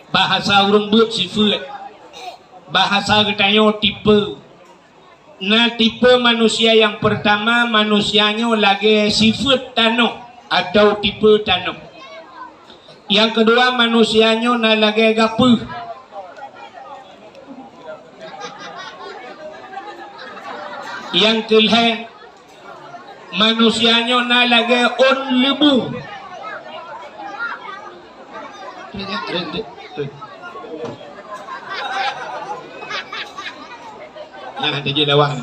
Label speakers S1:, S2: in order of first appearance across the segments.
S1: bahasa urang buat sifat, bahasa katanya tipe. Nah, tipe manusia yang pertama, manusianya lagi sifat tanah atau tipe tanah. Yang kedua, manusianya lagi gapuh. Yang kelima, manusianya lagi on lebu. Yang ada je lawang.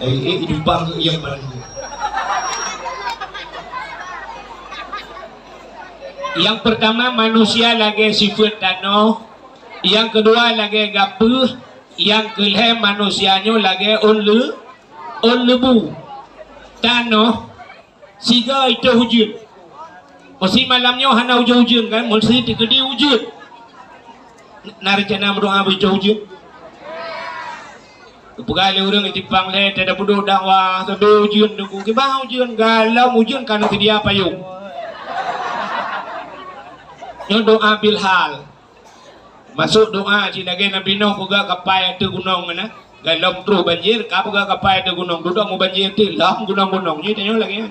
S1: Hidupang yang baru. Yang pertama, manusia lagi sifat tanah. Yang kedua lagi gapuh. Yang kelima, manusianya lagi on lebu. Tanah siga itu hujan. Mesti malamnya hana hujan kan, mesti digede hujan. Narjana berdoa itu hujan. Pegale orang itipang le tada budu dakwah sebe hujan duku ke bah hujan galau hujan kan dia payung. Yo doa bilhal. Masuk doa cinage Nabi Nuh puga kapai tu gunung mana. Galau terus banjir, ka puga kapai tu gunung duduk mau banjir tu lam gunung-gunung ni tanya lagi.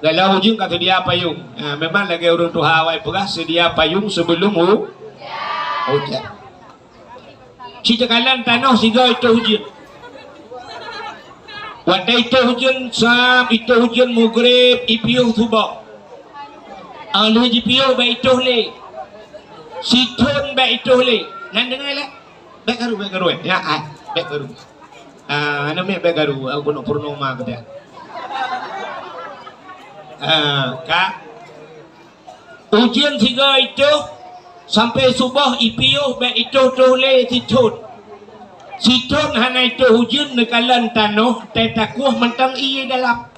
S1: Galau hujan kata dia payung. Memang lagi orang tu hawai puga sedia payung sebelum hujan. Cita kalan tanah siga itu hujan. Wadai itu hujan sam itu hujan mugrib ipiuh subak. Alu ipiuh baik itu le. Situn baik itu le. Nan dengar le. Baik garu ya baik garu. Ana me baik garu aku nak purnama kata. Kak. Hujan siga itu sampai subuh ipiuh baik itu tole situn hana itu hujan nekalan tanah tetakuh mentang iya dalam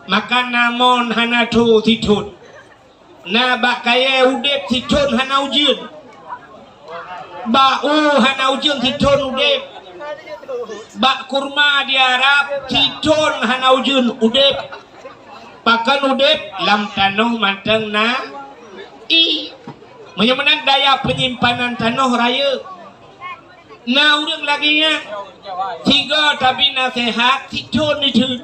S1: maka namon hana tu situn na bak kaya udep situn hana hujan bau hana hujan situn udep bak kurma di Arab situn hana hujan udep pakan udep lam tanah mentang na Menyemenan daya penyimpanan tanah raya. Nah orang lagi nya tiga tapi nasihat situn itu.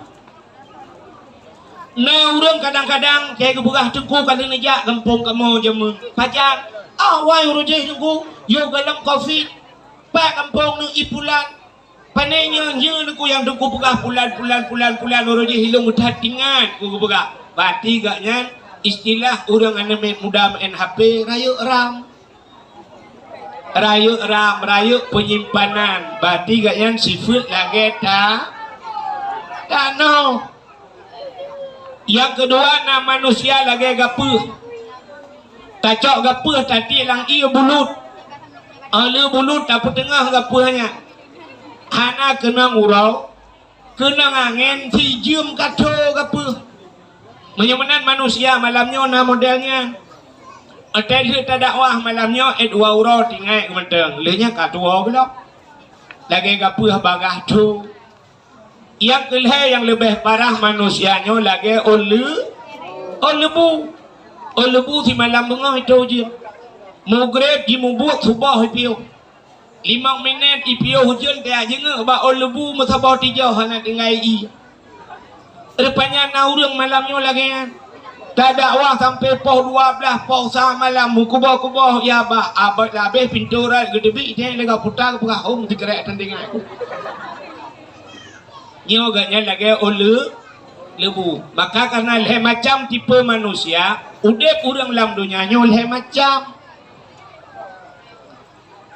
S1: Nah orang kadang-kadang kayak keburah tengku kali nejak kampung kamu jamu pacar. Wai urujeh tengku yo galam kopi. Pak kampung nu ipulan. Panenya nya tengku yang tengku pegah pulan urujeh hilung udah tingan ku pegah. Bati gaknya istilah orang anime muda main HP rayu ram penyimpanan berarti gaknya sifat lagi tanah. Yang kedua na manusia lagi gapuh tacok gapuh tadi lang iya bulut ala bulut tak tengah gapuhnya hana kena ngurau kena angin hijum kato gapuh. Menyemenan manusia malamnya na modelnya. Atel tak dakwah malamnya dua uro tinggal kementeng. Lenya katua belok. Lagi gapuh bagah tu. Yang kelih yang lebih parah manusianya lagi lebu. Lebu si malam bengah itu je. Mugrib di membuat subah ipiu. 5 minit ipiu hujan dia jenga ba lebu masabah tijau hana tinggal i. Rupanya naurang malamnya lagi tak dakwah sampai pukul 12 pukul 1 malam kubah ya bah abad habis pintu rat gede bik dia lega putar ke hong digerak tandingan aku nyo gaknya lagi lebu maka karena leh macam tipe manusia udep urang lam dunia nyo leh macam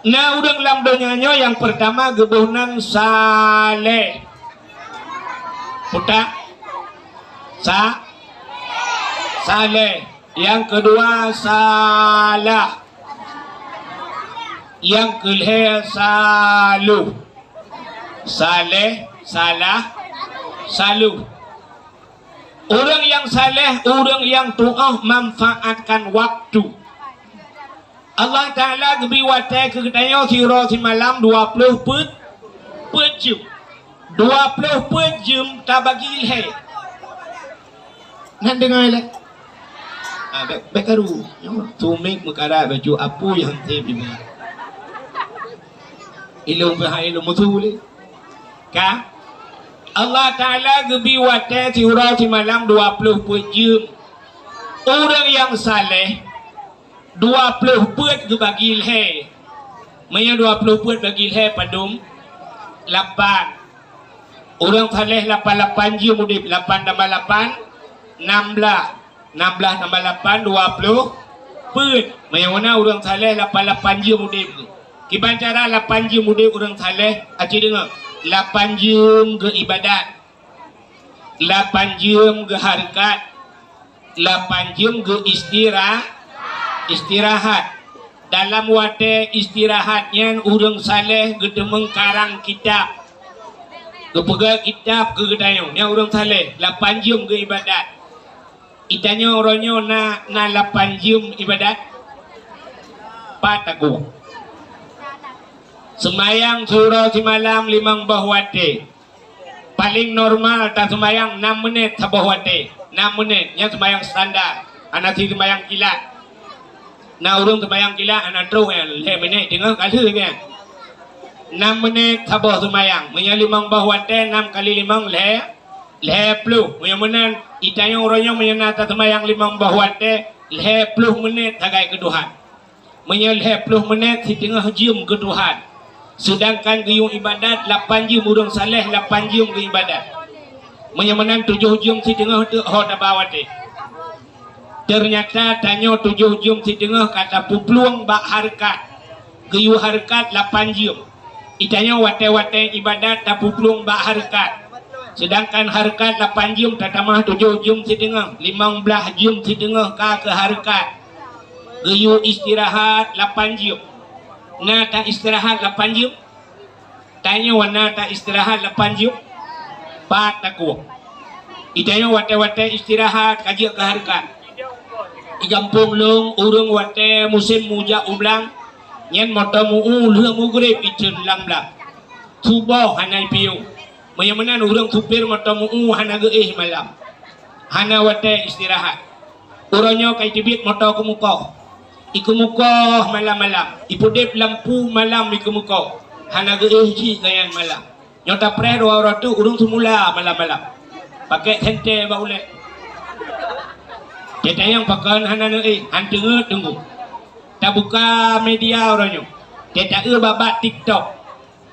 S1: nah urang lam dunia nyo yang pertama gebunan saleh putar saleh. Yang kedua salah. Yang kelima saluh. Saleh, salah, saluh. Orang yang saleh, orang yang tuah manfaatkan waktu. Allah Ta'ala kebiwatai keketanya sirah si malam 20 jam. 20 jam tak bagi ilhai. Nak dengar lagi. Bekaru. Tumik mekara baju apu yang tibi. Ilmu bahaya ilmu tu Ka Allah Ta'ala gebi wate tiurau ti malam 20 pejum. Orang yang saleh 20 pet ge bagi ilhe. Maya 20 pet bagi ilhe padum 8. Orang saleh 88 je mudip 8 tambah 8 16 tambah 8 20 pet. Maya mana orang saleh 88 je mudip. Kiban cara 8 jam mudik orang saleh, aci dengar. 8 jam ke ibadat. 8 jam ke harakat. 8 jam ke istirahat. Dalam wate istirahatnya orang saleh ke demeng karang kitab. Ke pegang kitab ke gedayong. Yang orang saleh 8 jam ke ibadat. Itanya orangnya na 8 jam ibadat. Pataku. Semayang surau di malam 5 bahwate. Paling normal tak semayang 6 menit sabah wate. 6 menit yang semayang standar. Anak si semayang kilat. Nah urung semayang kilat anak terus yang 5 menit tengah kali kan. 6 menit sabah semayang. Punya 5 bahwate 6 kali 5 10. Punya menan itanya orangnya menyenata semayang 5 bahwate 10 menit tagai keduhan. Punya 10 menit di tengah jam keduhan. Sedangkan gayung ibadat 8 jam urang saleh 8 jam ke ibadat. Menyamanan 7 jam si tengah tu hoda bawate. Ternyata tanya 7 jam si tengah kata pupluang bak harkat. Gayung harkat 8 jam. Itanya wate-wate ibadat tak pupluang bak harkat. Sedangkan harkat 8 jam tak tambah 7 jam si tengah 15 jam si tengah ke harkat. Gayung istirahat 8 jam. Nah tak istirahat 8 jam. Tanya wana tak istirahat 8 jam. Pat aku. Itanya wate-wate istirahat kaji ke harkat. Igampung long urung wate musim muja ublang. Nyen motor muu lương mugre picun lambla. Tubo hanai piu. Menyamanan urung supir motor muu hana geih malam. Hana wate istirahat. Urangnya kai tibit motor kumukoh. Iku muka malam-malam. Ipudip lampu malam iku muka. Hana geih gayan malam. Nyota pre dua orang tu urung semula malam-malam. Pakai sente baulek. Kita yang pakai hana hantungut tunggu. Tak buka media orangnya. Kita babat TikTok.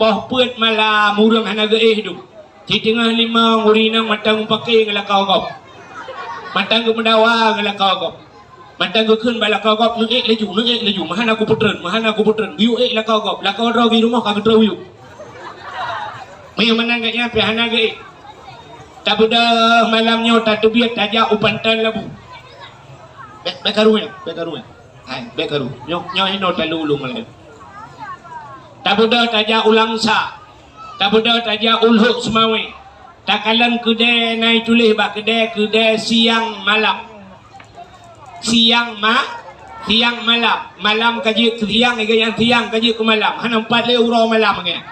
S1: Poh puat malam urung hana geih tu. Di tengah 5 urina matang pakai ngelakau kau. Matang ke mendawa ngelakau kau. Mantang ke kun bala kau gop nungek leju mahan aku putren biu la kau gop la kau ro di rumah kau terus biu mai menang gaknya pihana ge tak beda malamnya tak tebiat tajak upantan labu bekaru hai bekaru nyo hino talulu malam tak beda tajak ulang sa tak beda tajak ulhuk semawe tak kalan kedai naik tulis bak kedai siang malam siang malam kaji siang yang siang kaji ke malam hana 4 euro malam ngaya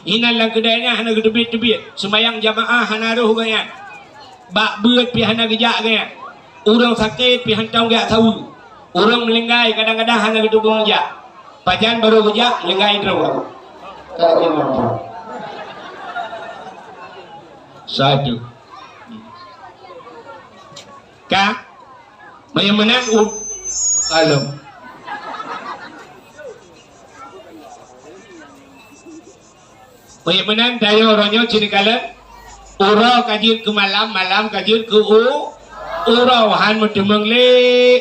S1: hinan lang kedainya hana gedebit sembayang jamaah hana roh ngaya bak beut pi hana gejak ngaya urang sakit pi hantau gak tahu urang melenggai kadang-kadang hana gedubung gejak pajan baru gejak lenggai terus satu ka Mayamanan alam. Mayamanan tayo orangnya cini kalan. Uro kajir ke malam kajir ke uro han mutemeng le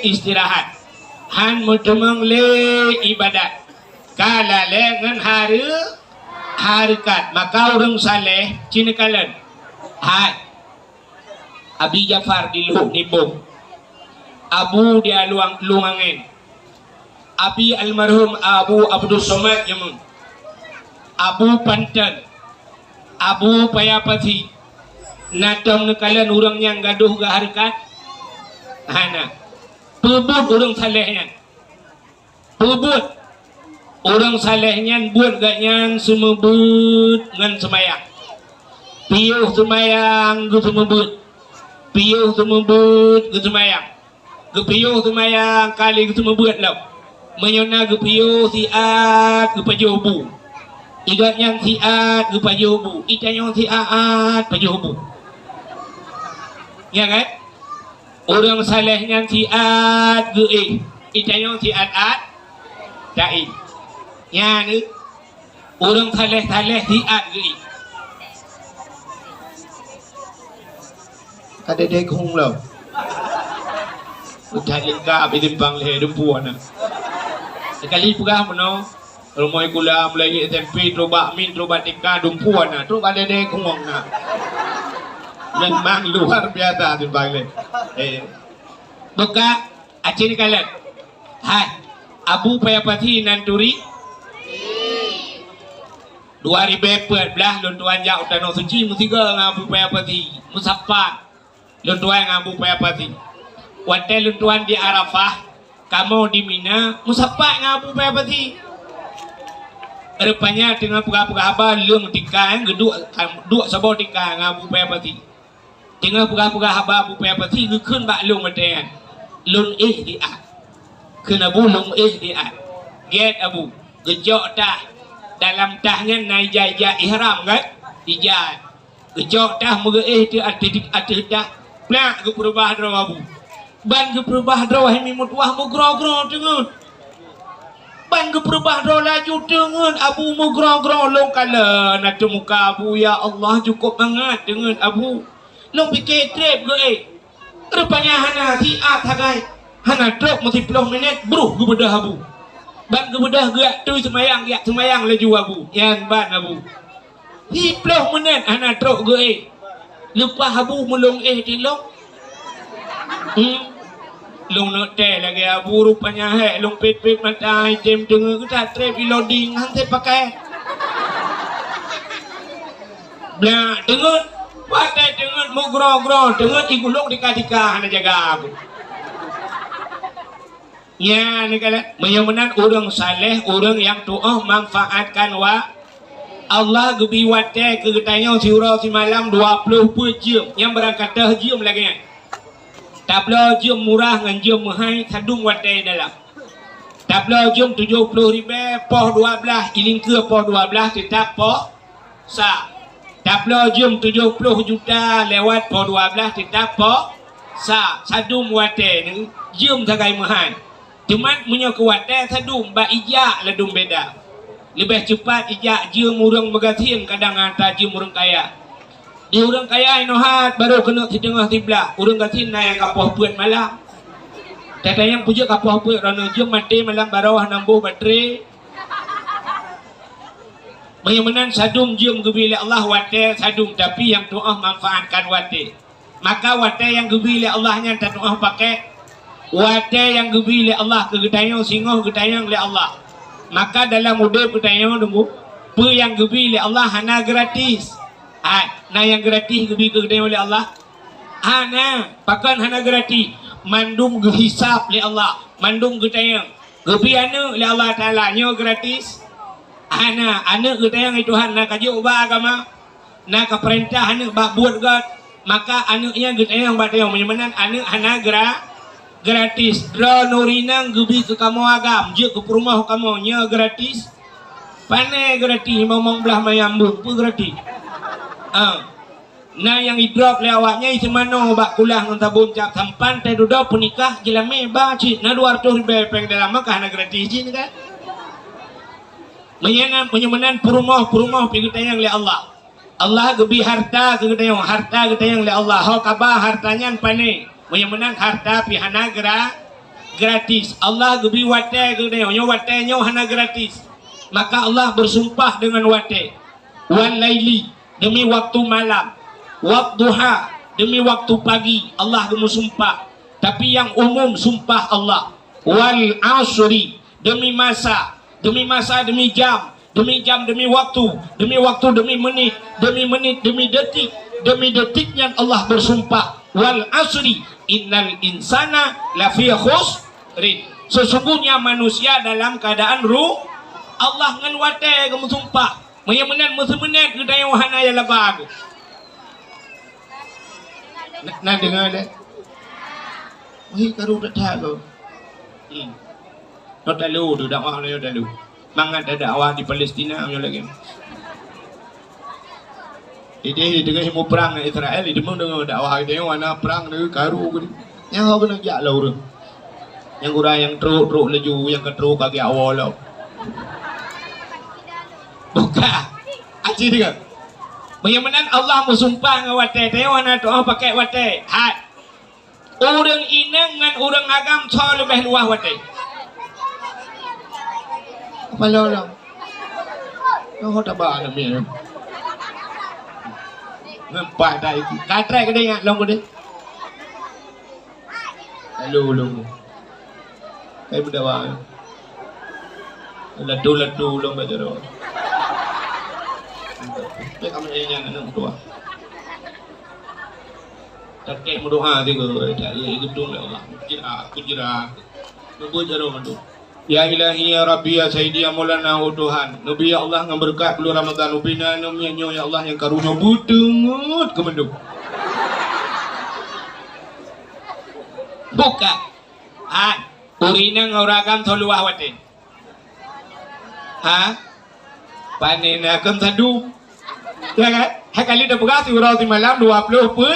S1: istirahat. Han mutemeng le ibadat. Kala le ngan harikat. Maka orang saleh cini kalan. Hai. Abi Jafar di lu nibung. Abu dia luangin. Abi almarhum Abu Abdul Somad Yamun. Abu Pantan. Abu Payapati. Natam nekalan orang yang gaduh ke harikat. Hana. Pebut orang salehnya. Pebut. Orang salehnya buat gaknya semebut dengan semayang. Piuh semayang ke semebut. Piuh semebut ke semayang. Gepiyo tu mayang kali tu membuat lah. Menyona gepiyo siat gepajobu. Igat yang siat gepajobu. Ikan yang siat pajobu. Ya kan? Orang saleh yang siat ge ikan yang siat dai. Ya ni. Orang saleh siat ge. Ada dekung lah. Udah lengkap itu bang leher dempuan nak. Sekali pegah mana? Rumah gula mulai SMP terubah min terubah tika dempuan nak. Terus ada dekung nak. Memang luar biasa tu bang leher. Buka aceh ni kalian. Hai, Abu Payapati Nanturi. 2014 lon tuan jak utano suci musiga dengan Abu Payapati Musafat lon tuan dengan Abu Payapati. Wantai luntuan di Arafah, kamu di Mina, Musafat dengan Abu Payapati. Rupanya dengan pura-pura haba lung tika dua sabor tika dengan Abu Payapati. Dengan pura-pura haba Abu Payapati gekun bak lung meten. Lung diat. Kena bu lung diat. Get Abu, gejok tah dalam tahnya naijaya ihram kan? Ijat. Gejok tah muga tu ada dah. Plak ke perubah draw Abu. Ban ke perubah draw hemi mutwah mugro-gro dengan. Ban ke perubah draw laju dengan Abu mugro-gro long kala nak muka Abu ya Allah cukup banget dengan Abu. Long fikir trip ke Rupanya hana siat hagai. Hana drop mesti 10 minit bruh ke bedah Abu. Ban ke bedah gerak tu semayang laju Abu. Yang ban Abu. 10 minit hana drop ke Lepas Abu mulung tilong. Long nak teh lagi Abu rupanya long pit mata item dengan kita trap loading hantai pakai. Nah dengan pakai dengan mugro dengan igulong dika hana jaga Abu. Ya ni kala menyamanan orang saleh orang yang doa manfaatkan Allah gebi wate ke getanya surau si malam 20 jam yang berangkat dah jam lagi. Tabla jam murah dengan jam mahal sadung wadai dalam. Tabla jam 70,000 poh 12 iling ke poh 12 tetap poh sa. Tabla jam 70 juta lewat poh 12 tetap poh sa. Sadung wadai ni jam sagai mahal. Cuman punya kuwadai sadung ba ijak ladung beda. Lebih cepat ijak jam orang bergatin kadang hantar jam orang kaya. Di orang kaya inohat baru kena di tengah tibla. Orang gatin naik kapal puan malam. Tata yang puja kapal puan rana jom mati malam barawah nambuh baterai. Menyamanan sadung jom gebili Allah wate sadung tapi yang doa manfaatkan wate. Maka wate yang gebili Allahnya tak doa pakai. Wate yang gebili Allah kegedayang singoh gedayang le Allah. Maka dalam udep gedayang nunggu. Pe yang gebili Allah hana gratis. Nah yang gratis gebi kedai oleh Allah. Nah pakan hana gratis. Mandum gehisap oleh Allah. Mandum gedayang. Gebi anu oleh Allah Taala nyo gratis. Nah anu gedayang itu Tuhan nak kaji ubah agama. Nak keperintah anu bak buat god. Maka anu nya gedayang batayang menyamanan anu hana gratis. Dra nurinang gebi ke kamu agam. Je ke rumah kamu nya gratis. Pane gratis ngomong belah mayambut pu gratis. Nah yang idrop lewatnya isi mana bak kulah ngon tabun cap sampan teh duda penikah jelame ba cik na 200,000 peng dalam maka na gratis ni kan. Menyamanan perumah pigutayang le Allah. Allah gebi harta kegedayang harta gedayang le Allah. Ho kaba hartanya pane. Menyamanan harta pi hana gratis. Allah gebi wate kegedayang nyo wate nyo hana gratis. Maka Allah bersumpah dengan wate. Wal laili demi waktu malam, waktuha demi waktu pagi Allah bersumpah. Tapi yang umum sumpah Allah. Wal asri demi masa demi jam demi waktu demi menit demi detiknya Allah bersumpah. Wal asri innal insana lafi khusrin. Sesungguhnya manusia dalam keadaan ruh. Allah ngan wate kamu sumpah. Menyamanan menit kedai wahana yang lebah aku. Nak dengar deh. Hi karu tak tahu. No talu tu dakwah le talu. Mangat ada dakwah di Palestina punya lagi. Ini dengan mau perang Israel, itu mau dengan dakwah dia mana perang dengan karu ni. Yang kau kena jak lah orang. Yang kurang yang teruk laju, yang teruk kaki awal lah. Bukan. Aji dia. Bagaimana Allah bersumpah dengan watai, dia mana doa pakai watai. Hat. Orang inang dengan orang agam so lebih luah watai. Apa lah? Kau tak bah nak ni. Nampak dah itu. Katrai ke dia long ke dia? Lalu. Kayak berdawa. Ladu long baca doa. Tapi kamu yang nak doa. Tak berdoa juga. Tak itu tu lah Allah. Kujira. Nunggu jaro mandu. Ya ilahi ya Rabbi ya Sayyidi ya Maulana oh Tuhan. Nabi ya Allah yang berkat bulan Ramadan ubina namanya ya Allah yang karunia budengut kemendung. Buka. Urina ngauragam toluah wate. Panina kan sadu. Ya kan? Kali dah begas urau di malam 20 pun.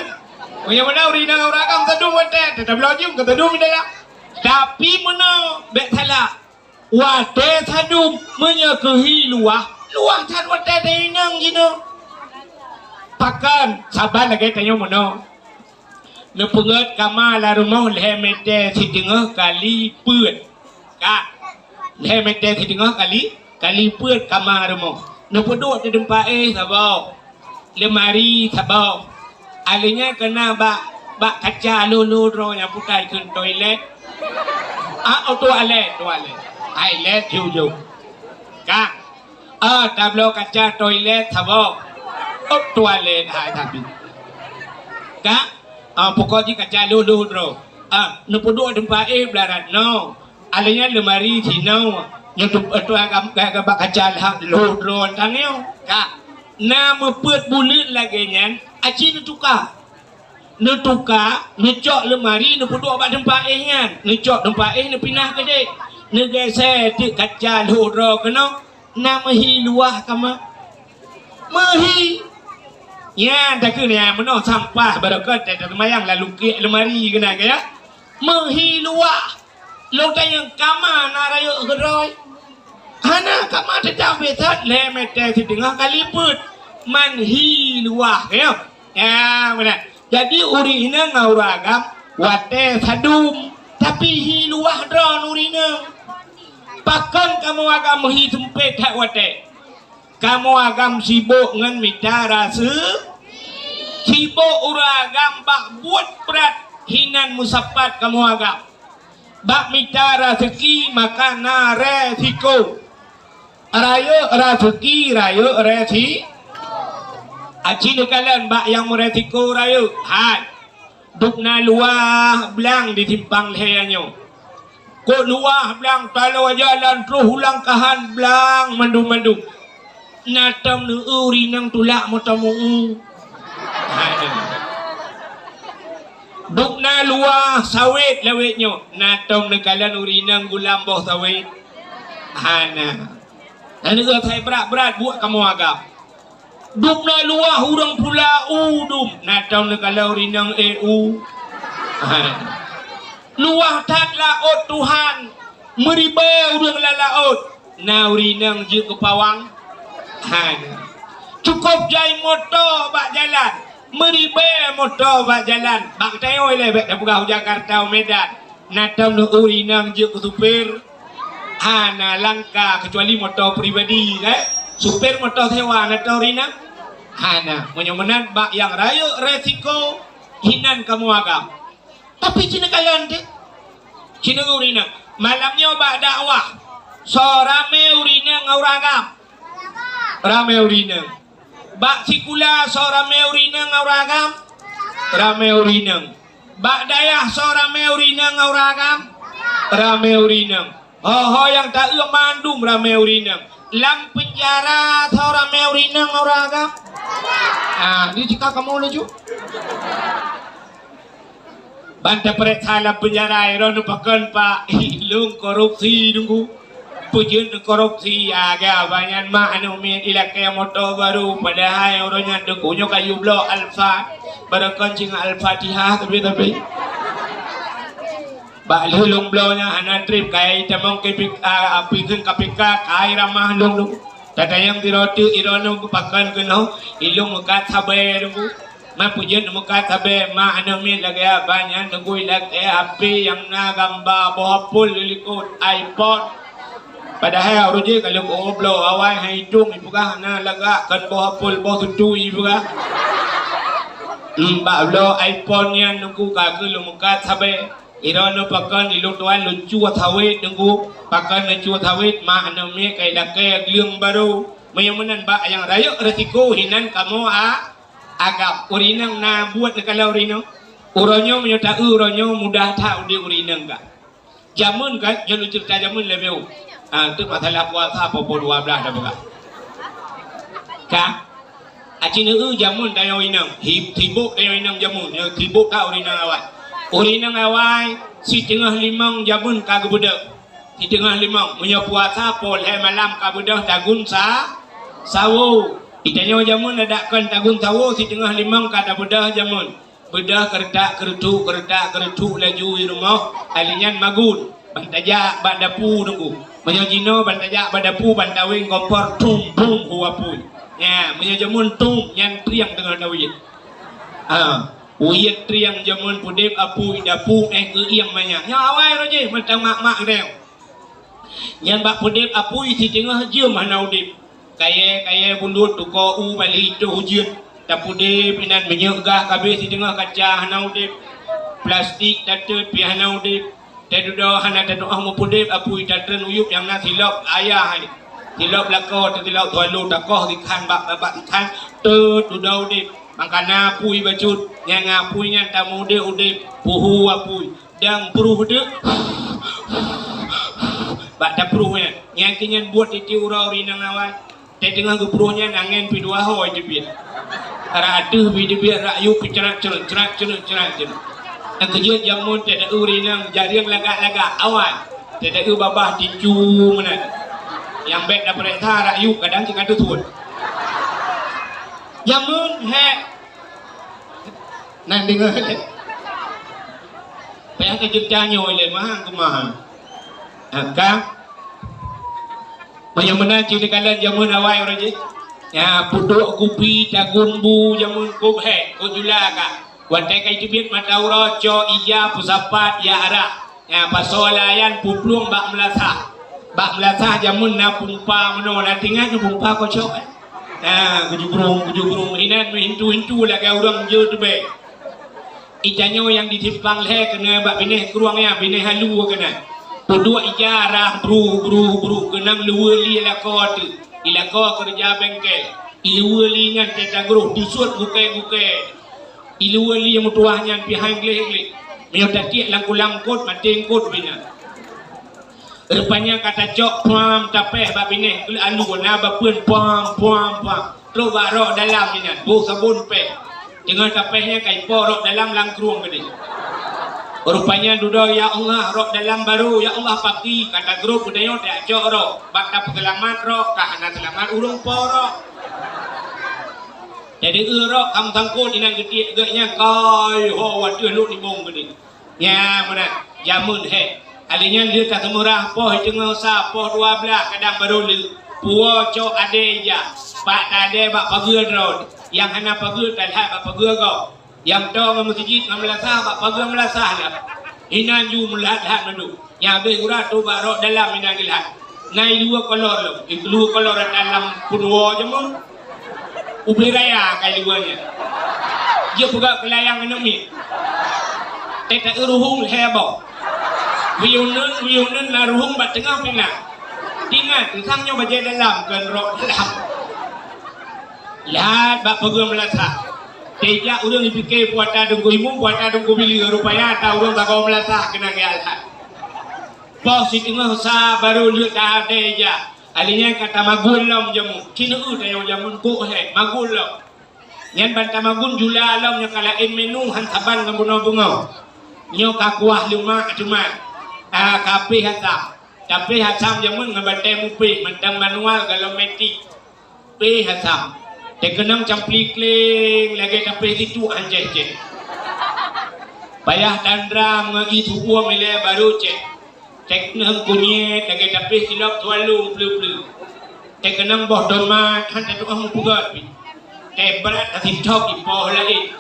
S1: Yang mana urina ngauragam sadu wate. Tetap lojum kata sadu minta. Tapi mana bet salah wate sadum menyekehi luah tan wate dengang gino pakan saban lagi tanya mana nepunget kama la rumah lehmete sidengah kali peut ka lehmete sidengah kali peut kama rumah nepeduk di tempat sabau lemari sabau alinya kena bak kaca lulu yang putai ke toilet toilet toilet jauh kak tablo kaca toilet sabau toilet tapi kak pokoknya kaca lulu nepeduk tempat belarat no alanya lemari sino yang tu agak kaca lulu tangyo kak nama pet bulut lagi nyan aci nutuka ngecok lemari nepeduk abak tempat kan ngecok tempat nepinah ke dek negeser di kaca loro kena nama hi luah kama mahi ya tak kena mana sampah barakat tak semayang lalu ke lemari kena kaya mahi luah lo tayang kama narayo geroi hana kama tetap besat lemete setengah kali put manhi luah kaya ya benar. Jadi urina ngauragam wate sadum tapi hi luah dron urina pakan kamu agam hi sempit hak wate kamu agam sibuk ngan mitara sibuk uragam bak buat berat hinan musapat kamu agam bak mitara seki maka resiko rayo rezeki rayo resi aci dekalan bak yang meresiko rayu dukna luah belang di simpang lehernya kok luah belang kalau jalan terus ulang kahan belang mandu natam nu urinang tulak motamu dukna luah sawit lawitnya natam dekalan urinang gulam boh sawit hana juga saya berat buat kamu agak dukna luah urang pula udum natau negala urinang luah tak laut Tuhan meribe urang laut na urinang je kepawang cukup jai motor bak jalan meribe motor bak jalan bak tayoi le bak Pegah Jakarta Medan natau urinang je ke supir na langka kecuali motor pribadi supir motor sewa natau urinang hana menyemenan bak yang rayu resiko hinan kamu agam tapi cina kalian deh cina urina malamnya bak dakwah so rame urina ngauragam rame urina bak sikula so rame urina ngauragam rame urina bak dayah so rame urina ngauragam rame urina yang tak mandum rame urina lam penjara so rame urina ngauragam ni jika kamu laju Banta peret salah penjara iron pakan pak ilung korupsi nunggu pujian korupsi aga banyak mak anu min ilakai motor baru padahal orangnya dekunya kayu blok alfa barakan cing al-fatihah tapi Ba lulung blownya anak trip kaya tamong kepik apikun kapika kaya ramah lung tatayang tirotu irono pakan keno ilung mukat sabe nunggu ma pujian mukat sabe ma anamin lagaya banyak nunggu ilagay api yang nagamba bohapul lilikut iPod padahal ruji kalau goblo awai hidung ibuka na laga kan bohapul boh tutu ibuka ba lo iPhone nya nunggu kagul mukat sabe irono pakan ilung tuan lucu thawit nunggu pakan lucu thawit ma anami kai lakai gliung baru mayamunan ba yang rayo retiko hinan kamu agak urinang na buat kalau urino uronyo menyota uronyo mudah tahu di urinang ka jamun kan jalu cerita jamun lebeu tu masalah puasa apa 12 dah buka ka acinu jamun dayo inang tibuk dayo inang jamun tibuk ka urinang awak urinang awai si tengah limang jamun kagak budak si tengah limang punya puasa pol malam kagak budak tagun sawu itanya jamun ada kan tagun sawu si tengah limang kagak budak jamun bedah kertak kerutu laju di rumah alinyan magun bantaja badapu nunggu punya jino bantaja badapu bantawing kompor tum bum huapun ya punya jamun tum yang triang dengan dawit uyat triang jamun pudip apu idapu ke iang banyak nya awai roje mentang mak reu nyan bak pudip apu si tengah je mana udip kaya bulut tuko u bali itu hujan tak pudip inan menyegah kabeh si tengah kaca hana udip plastik tatut pi hana udip tedudo hana tadu ah pudip apu idatren uyup yang na silap ayah ni silap lako tilap tualu takoh dikan bak dikan tut udau udip makana pui bacut yang ngapuinya tamu de ude puhu apui dang peruh de bak ta peruhnya yang kinyan buat itu ura-uri nang awal te tengah gepuruhnya nangen pi dua hoi debit ara aduh bi debit rayu pi cerat ang kejut jamun te da uri nang jariang lagak awal te da babah dicu mana yang bet da perintah rayu kadang kita tutut jamun he nan dengar le payah ke cerita nyoy le mahang kumahang angka mayamana cili kalan jamun awai raje ya puduk kupi tagun bu jamun kubhe kujulaka wantai kai tibit matauro cho ija pusapat ya ara ya pasolayan puplung bak melasa jamun na pumpa meno na tingan pumpa ko cho kujubrung inan hintu lah kau orang je tu be ijanyo yang ditimpang le kena bak bineh keruangnya bineh halu kena puduk ijarah bru kenang luweli lako tu ilako kerja bengkel iluweli ngan tetagruh disut buke iluweli yang mutuahnya pihang gleh menyotati langkut matengkut bina rupanya kata jok pam tapeh bab ini alu na bapun pam lo baro dalam ni bu sabun pe dengan tapehnya kai porok dalam langkruang gede rupanya dudo ya Allah rok dalam baru ya Allah pagi kata grup budaya tak jok rok bak selamat rok kahana selamat urung porok jadi rok kam tangkut inan gede gegnya kai ho waduh lu di bong gede nya mana jamun he alinya dia tak murah poh tengah sa poh 12 kadang baru lu puo co ade ya pak tade bak pageur road yang hana pageur dan hak bak pageur go yang to masjid ngamelasah bak pageur melasah lah inan ju melat hak nadu yang be urat tu bak dalam inan gilat nai dua kolor lo itu dua kolor dalam purwo jamun ubi raya kai duanya dia buka kelayang enemi teta uruhung hebo Wiyunan naruhung bat tengah pina ingat tentangnya baca dalam kan rok dalam lihat bak peguam melasa tidak urang dipikir puata dunggu imum puata dunggu bili rupanya tak urang tak kau melasa kena kealhat bos si tengah sa baru lihat dah ada aja alinya kata magul lam jamu kini tayo jamun ko he magul lam yan banta magun jula alam nya kalain menu hantaban ng bunga nyo kakuah luma cuma kape hatam tapi hatam jamun ngabate mupi mentang manual kalau metik pe hatam te kenang campli kling lagi tapi itu anjeh je payah tandram itu uang mile baru cek cek nang kunye lagi tapi silap tualu blu te kenang boh domat han te tuang pugat pi te berat atin tok ipoh lagi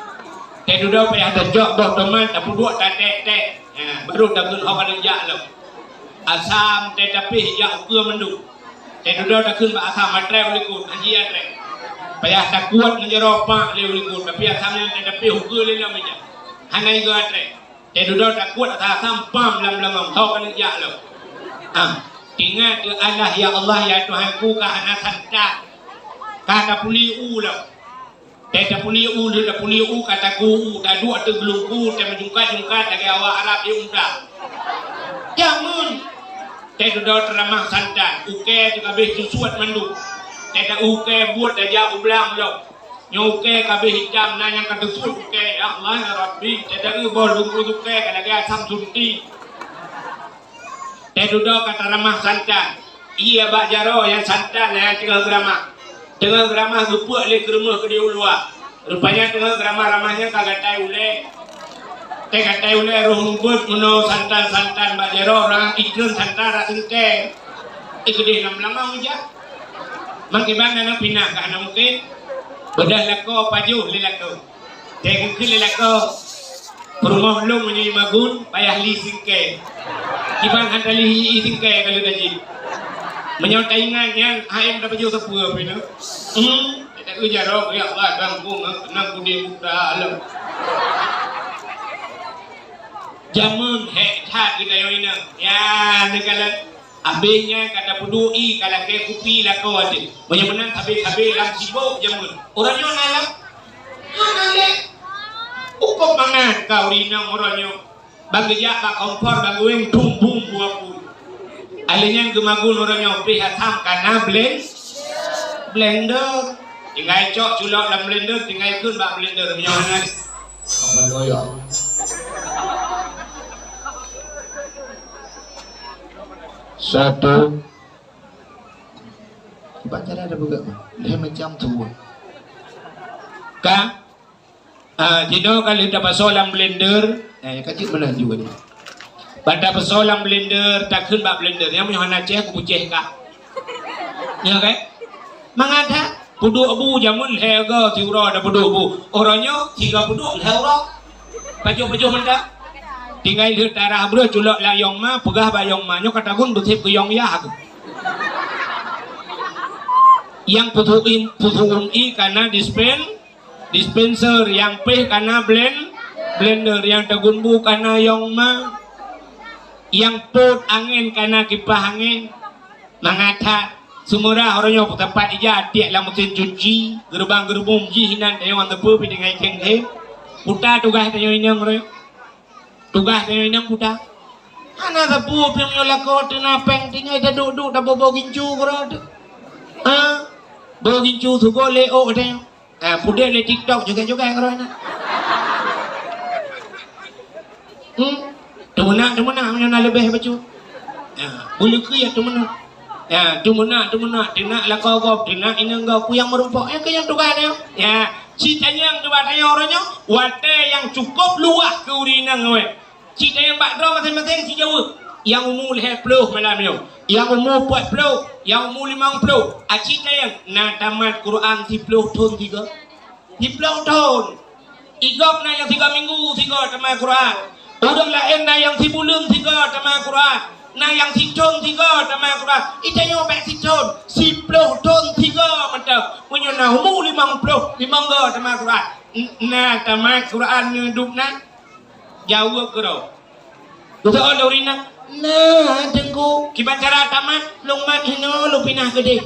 S1: te duduk payah terjok boh domat tapi dua tek baru takun orang yang lo asam te tapi ya ke mendu te duduk takun ba asam matre belikun anji atre payah tak kuat ngejeropak belikun tapi asamnya te tapi hukur le namanya hanai go atre te duduk tak kuat asam pam lam kau kan ya lo ingat ke Allah ya Allah ya Tuhanku ka anak santa kata puli u lo te puli u le puli u kata ku ka dua tu gelungku te menjungkat dari awak Arab di umrah jamun te duduk teramah santa uke juga habis susuat mandu te da uke buat aja ublang lo nyoke kabeh hitam nanya kata suut uke ya Allah ya Rabbi te da bol uke kada ga asam sunti te duduk kata ramah santan iya bak jaro yang santan yang tengah grama gepuk le ke rumah ke dia ulua rupanya tengah grama ramahnya kagak tai ule te katai ule roh nubut meno santan bak jaro orang ikun santan ra sengke ikudi lama aja mangkiban nang pinah ka ana mungkin bedah lako paju le lako te ke le lako rumah lu menyi magun payah li singke Iban antali singke kalau gaji menyautai ingatnya ayam dapat juga sepuluh pina tak ujarok ya Allah bangku nang kudi buka alam jamun hektar kita yang ini ya negara abenya kata pedui kalau ke kupi lah kau ada banyak menang tapi lam sibuk jamun orangnya nalar ukur mangan kau rinang orangnya bagi jak bak kompor bagi weng tumbung buah pun alihnya gemagun orangnya pihak ham karena blender tinggal cok culok dalam blender tinggal ikut bak blender menyonan apa doya satu baca ada buka dia macam tu kan jadi kalau dapat solam blender kecil benar juga ni pada persoalan blender takkan bak blender yang punya anak ceh aku buceh kak ya kan mengada puduk bu jamun hega tiura ada puduk bu orangnya 30 euro baju menda tinggal di darah bro culok layong ma pegah bayong ma nyo kata gun betip ke yong ya aku yang putuin karena dispenser yang peh karena blender yang tegun bu karena yong ma yang pot angin karena kipas angin mengata semua orangnya tempat ija tiak lah mesin cuci gerbang jihinan yang tepu pi dengan keng puta tugas tayo inyang roy tugas tayo inyang puta ana tepu pi nyola ko tinapeng tingay da duduk da bobo gincu grod bobo gincu tu go leo tayo pude le TikTok juga roy na Tumuna mana lebih baju. Boleh ke ya tumuna. Tumuna tina lah kau tina ini engkau ku yang merumpok ke yang tugasnya. Ya, cita yang tugasnya orangnya wate yang cukup luas ke urina ngowe. Cita yang bakdo masing-masing si jauh. Yang umur 10 malam yo. Yang umur 40, yang umur 50. Cita yang nak tamat Quran 10 tahun 3. 10 tahun. Igop na yang 3 minggu 3 tamat Quran. Orang lain na yang 10 bulan 3 tamat Quran. Na yang 3 tamat Quran. Ita yang baik 10 tahun 3 mantap. Punya na umur 50 tamat Quran. Na tamat Quran hidup na jauh ke ro. Betul Dorina. Nah, tengku. Kibat cara tamat lungmat hino lu pinah gede.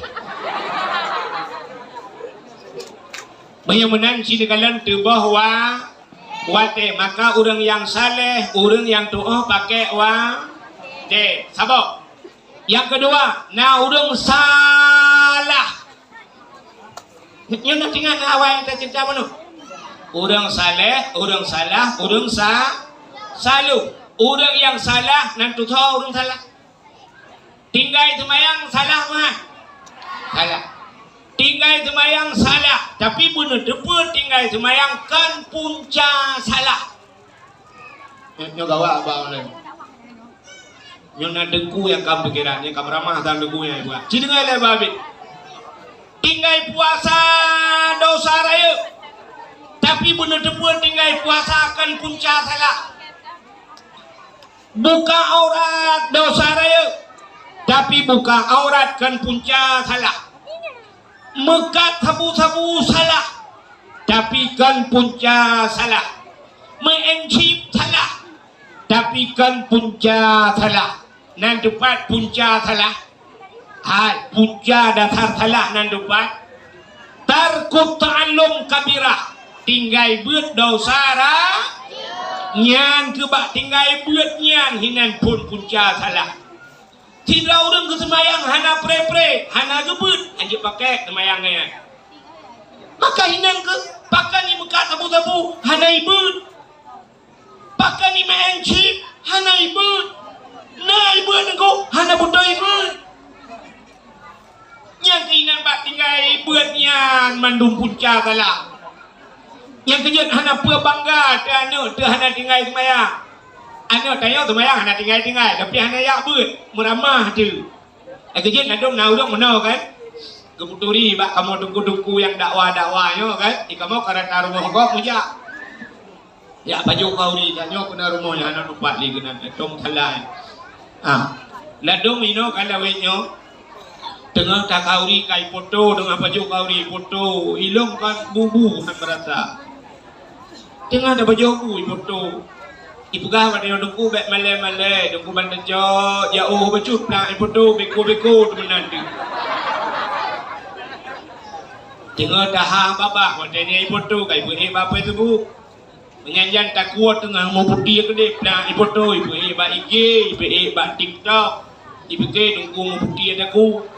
S1: Banyak menang si dekalan tu bahwa wate maka orang yang saleh, orang yang doa pakai de sabok. Yang kedua, nah orang salah. Yang nak tinggal awal kita cerita mana? Orang saleh, orang salah, orang Selalu orang yang salah nanti tahu orang salah. Tinggal semayang salah mah. Salah. Tinggal semayang salah. Tapi benar depan tinggal semayang kan punca salah. Nyo gawa apa orang? Nyo nak dengku yang kamu pikiran, yang kamu ramah dan dengku yang buat. Ciri dengar lah babi. Tinggal puasa dosa raya. Tapi benar depan tinggal puasa kan punca salah. Buka aurat dosa raya. Tapi buka aurat kan punca salah. Mekat sabu-sabu salah. Tapi kan punca salah. Mengencip salah. Tapi kan punca salah. Nan depan punca salah. Hai, punca dasar salah nan depan. Tarkut ta'allum kabirah. Tinggal buat dosa raya. Nyan kebak tinggal buat nyan hinan pun punca salah. Tidak orang ke semayang hana pre-pre, hana gebut, anjir pakai semayangnya. Maka hinan ke pakai ni mekat sabu-sabu, hana ibut. Pakai ni mencip, hana ibut. Nah ibut engkau, hana buta ibut. Nyan hinan bak tinggal buat nyan mandung punca salah. Yang kejut hana pua bangga tu hana tinggal semayang. Anak tanya semayang hana tinggal tapi hana yak beut meramah tu. Kejut nadong naudong menau kan. Keputuri bak kamu tunggu-tunggu yang dakwah-dakwahnya kan. Kamu karena rumah kau punya. Ya baju kau ni tanya kena rumahnya hana lupa lagi kena tong talai. Ladong ino kan lawetnya. Tengah tak kauri kai foto dengan baju kauri foto hilong kan bubu kan merasa. Tengah ada baju aku foto. Ibu gah pada dongku bek male dongku bandajo ya becut nak foto beko tu menanti. Tengah dah babah wadanya foto kai ibu bapa itu bu. Menyanyian tak kuat tengah mau putih gede nak foto ibu ba IG ibu ba TikTok. Ibu ke dongku mau putih ada ku.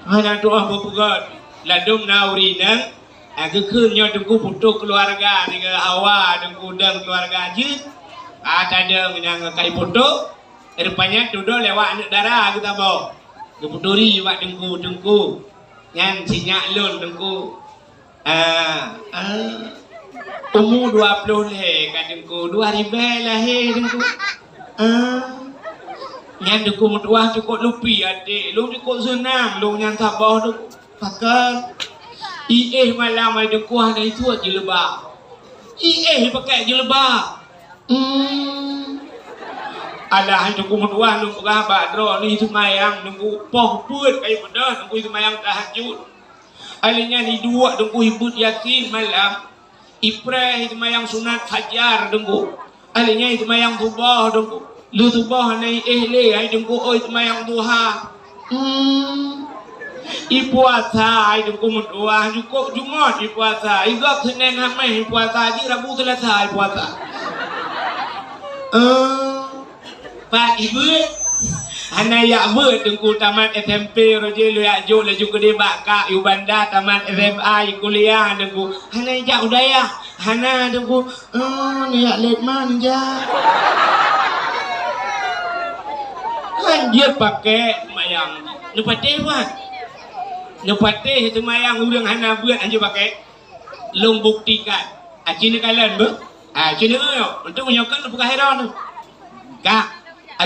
S1: Hana doa berpegat. Ladung nauri nang. Aku kunyo dengku putuk keluarga dengan awak dengku deng keluarga je. Tak ada menang kai putuk. Rupanya duduk lewat anak darah kita bawa. Keputuri buat dengku. Yang sinyak lun dengku. Umur 20 leh kan dengku. 2000 lah dengku. Yang dengku mutuah cukup lupi adik. Lu cukup senang. Lu yang sabar tu. Pakai. Malam ada kuah dan itu aja lebah. Pakai jilbab. Alah itu kumudua nunggu gabak dro ni semayang nunggu poh put kayak pedah nunggu semayang tahajud. Alihnya ni dua nunggu hibut yasin malam. Ipreh semayang sunat fajar nunggu. Alihnya semayang subah nunggu. Lu subah ni le ai nunggu oi semayang duha. Ipuasa itu kumudua cukup Jumat ipuasa. Igak Senin Khamis ipuasa je Rabu Selasa ipuasa. Pak ibu hana ya beut dengku tamat SMP roje lu ya jo laju gede bakak yu banda tamat SMA kuliah dengku hana ya udaya hana dengku ni ya let man ja. Dia pakai mayang lupa dewan. Nepatih semayang urang hana buat anjir pakai long buktikan. Cina kalian ber? Cina yo untuk menyokan bukan heran tu. Kak,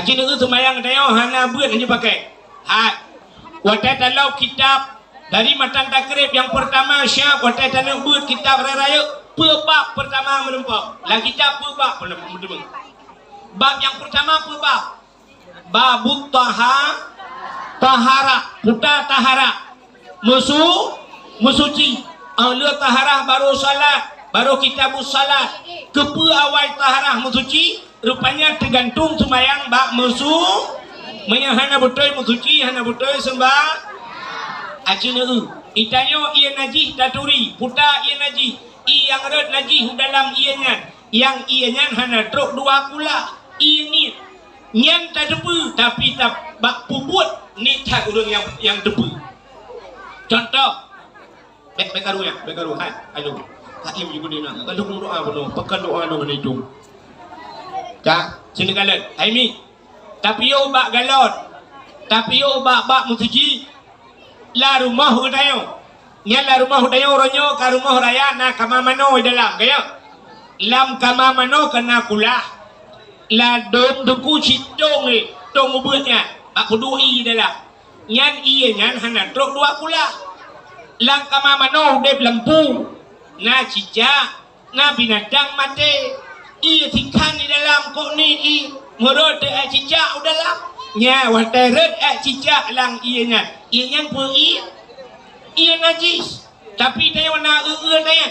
S1: cina tu semayang tayo hana buat anjir pakai. Watai talau kitab dari matan takrib yang pertama syab watai talau buat kitab raya bab pertama menumpuk. Lah kitab bab menumpuk. Bab yang pertama bab. Babut tahara, puta tahara. Musuci Aula taharah baru salat, baru kitabus salat. Kepa awal taharah musuci, rupanya tergantung semayang bak musuh. Hana betul musuci, hana betul sembah. Acina itanyo ia najih taturi, puta ia najih. Yang red najih dalam ianya, yang ianya hana truk dua pula. Ini nyan tak depu, tapi tak bak pubut ni tak urang yang depu. Contoh, bekaru hai, aduh, hakim juga dia nak. Kalau doa penuh, pekan doa dong ni jom. Kak, sini galon. Hai mi. Tapi yo bak galon. Tapi yo bak mutuji. La rumah udayo. Nya la rumah udayo ronyo ka rumah raya na kamamano dalam kaya. Lam kamamano kena kulah. La dom duku citong tong ubutnya. Aku dui dalam. Nyan iya nyan hana trok dua kulah. Lang kamamano de lempu. Na cicak, na binatang mati. Iya tikan di dalam kok ni merot cicak dalam. Nya wateret cicak lang iya nya. Iya nya pui. Iya najis. Tapi dia wana dia.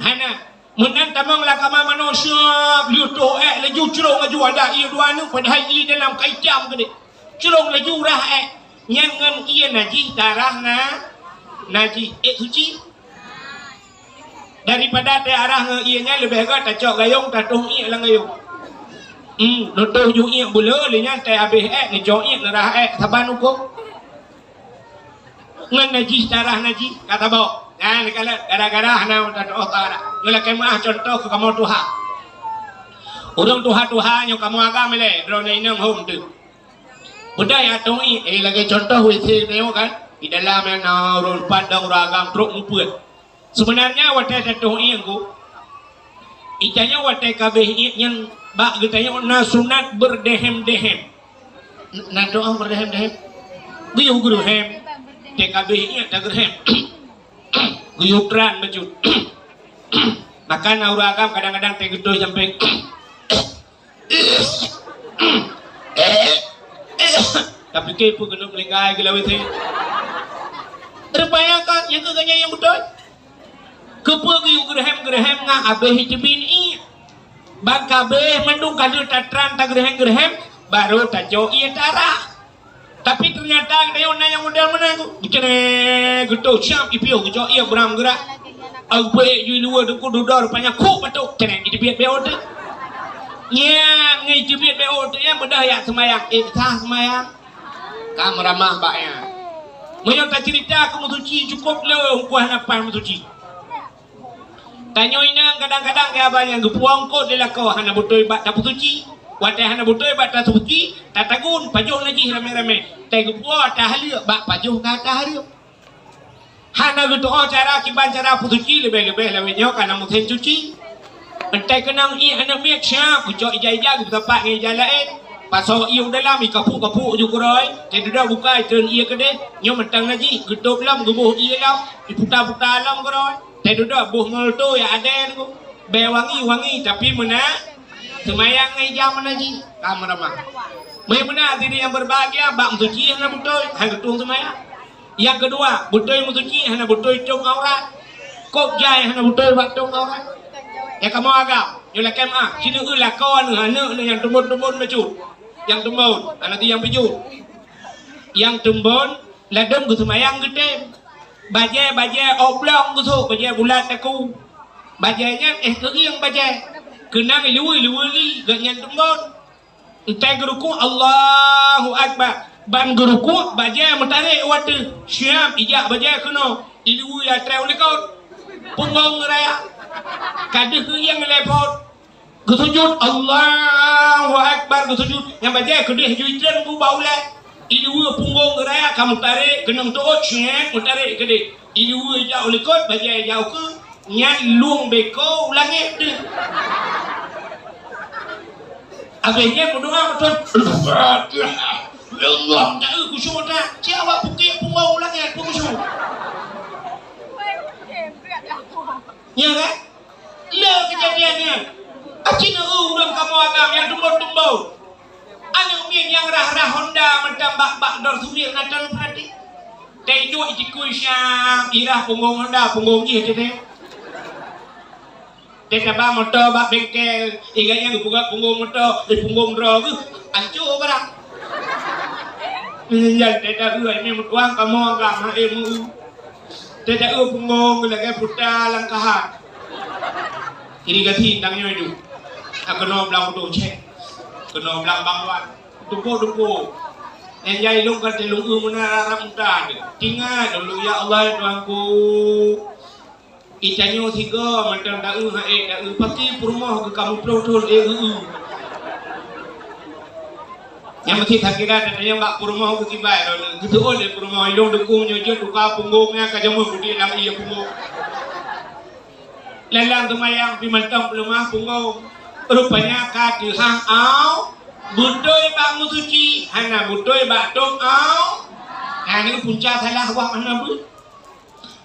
S1: Hana menan tamang la kamamano syab liuto laju cerong laju ada iya dua nu padahal iya dalam kaitam gede. Cerong laju rah nyan ngan iya najis darah na najis suci. Daripada te arah nge ianya lebih agak tak cok gayung tak tung iya lang gayung. Nutuh ju iya bula le nya te abih ni cok iya narah saban uko. Ngan najis darah najis kata bawa. Nah kalau gara-gara hana tak otara. Ngela kemah contoh ke kamu Tuhan. Urang Tuhan yang kamu agam le drone inang home tu. Budaya tung iya lagi contoh wisi tengok kan. Di dalam yang urun padang ragam truk ngumpul. Sebenarnya watai satu yang ku, itanya watai kabeh yang bak getanya na sunat berdehem-dehem. Na doa berdehem-dehem. Guyup geruhem, te kabeh yang tak geruhem. Guyupran baju. Makan auragam kadang-kadang te gedoh sampai. Tapi kepo kena melingkai gila wete. Rupanya kan yang keganya yang betul. Kepa guyuk gerhem nga abeh hijabin bang kabeh mendung kadu tatran tak gerhem baru tajo iya darah. Tapi ternyata dia ona yang model mana tu bicane geto siap ipio gejo iya beram gerak abe ju luar deku dudar rupanya ku betul cene itu biat beo tu nya ngai jebit beo tu yang bedah ya semayang sah semayang kamramah baknya moyo tak cerita aku mutuci cukup le kuah napan mutuci. Tanyo ina kadang-kadang kaya abang yang gepuang ko dia kau hana butoi bat tak suci. Watai hana butoi bat tak suci, tak tagun pajuh lagi rame-rame. Tai gepuang tak halia bat pajuh kata halia. Hana gitu cara kiban cara suci lebih-lebih lawinyo kana muthen cuci. Entai kenang hana miak sya kucok ija-ija gu tempat ngai jalain. Pasal iu dalam kapu-kapu ju kuroi. Tai duda buka turn iya kede. Nyo mentang lagi gedop lam gebuh iya lam. Diputar-putar lam kuroi. Saya duduk buh molto ya ada tu, wangi tapi mana semayang ngai jam mana ji, kamu ramah. Mana diri yang berbahagia, bak musuci hana butoi, hana tung semayang. Yang kedua, butoi musuci hana butoi tung aurat, kok jai hana butoi bak tung aurat. Ya kamu agak, yola kemah, sini ulah kawan hana yang tumbun baju, yang tumbun, nanti yang baju, yang tumbun, ladem ku semayang gede. Bajai oblong tu bajai bulat aku bajainya kering bajai kena lui ganyan tumbon entai geruku Allahu Akbar ban geruku bajai mutarik watu siap ijak bajai kena ilui ya treu lekot punggong raya kadeh yang lepot kesujud Allahu Akbar kesujud yang bajai kedeh juitan ku baulah ilua punggung raya kamu tarik kenang toot syek mutarik gede ilua jauh lekot bajai jauh ke nyan luang beko langit de abehnya berdoa betul ya Allah tak kusyuk tak siapa bukit punggung langit kusyuk ya kan le kejadiannya acina dalam kamu agam yang tumbau anu min yang rah-rah Honda macam bak-bak dor surir natal berarti. Tei dua ikui syam irah punggung Honda punggung ih teh. Tei tabah motor bak bengkel iganya buka punggung motor di punggung dro tu ancur barang. Yang tei dah ini mutuang kamu agak ilmu. Tei dah punggung lagi putar langkah. Ini gati tangnya itu. Aku nom belang tu cek. Kena belang bangwan tumpu yang jai lung kata lung mana ramdan tinggal dulu ya Allah Tuhanku itanyo tiga macam dah pakai rumah ke kamu pelotol Yang mesti tak kira dan yang bak rumah aku tiba gitu oleh rumah ilung dukung nyojo duka punggungnya kajamu budi lang iya punggung lelang tumayang pimantang pelumah punggung rupanya kadihang au budoy bak musuci hana budoy bak dong au nah ini puncak salah wak mana bu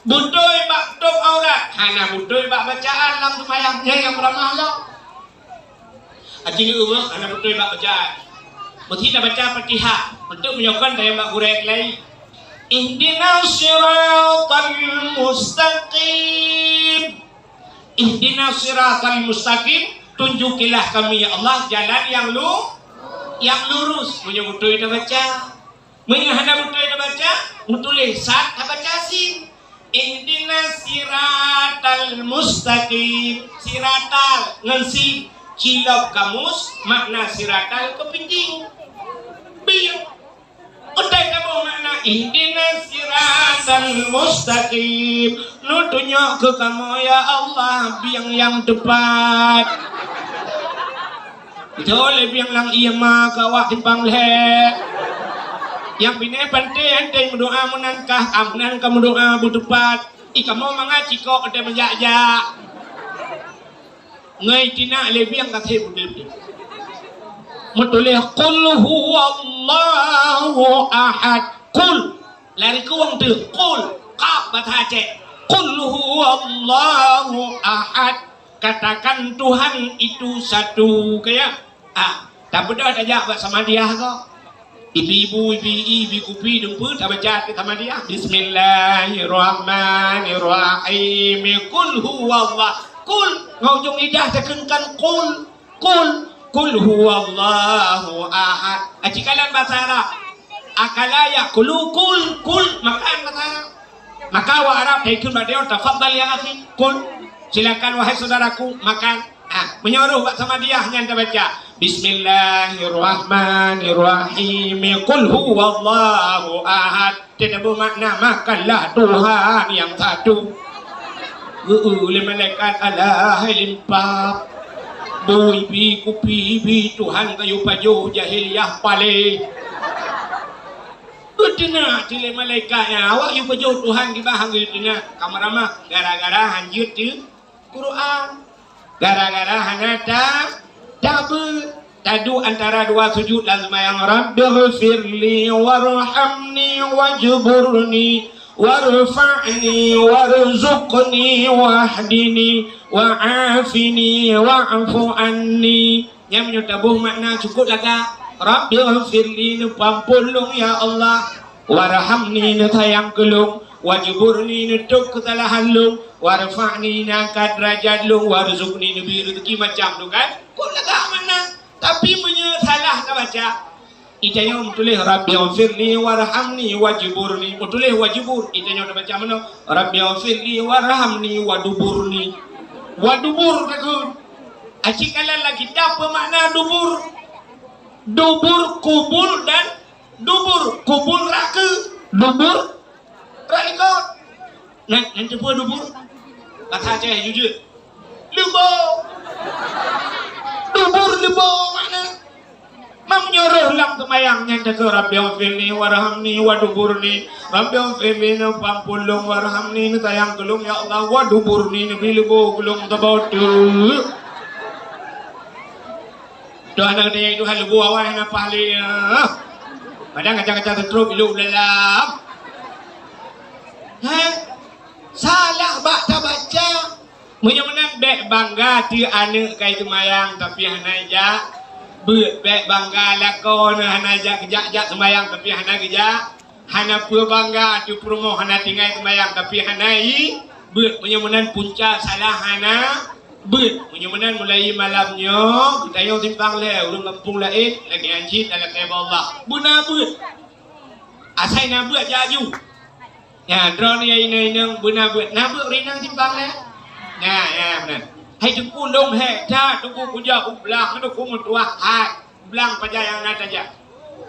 S1: budoy bak dong aurat hana budoy bak bacaan lang tumayang yang ramah lo aji uwe hana budoy bak bacaan mesti kita baca Fatihah untuk menyokong daya mak gurek lain. Ihdinas siratal mustaqim. Ihdinas siratal mustaqim. Tunjukilah kami ya Allah jalan yang lurus. Punya betul kita baca. Menghana betul kita baca. Betul sat kita baca sin. Ihdinas siratal mustaqim. Siratal ngensi cilok kamus makna siratal kepinjing. Biar udah kamu mana ihdinas siratal mustaqim nutunjuk ke kamu ya Allah biang yang tepat boleh biang lang iya mah kawak timpang leh yang bine pantai ente berdoa menangkah amnan kamu doa tepat kamu mengaji kok ada menjajak ngai tina le biang kathe budel Mutulih qul huwallahu ahad qul lari ke wong tu qul qaf batace qul huwallahu ahad katakan Tuhan itu satu kayak tak beda aja buat sama dia kok ibu kupi dumpu tak baca sama dia bismillahirrahmanirrahim qul huwallahu qul ngojong lidah tekenkan qul Kul huwallahu ahad. Ajikalan bahasa Arab. Akala yakulu kul makan bahasa Arab. Maka wa Arab haikun badion tafadhal ya akhi. Kul silakan wahai saudaraku makan. Menyuruh sama dia hanya anda baca Bismillahirrahmanirrahim. Kul huwallahu ahad. Tidak bermakna makanlah Tuhan yang satu. Malaikat Allah limpah. Bui bi kupi bi Tuhan kayu pajo jahiliyah pale. Betina cile malaikatnya awak yu pajo Tuhan di bahang betina kamarama gara-gara hanjut tu Quran. Gara-gara hanata tabu tadu antara dua sujud dan sembahyang Rabbighfirli warhamni wajburni warfa'ni warzuqni wahdini wa'afini wa'fu anni yang menyutabuh makna cukup laga Rabbighfirli pampulung ya Allah warhamni sayang kelung wajburni tuk kesalahan lung warfa'ni angkat derajat lung warzuqni beri rezeki macam tu kan kok laga mana tapi menyesalah tak baca Itanya tulis Rabbighfirli warhamni wajburni. Tulis wajbur. Itanya baca mana? Rabbighfirli warhamni waduburni. Wadubur takut. Acik kala lagi apa makna dubur? Dubur kubul dan dubur kubul raka. Dubur rakot. Nanti apa dubur? Kata aja jujur. Lebo. Dubur lebo mana? Menyuruh lang tumayangnya ke Rabbighfirli warhamni waduburni Rabbighfirli pampulung warhamni tayang gelung ya Allah waduburni bilibu gelung tabautu Tuhan ada yang Tuhan lebu awal yang apa halnya kadang kacang-kacang tertruk ilu dalam salah baca menang dek bangga ti anak kai tumayang tapi hanaja baik bangga lakon hana kejak sembayang tapi hana kejak hana pur bangga tu promo hana tinggal sembayang tapi hana buat menyemenan puncak salah hana buat menyemenan mulai malamnya kita yang simpang le urung kampung lain lagi anjit dalam kaya Allah buna buat asai na buat jaju ya drone ya ini buna buat na buat rinang simpang le ya benar hai tunggu dong he cha tunggu puja ublang itu kumu tua hai ublang paja yang nak saja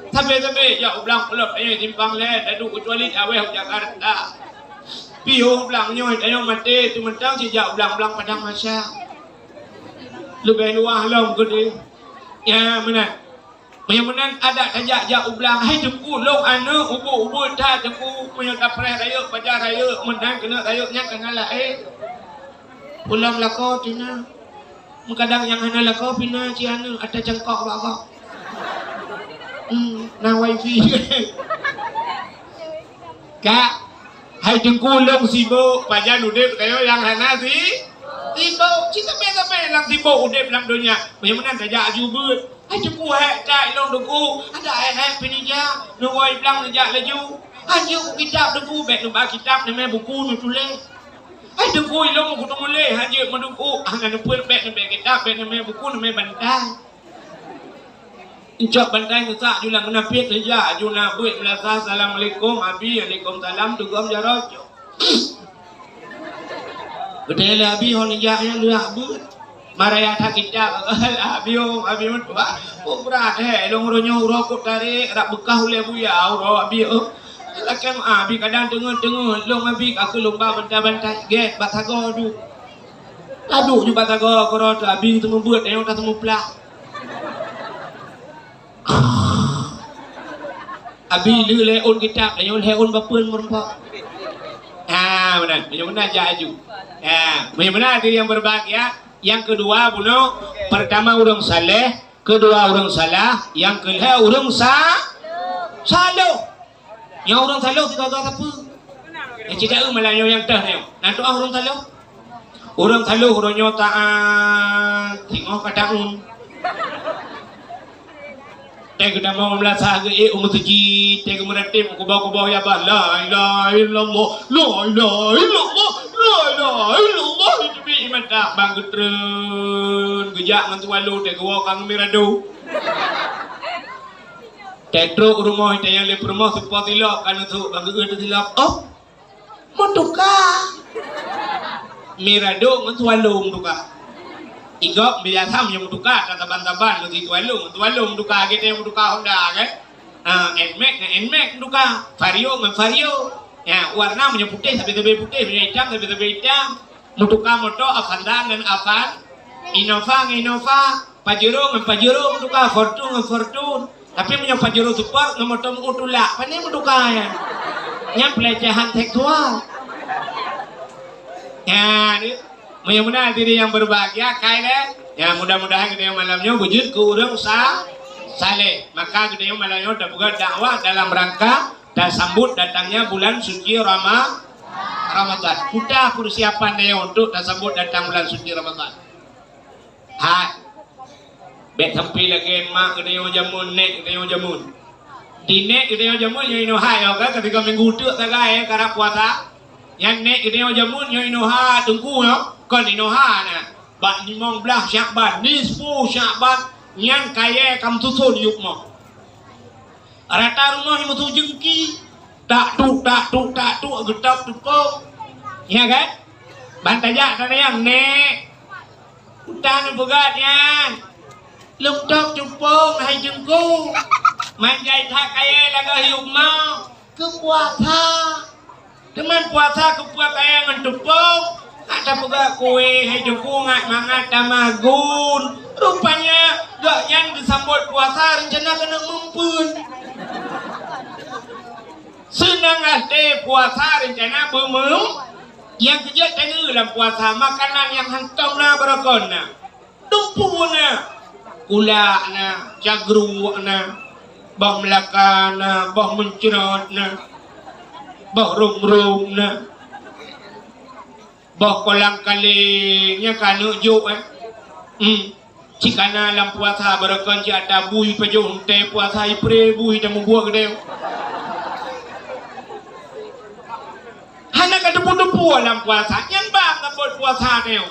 S1: sampai ya ublang pelot timpang le dadu kecuali aweh Jakarta piu ublang nyoy ayo mati tu mentang si ja ublang padang masa lebih luah lom gede ya mana Menan ada tajak jak ublang hai jengku long anu ubu dah jengku punya tapres raya pajar raya menang kena rayanya kena pulang lako tina kadang yang hana lako pina ciana ada jengkok bakok na wifi kak hai jengku long sibuk pajar udip kayo yang hana sibuk cita sampai lang sibuk udip dalam dunia menan tajak jubut hai jengku hai cai long duku ada hai pinija nu wai blang najak laju anju kitab duku bet nu ba kitab nama buku nu tulis hai jengku long ku tumule hanje maduku hanga nu put bet nu bet kitab bet nama buku nama bantai Incok bantai nusak julang kena pit saja juna buat melasa assalamualaikum abi waalaikumsalam dugam jarojo betul abi hon ijahnya lu abut maraya tak kita abi mun tua berat long ronyo rokok tarik rak bekah oleh buya ro abi lakan abi kadang dengar long abi aku lomba bantai get batago du aduh ju batago koro abi tu membuat yang tak temu plak abi lu leun kitab leun heun bapeun merempak benar jaju benar diri yang berbahagia. Yang kedua bunuh pertama urang saleh, kedua urang salah, yang kedua urang salah. Yang urang salah tidak tahu apa. Tidak malah yang dah ni. Nanti urang salah. Urang salah urangnya taat tengok kadang teg nama melasa ke umtuji teg meratim kubau ya ba la ilaha illallah la ilaha illallah la ilaha illallah itu bi mata bang getreun gejak ngan tualu teg wa kang mirado tetro rumah itu yang le rumah supaya tilak kan tu bang geut tilak oh menduka mirado ngan tualu menduka Igok biasa yang muduka kata bantaban lu tualung muduka kita yang muduka Honda kan Nmax muduka vario ya warna punya putih tapi putih punya hitam tapi hitam muduka moto Avanza dan Avan Innova Pajero muduka Fortune tapi punya Pajero Super moto mengutula pandai muduka ya yang pelecehan seksual ya mudah-mudahan diri yang berbahagia kaya ya mudah-mudahan kita yang malamnya wujud ke urang saleh maka kita yang malamnya udah buka dakwah dalam rangka dan sambut datangnya bulan suci Ramadan sudah persiapan dia untuk dan sambut datang bulan suci Ramadan bet sampai lagi mak kita yang jamun nek kita yang jamun di nek kita yang jamun yang inohai kan ketika minggu tu tagay karena puasa yang nek kita yang jamun yang inoha tunggu no kon inoha na ba 15 Syakban nisfu Syakban yang kaya kam tutul yuk mo rata rumah yang tu jengki tak tu getap tukong ya kan bantajak sana yang nek utan begat yang lengkap cupong hai jengku manjai tak kaya laga yuk mo kepuasa teman puasa kepuasa kaya ngentupong ada juga kue hai jengku ngat mangat tamagun rupanya gak yang disambut puasa rencana kena mumpun senang hati puasa rencana bumum yang kerja tengah dalam puasa makanan yang hantam na berakon na tumpu na gula na jagru na bah melaka na bah mencerot na bah rum na bah kolang kalingnya kanu juk cikana lam puasa berakon ci ada bui pejung te puasa ipre bui dan membuat gede hana ka depu-depu lam puasa yang bang buat puasa neu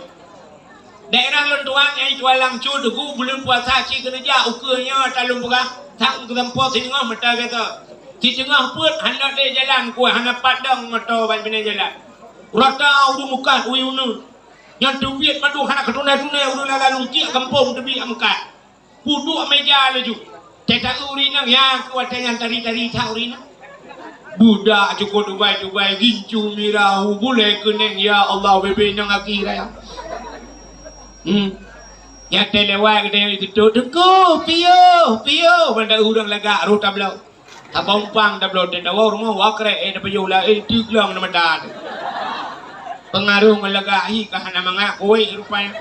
S1: daerah lentuang ai jualang cu dugu bulan puasa ci kena ja ukurnya talum buka tang tempo tengah mata kata di tengah put hana de jalan ku hana padang motor ban bina jalan rata udu mukan ui unu yang duit madu hana ketuna-tuna udu lalu kia kampung tebi amkat kudu meja laju cetak urina ya kuat yang tari-tari tak urina budak cukup Dubai gincu mirau boleh keneng ya Allah bebe yang akhirah ya Yang telewat kita yang itu dengku pio benda urang laga ru tablau tabompang tablau de dawa rumah wakre da payola tiglang na madad pengaruh ngalaga hi kahana mga koi rupanya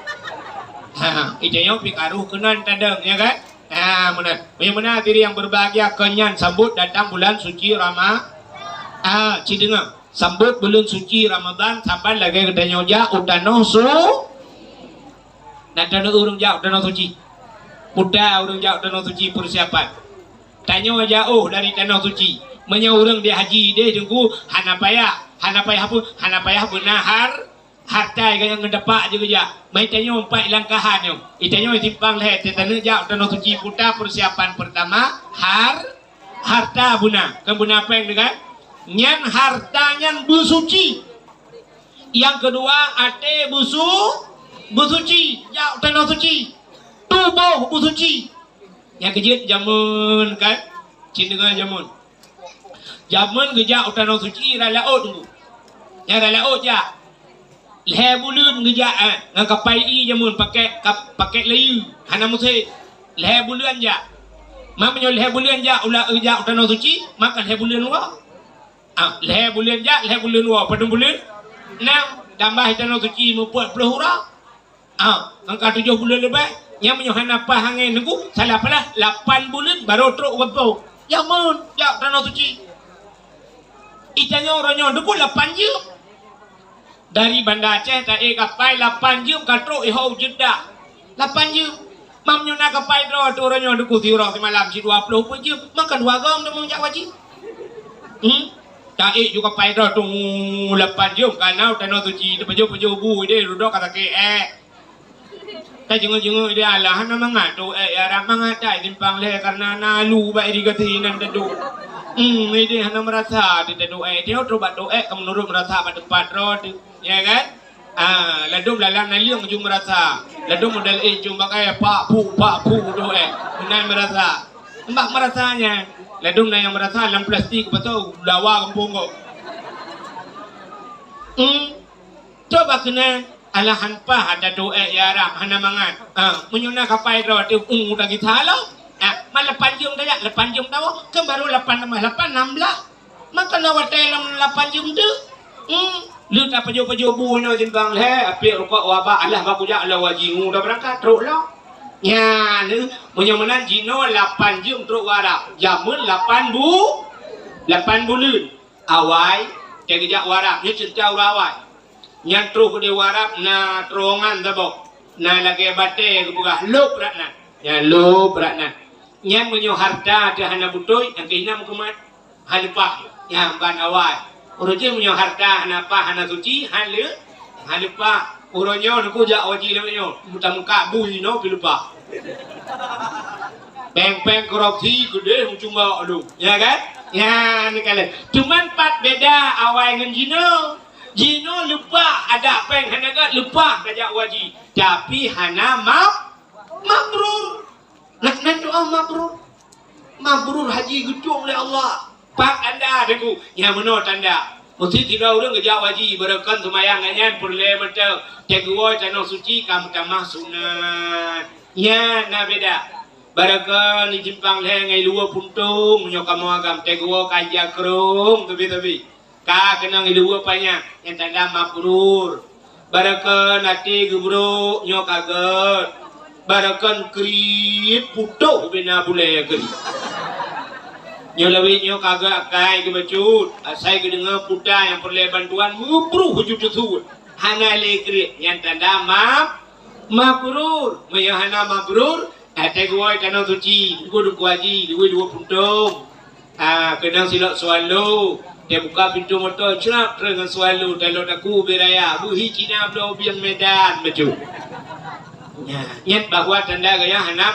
S1: ha itayo pikaruh kenan tadang ya kan mana diri yang berbahagia kenyan sambut datang bulan suci cidenga sambut bulan suci Ramadan sampai lagi kedanya ja utano su dan dana urang jauh danau suci muda urang jauh danau suci persiapan tanya jauh dari danau suci menya urang dia haji dia tunggu hana payah benahar harta yang ngedepak juga ja mai tanya empat langkahan yo itanya timpang leh tetana jauh danau suci muda persiapan pertama harta buna kan buna apa yang dengan nyan hartanya bersuci yang kedua ate bersuci, jauh tanah suci, tubuh bersuci. Yang kejut jamun kan, cinta jamun gejak tanah suci ralaut tu, yang ralaut ja, leher bulan gejak ngak kapai i jamun pakai layu, hana musik leher bulan ja, mamanya leher bulan ja ulah gejak tanah suci, maka leher bulan luar, leher bulan ja leher bulan luar, pada bulan, tambah tanah suci membuat pelahura. Angka 7 bulan lebih yang menyohan apa hangin nunggu salah pula 8 bulan baru truk wabau ya mun ya tanah suci itanya orangnya nunggu 8 jam dari Banda Aceh tak kapai 8 jam ke truk ihau Jeddah 8 jam mamnya nak kapai tu orangnya nunggu tiurau semalam si 20 jam makan 2 gam dia menjak wajib tak juga kapai tu 8 jam karena tanah suci tu baju bu dia duduk kata ke tak jenguk dia Allah hana mangatu arah mangatai timpang leh karena nalu baik digatinan tedu ini hana merasa di tedu dia coba doa menurut merasa pada tempat road ya kan ladum lalang naliung jum merasa ladum model jum pakai pak pu doa menai merasa mbak merasanya ladum yang merasa dalam plastik betul lawa kampung kok coba kena alahan pa ada doa ya ram hana mangan menyuna kapai ro tu udah kita lo malapan jum daya 8 jum tahu kan baru 8 tambah 8 16 maka lawa dalam 8 jum tu lu tak paju bu no timbang le api rokok wabak Allah baku ja Allah wajingu dah berangkat truk lo ya lu menyomenan jino 8 jum truk warak jamun 8 bulan awai kejak warak ni cerita awai yang terus ke warap na terongan tabok na lagi bate kebuka lup ratna ya lup ratna yang menyo harta ada hana butoy yang kena mukumat halipah yang ban awal uruje menyo harta hana pa hana suci halipah uronyo nuku jak waji lemenyo muka bui no pilupa peng korupsi gede cuma aduh ya kan ya ni kalian cuman 4 beda awal dengan Jino lupa ada peng hana lupa kajak wajib tapi hana mabrur laknan doa mabrur haji gedung oleh Allah pak anda deku yang menurut anda mesti tidak urang kajak wajib berakan semayang nganyan perle mata tegoi tanah suci kam tamah sunat ya na beda barakan di jimpang le ngai luar puntung nyokam agam tegoi kajak kerung tapi kena ngilu apanya yang tanda mabrur barakan nanti gebro nyok kaget barakan krip putuk bina boleh kri nyolawi nyok kaget akai ke bacut asai ke dengar puta yang perlu bantuan mubruh hujud tu hana le kri yang tanda mabrur maya hana mabrur ate goi tanah suci gua haji dua puntung kena silap swallow dia buka pintu motor cerap dengan sualu dalam aku beraya buhi Cina belau biang Medan betul nyat bahawa tanda gaya hana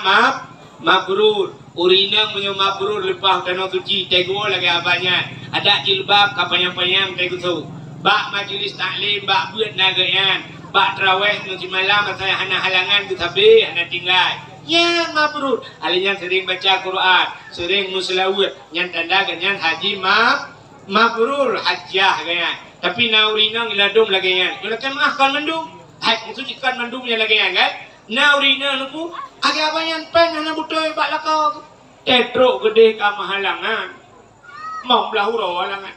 S1: mabrur urinang menyo mabrur lepas tanah suci tego lagi abanya ada jilbab kapanyang-panyang tego tu bak majlis taklim bak buat nagayan bak tarawih nanti malam saya hana halangan tu tapi hana tinggal ya mabrur alinya sering baca Quran sering muslawat yang tanda ganyan haji mabrur hajjah gaya tapi naurinang iladum lagi kan kan maafkan mandum hai itu ikan mandumnya lagi kan Naurina nuku agak banyak pen hana butoy balakau. Tetro gede ka mahalangan. Mau belahuro halangan.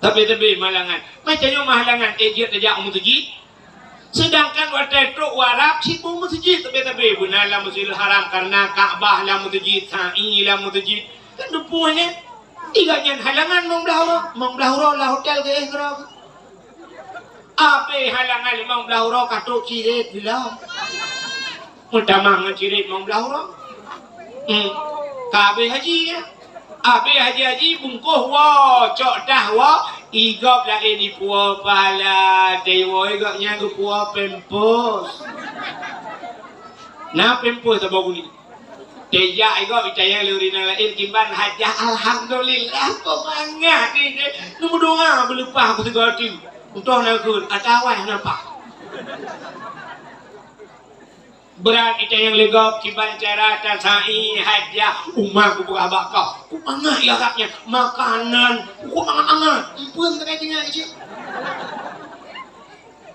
S1: Tapi malangan. Macamnya mahalangan ejit aja mutuji. Sedangkan watetro warap si mutuji tapi bunala Masjidil Haram karena Ka'bah la mutuji, sa'i la mutuji. Kan dupunya iganya halangan mau belahuro la hotel ke gerog. Ape halangan mau belahuro katok cirit bilang. Utama ngecirit mau belahuro. Kabe haji ya. Abe haji bungkuh wa cok dah wa igop la di puo pala dewa igopnya ke puo pempos. Na pempos apa bunyi? Deja igop icaya lurina la kimban hajah alhamdulillah pemangat ni nu doa belupa aku segati. Untuk nakun atawai nampak. Berat kita yang legap kiban cara tasai hadiah umah ku buka bakal ku angah ya kaknya makanan ku angan pun terkait aja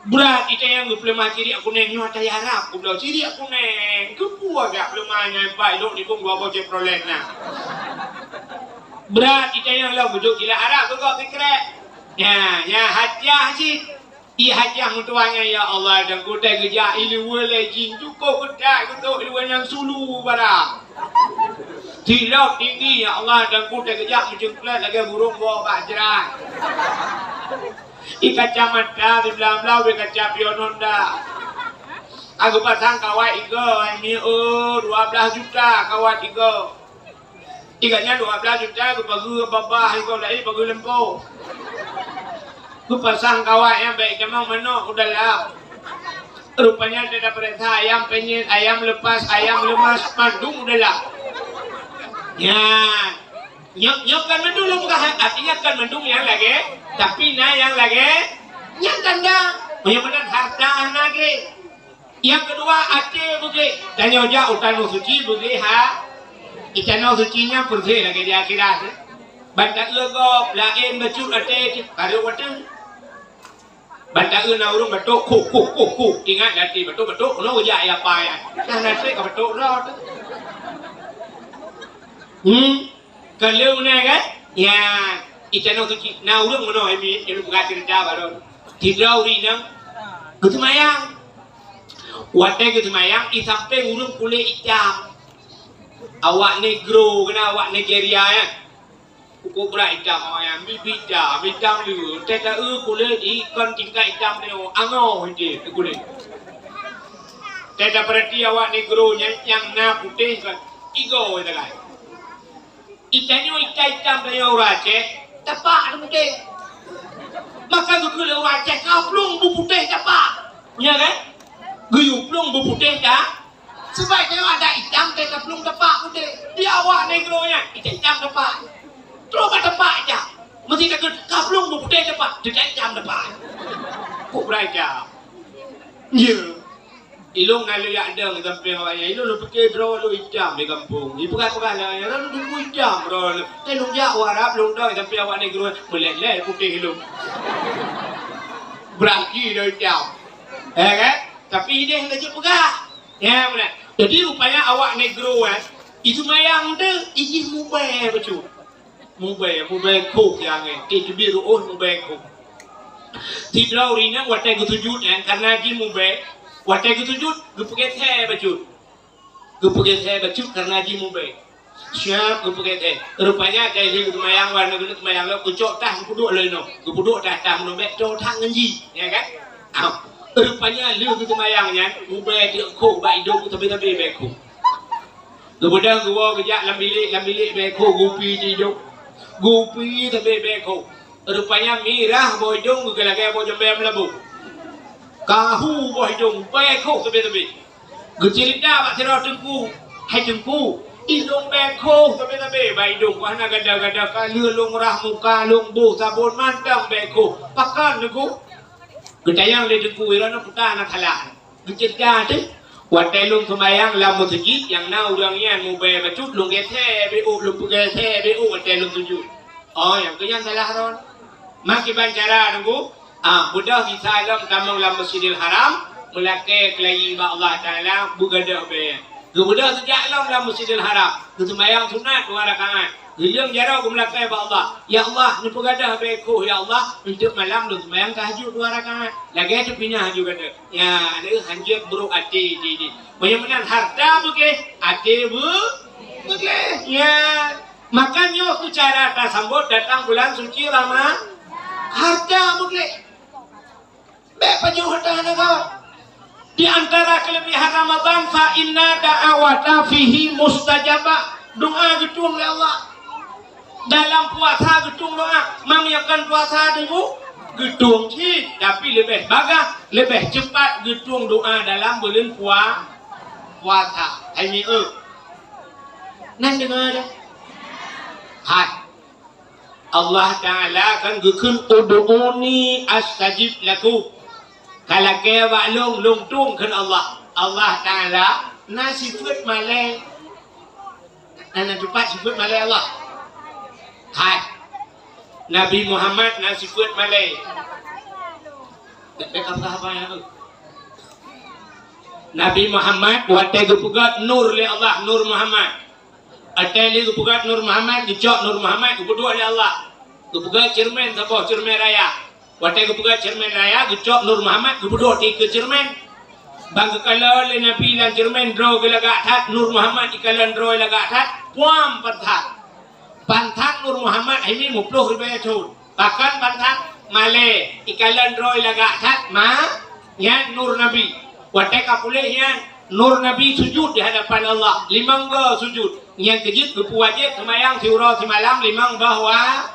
S1: berat kita yang lemah ciri aku neng nyata ya Arab ku bilang ciri aku neng ku buat gak lemahnya baik dok di pun gua baca prolekna berat kita yang lah duduk gila Arab tu kau fikir ya hadiah sih. I hajah mutuanya ya Allah dan kutai kerja ini boleh jin cukup kutai untuk iluan yang sulu barang. Tilak tinggi ya Allah dan kutai kerja mencengklat lagi burung bawa bajran. I kacamata di belah-belah di kaca piononda. Aku pasang kawat iga ini 12 juta kawat iga. Iganya 12 juta aku bagi babah iga lagi bagi lempo. Ku pasang kawat yang baik memang mana udahlah. Rupanya ada perintah ayam penyet, ayam lepas, ayam lemas, mandung udahlah. Ya, nyok kan mendung lu bukan artinya kan mendung yang lagi, tapi nah yang lagi yang tanda, yang mana harta lagi. Yang kedua ate buge, tanya aja utano suci buge ha, itano sucinya bersih lagi di akhirat. Bantak legop, lain bacur ate, kado water. Bantak na urung batuk ku ingat nanti batuk no ya apa ya nah nanti ka batuk ro kalau na kan ya itano tu na urung no ini buka cerita baru tidak urinang ketumayang wate ketumayang i sampai urung kulit hitam awak negro kena awak Nigeria ya Kuku berat hitam yang bidang lu. Teta kulit ikan tingkat hitam ni angau je kulit. Teta berarti awak negro yang na putih kan igo itu kan. Ikannya hitam ni orang Aceh tapak tu putih. Maka kulit orang Aceh kau pelung bu putih tapak. Ya kan? Guyup pelung bu putih dah. Sebaiknya ada hitam teta pelung tapak putih. Dia awak negronya hitam tapak. Terus kat tempat aja. Mesti kata kaplung bu putih tempat. Dekat jam tempat. Kok beraja. Ya. Ilung nak lihat ada di kampung awaknya. Ilung lu fikir bro lu hitam di kampung. Ibu pegang lah. Ya lu tunggu hitam bro. Tenung jauh Arab lu dah tapi awak ni guru meleleh putih ilung. Beraki dah hitam. Kan? Tapi dia hendak je pegang. Ya benar. Jadi rupanya awak negro itu mayang tu isi mubah betul. Mubah kok yang itu biru mubah kok. Tidak urina watai ketujut karena ji mubah watai ketujut gupuket he betul. Gupuket he betul karena ji mubah. Siap gupuket he. Rupanya kayak dia mayang warna kulit mayang lo kucok tah kupuduk le no. Kupuduk tah no betul tang nji ya kan? Rupanya lu gitu mayangnya mubah dia kok baik dok tapi beko. Kemudian gua kerja lam bilik beko gupi tidur. Gupi tapi beko. Rupanya mirah bojong gelagay bojong bem labu. Kahu bojong beko tapi. Gucerita pak cerah tengku. Hai tengku. Ilung beko tapi baik dong. Wahna gada-gada kali lung rah muka lung bu sabun mantang beko. Pakan tengku. Gudayang le tengku irana puta anak halal. Gucerita tu. Watai lung semayang lam masjid yang na orangnya mubay bacut lung gethe bu lung gethe bu watai lung sujud. Oh yang tu yang salah ron. Makiban cara nunggu budak di salam tamang lam Masjidil Haram pelakir kelayi ba Allah Taala bergadah be. Kemudian sejak dalam Masjidil Haram, sembahyang sunat 2 rakaat. Hilang jarau ke melakir ba Allah. Ya Allah, ni bergadah be aku ya Allah untuk malam tu sembahyang tahajud 2 rakaat. Lagi tu pindah juga dah. Ya, ada hanjir buruk hati di. Bagaimana harta boleh, hati boleh. Ya. Makanya aku cara tak sambut datang bulan suci Ramadan. Harta boleh. Baik panjang harta kau. Di antara kelebihan Ramadan fa inna da'awata fihi mustajabah. Doa gedung oleh Allah. Dalam puasa gedung doa. Mang yakan puasa tunggu gedung sih, tapi lebih bagus, lebih cepat gedung doa dalam bulan puasa. Ini nan dengar dah. Hai. Allah Ta'ala kan gukun ud'uni astajib lakum. Kalau kaya wak long tung kan Allah. Allah Ta'ala na sifat malai. Ana cepat sifat malai Allah. Hai. Nabi Muhammad na sifat malai. Dekat apa ya? Nabi Muhammad watai gupugat nur li Allah, nur Muhammad. Atali gupugat nur Muhammad, dicok nur Muhammad, gupudua li Allah. Gupugat cermin tapo cermin raya. Watai gupugat cermin raya, dicok nur Muhammad, gupudua ti ke cermin. Bang kalau le Nabi lan cermin draw ke lagak that nur Muhammad ikalan draw lagak that, puam pantat. Pantat nur Muhammad ini 50 ribu thun. Bahkan pantat Malay ikalan draw lagak that ma yan nur Nabi. Watai kapuleh yan nur Nabi sujud di hadapan Allah. 5 sujud. Yang kejut lupu wajib semayang siurah semalam 5 bahwa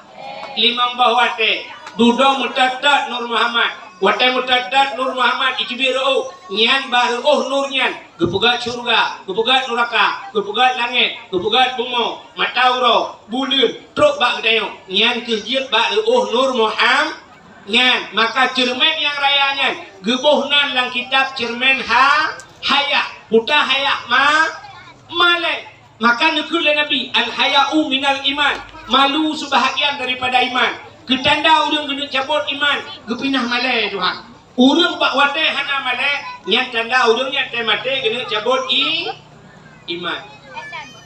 S1: te dudo mutadat nur Muhammad watai mutadat nur Muhammad ikibiru nyan baru nur nyan gepugat surga gepugat neraka gepugat langit gepugat bumi matauro bulan truk bak dayo nyan kejut baru nur Muhammad nyan maka cermin yang rayanya gebuhnan lang kitab cermin haya puta haya malai. Maka nukul Nabi al-haya'u minal iman. Malu sebahagian daripada iman. Ketanda urang kena cabut iman, gepinah malai Tuhan. Urang bak watai hana malai, yang tanda urang yang mati kena cabut iman.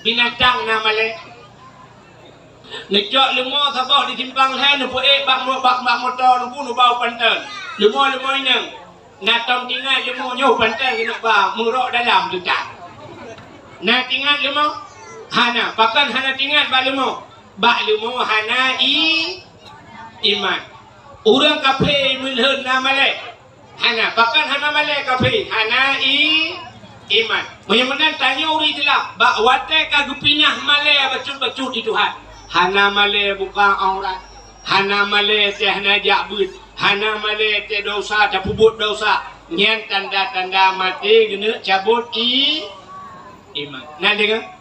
S1: Binatang na malai. Ngejak lemah sabah di simpang lain nu poek bak motor nu bau pantan. Lemah inang. Natam tinggal lemah nyoh pantan kena ba murok dalam tu tak. Nak tinggal lemah hana, bahkan hana tinggal bak lemah hana iman. Orang kafir mulhun na malai hana, bahkan hana malai kafir hana iman. Menyamanan tanya uri telah bak watai kagupinah malai betul-betul di Tuhan. Hana malai buka aurat, hana malai teh najak but, hana malai teh dosa teh pubut dosa. Nyen tanda-tanda mati kena cabut iman. Nah dengar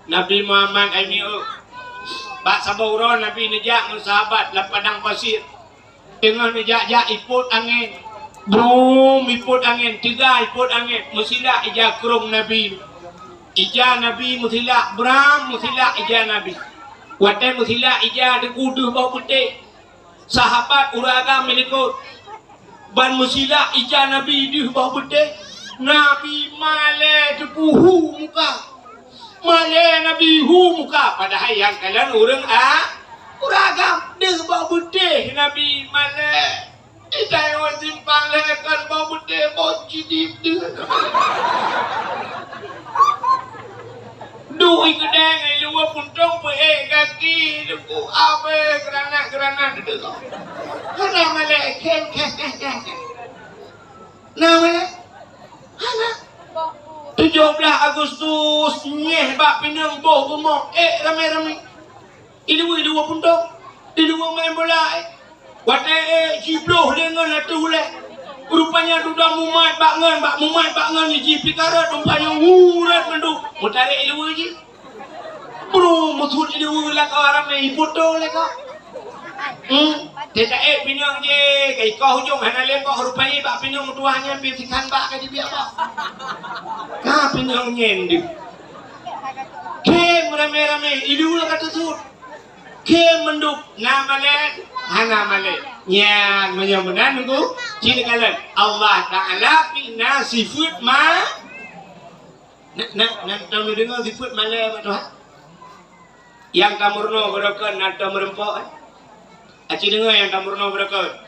S1: Nabi Muhammad ini bak sabaura Nabi nejak dengan sahabat dalam padang pasir. Tengah nejak iput angin. Brum iput angin, 3 iput angin. Musilah ija kurung Nabi. Ija Nabi musilah bram musilah ija Nabi. Watai musilah ija dekuduh bau putih. Sahabat uraga milikut. Ban musilah ija Nabi duh bau putih. Nabi malai tepuhu muka. Malai Nabi muka. Padahal yang kalian orang uragam dia bau putih Nabi malai. Kita yang simpang lekan bau putih bau cidip dia. Dui kedeng ai luar puntong pe kaki deku abe kerana dia. Hana malai ken. Nah malai. Hana 17 Agustus nyeh bak pinang boh gemok ramai-ramai ilu puntong ilu main bola watai cibloh dengan latu le rupanya duda mumat bak ngan ji pikara rupanya urat mendu mutarik ilu ji bro mutul ilu la ka ramai foto le ka tidak pinang je kai kau hujung hana lembok rupanya bak pinang tuahnya pisikan bak ka di biak bak ka pinang nyendi kem rame-rame ilu la kata sur kem menduk na male hana male Yang menyamakan itu ciri kalian Allah Ta'ala pina sifat ma nak tahu dengar sifat mana Tuhan yang tamurno berdoa nak tahu merempok aci dengar yang tamurno berdoa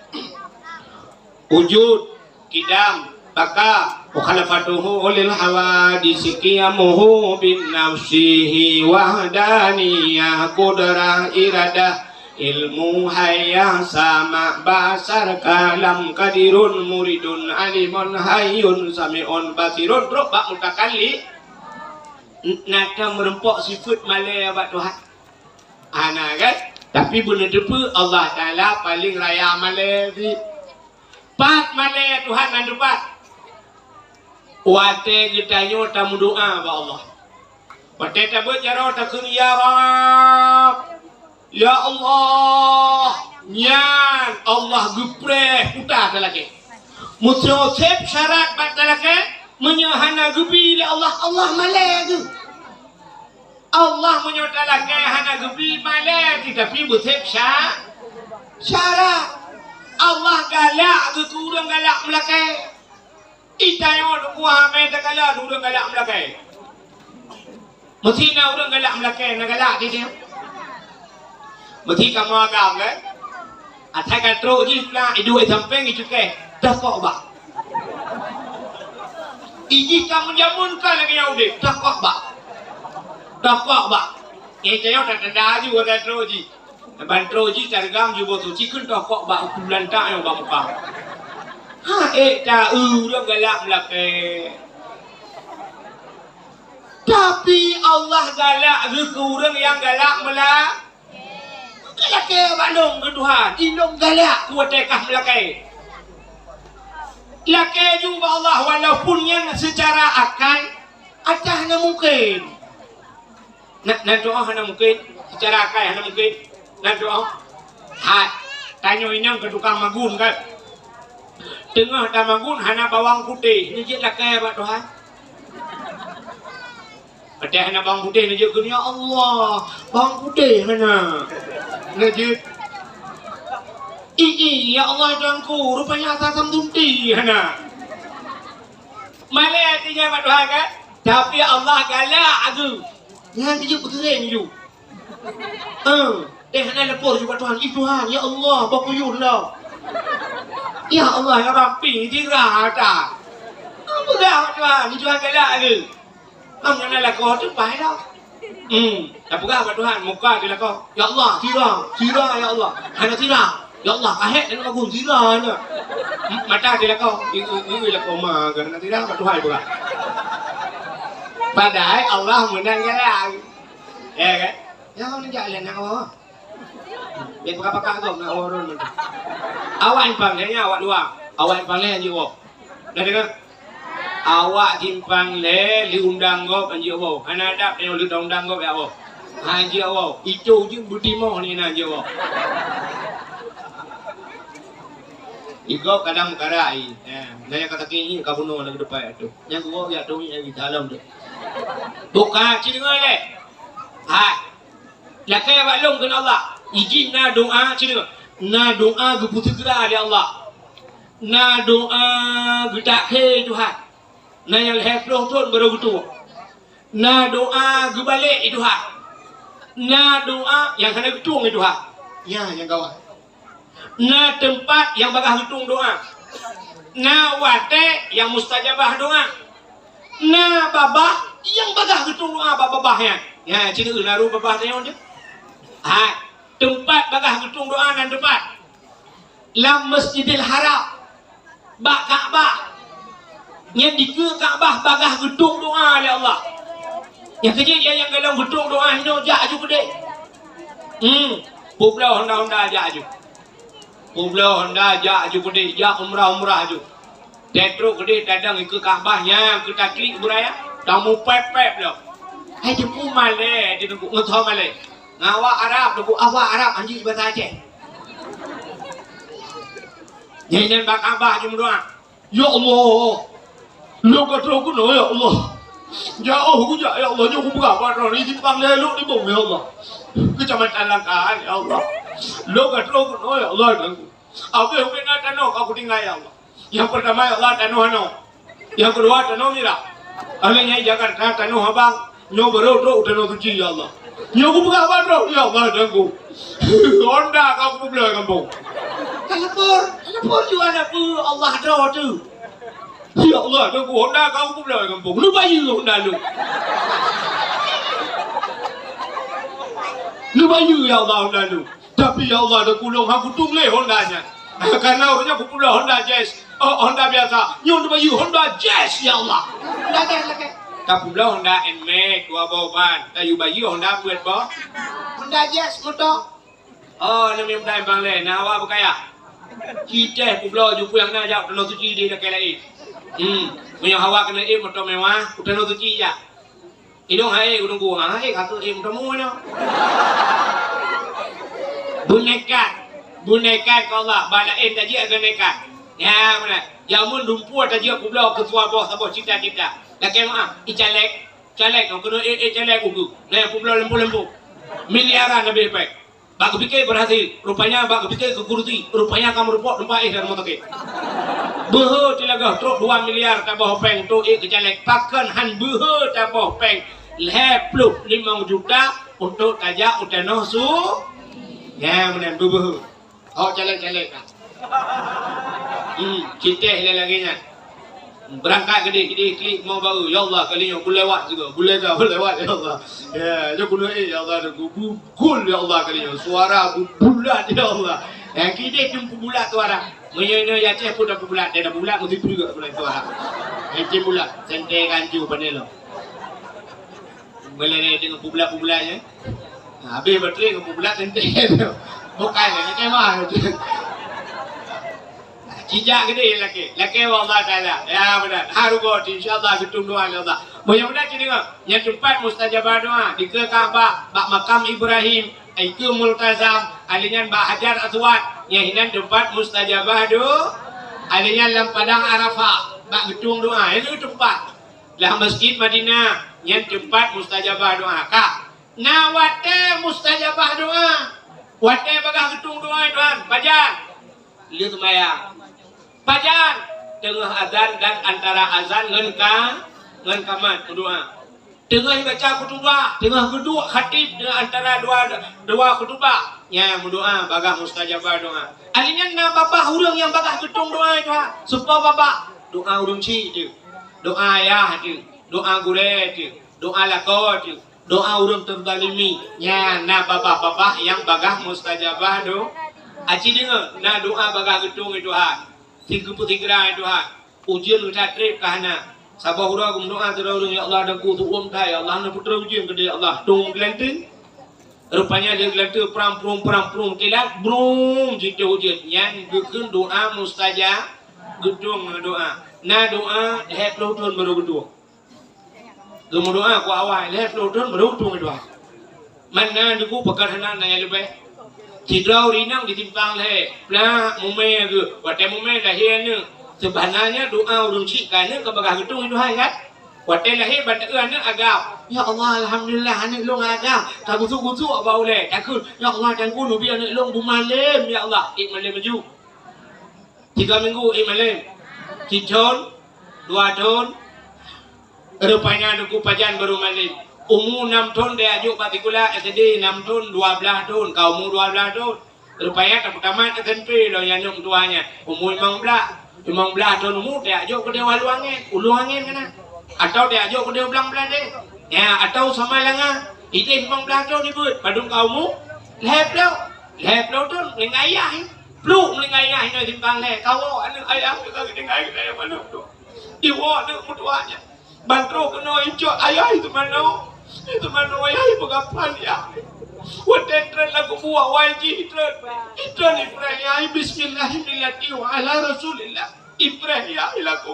S1: wujud kidam baka mukhalafatuhu ulil hawadisi qiyamuhu bin nafsihi wahdaniyah qudrah iradah ilmu hayya sama basar kalam kadirun muridun alimun hayyun sami'un basirun robbak mutakalli nak merempok sifat malai abad Tuhan ana kan tapi benar depa Allah Taala paling raya malai si pat malai Tuhan nan depan wate getanyo tamu doa ba Allah wate tabut jaro takun ya Rabb ya Allah nyan Allah gupre putar lagi mutrosep syarat bat lagi menyahana gubi Allah Allah malai tu Allah menyatakan hana gubi malai tapi butrosep syarat Allah galak tu kurang galak melakai itayo kuah me galak kurang galak melakai mesti na kurang galak melakai na galak dia mesti kamu agam kan atai kan teruk je lah idu samping itu ke dah kok ba iji kamu jamun kan lagi yang udah dah kok ba ye cayo tak ada je ada teruk je ban teruk je targam je botu cikun dah kok ba bulan tak yang ba muka ha ta urang galak melake tapi Allah galak ke urang yang galak melak galak ke balong ke Tuhan indong galak kuat tekah melakai lake juga Allah walaupun yang secara akal acah hanya mungkin nak doa hanya mungkin secara akal hanya mungkin nak doa tanya inang ke tukang magun kan tengah tamagun hana bawang putih ni je lake pak Tuhan ada hana bawang putih ni je ke ya Allah bawang putih hana Najib ya Allah tuanku rupanya asam tunti hana malai artinya Pak Tuhan kan tapi Allah galak aku yang dia berkering you hana lepur juga Tuhan itu Tuhan ya Allah bakuyun lah ya Allah ya Rabbi dirah tak apa dah Tuhan itu Tuhan galak aku kamu nak lakor tu baik dah tak pegah Pak Tuhan muka dia lakor ya Allah sirah ya Allah hana sirah ya Allah kahet dan lagu sirah na mata dia lakor ini lakor mah kerana sirah Pak Tuhan pula padahal Allah menang galak ya kan ya kau ni jalan nak awak dia pakai kau nak orang awak yang panggilnya awak dua awak yang panggilnya je awak dah dengar awak timpang le diundang gop anji awak ana ada yang diundang gop ya awak anji awak itu je butimah ni anji awak Iko kadang karai nanya kata kini kabuno lagi depan tu yang gua ya tu yang di dalam tu buka ciri dengar le lakai awak long dengan Allah izin na doa ciri na doa geputu gerak dia Allah na doa gedak ke Tuhan na yang hafloh tu baru gitu na doa gebalik itu Tuhan na doa yang kena getung itu Tuhan ya yang kawan na tempat yang bagah getung doa na wate yang mustajabah doa na babah yang bagah getung doa babahnya ya ciri naru babah dia on dia tempat bagah getung doa dan tempat lam Masjidil Haram bak Kaabah yang di Kaabah bagah gedung doa oleh Allah yang kerja yang dalam gedung doa ini jak aju gede Pulau Honda jak aju Pulau Honda jak aju gede jak umrah aju tetro gede dadang ke Kaabahnya ke taklik beraya tamu pep lo hai jempu male di tunggu ngotho male ngawak Arab tunggu awak Arab anjing bahasa Aceh nyanyian bak Kaabah jum doa ya Allah lu kata aku no ya Allah jauh aku ya Allah jauh aku berapa hari di Pang Lelu di bumi ya Allah kecamatan Langkaan ya Allah lu kata aku no ya Allah Apa yang kena tanah kau tinggal ya Allah. Yang pertama ya Allah tanah hano. Yang kedua tanah mira. Alanya Jakarta tanah abang. Nyo baru tu tanah suci ya Allah. Nyo aku buka apa tu? Ya Allah tangguh. Honda kau pula kampung. Kenapa juga nak Allah ada tu? Ya Allah tangguh Honda kau pula kampung. Lu bayu Honda lu. Lu bayu ya Allah Honda lu. Tapi ya Allah dah kulung aku tungleh Hondanya. Karena orangnya aku pula Honda Jazz. Oh Honda biasa. Nyo bayu Honda Jazz ya Allah. Lagi. Tak pula Honda NMAX 2 bawan. Tak you bayu Honda buat boh. Honda Jazz motor. Oh nama Honda bang le. Nah awak berkaya. Kita pula jumpa yang nak jauh tanah suci dia nak lain. Punya hawa kena motor mewah, tanah suci ya. Idong hai udung gua, hai kata motor mewah. Boneka kalau balain taji ada boneka. Ya mana? Jamun lumpur taji aku belau ketua bawah sabah cita-cita. Lagi mana? Calek, kau kena calek aku. Nah aku belau lembu. Miliaran lebih baik. Bak fikir berhasil. Rupanya bak fikir keguruti. Rupanya kamu report lupa dan motor ke. Beho tilaga truk 2 miliar tabah peng tu calek. Pakan han beho tabah peng. Lepluk 5 juta untuk tajak utanoh su. Ya mana bubuh. Oh calek lah. Kita hilang lagi nya. Berangkat gede klik mau baru. Ya Allah kalinya boleh lewat juga. Boleh lewat ya Allah. Ya, jom ya Allah gul ya Allah kalinya. Suara bulat ya Allah. Yang kita jumpa bulat suara. Menyono ya ceh pun dah bulat. Dia dah bulat mesti juga bulat suara. Yang bulat sentai kanju pada lo. Boleh dengan bulat-bulatnya. Habis baterai ke bulat sentai tu. Bukan ni kemah. Kijak gede laki Allah Taala. Ya benar. Harugo insyaallah hitung doa Allah. Mudah-mudahan kita dengar yang tempat mustajabah doa di ke Kaabah, bak makam Ibrahim, itu multazam, alinyan bak Hajar Aswad, yang hinan tempat mustajabah doa, alinyan lam padang Arafah, bak hitung doa. Itu tempat. Lah Masjid Madinah yang tempat mustajabah doa. Kak, nawate mustajabah doa. Wate bagah hitung doa Tuhan. Bajan. Lihat maya. Bajan tengah azan dan antara azan ngan kamat doa. Tengah baca khutbah, tengah kedua khatib dengan antara dua khutbah. Ya berdoa bagah mustajabah doa. Alinya na bapa urang yang bagah hitung doa Tuhan. Supaya bapa doa urang ci tu. Doa ayah tu, doa gure tu, doa lako tu, doa urang terzalimi. Ya na bapa yang bagah mustajabah doa. Aci dengar na doa bagah hitung Tuhan. 33 Tuhan. Ujian kita trip kahana. Sabah hura gum doa terus ya Allah dan ku tu thai Allah na putra ujian gede Allah tung gelantin. Rupanya dia gelantin peram kilat brum jitu ujian yang gekeun doa mustajab gedung doa. Na doa leh pelutun baru gedung. Gum doa ku awal leh pelutun baru gedung doa. Mana duku pekarhana na lebih. Cidrau rinang ditimpang leh. Plah mume ke. Wate mume lahir ni. Sebenarnya doa urung cik kana ke bagah gedung itu hai kan. Wate lahir bantuan ni agak. Ya Allah alhamdulillah ni long agak. Tak gusuk-gusuk bau leh. Takut. Ya Allah tangku nu biar ni long bumalem ya Allah. Malem maju. 3 minggu malem. 3 tahun, 2 tahun. Rupanya duku pajan baru malem. Umur 6 tahun dia ajuk partikula SD 6 tahun 12 tahun kau umur 12 tahun rupanya tak pertama SMP lo yang nyum tuanya umur 15 tahun umur dia ajuk ke dia ulu angin kena atau dia ajuk ke dia belang deh ya atau sama langa itu 15 tahun ibut padung kau umur lep lo tu lengayah peluk lengayah ini timbang le kau ayah kita dengai kita yang mana tu iwo tu mutuanya bantro kena injok ayah itu mana itu mana ayah berkapan ya wadah tren lagu buah wajib tren Ibrahim bismillahirrahmanirrahim ala rasulillah Ibrahim ilaku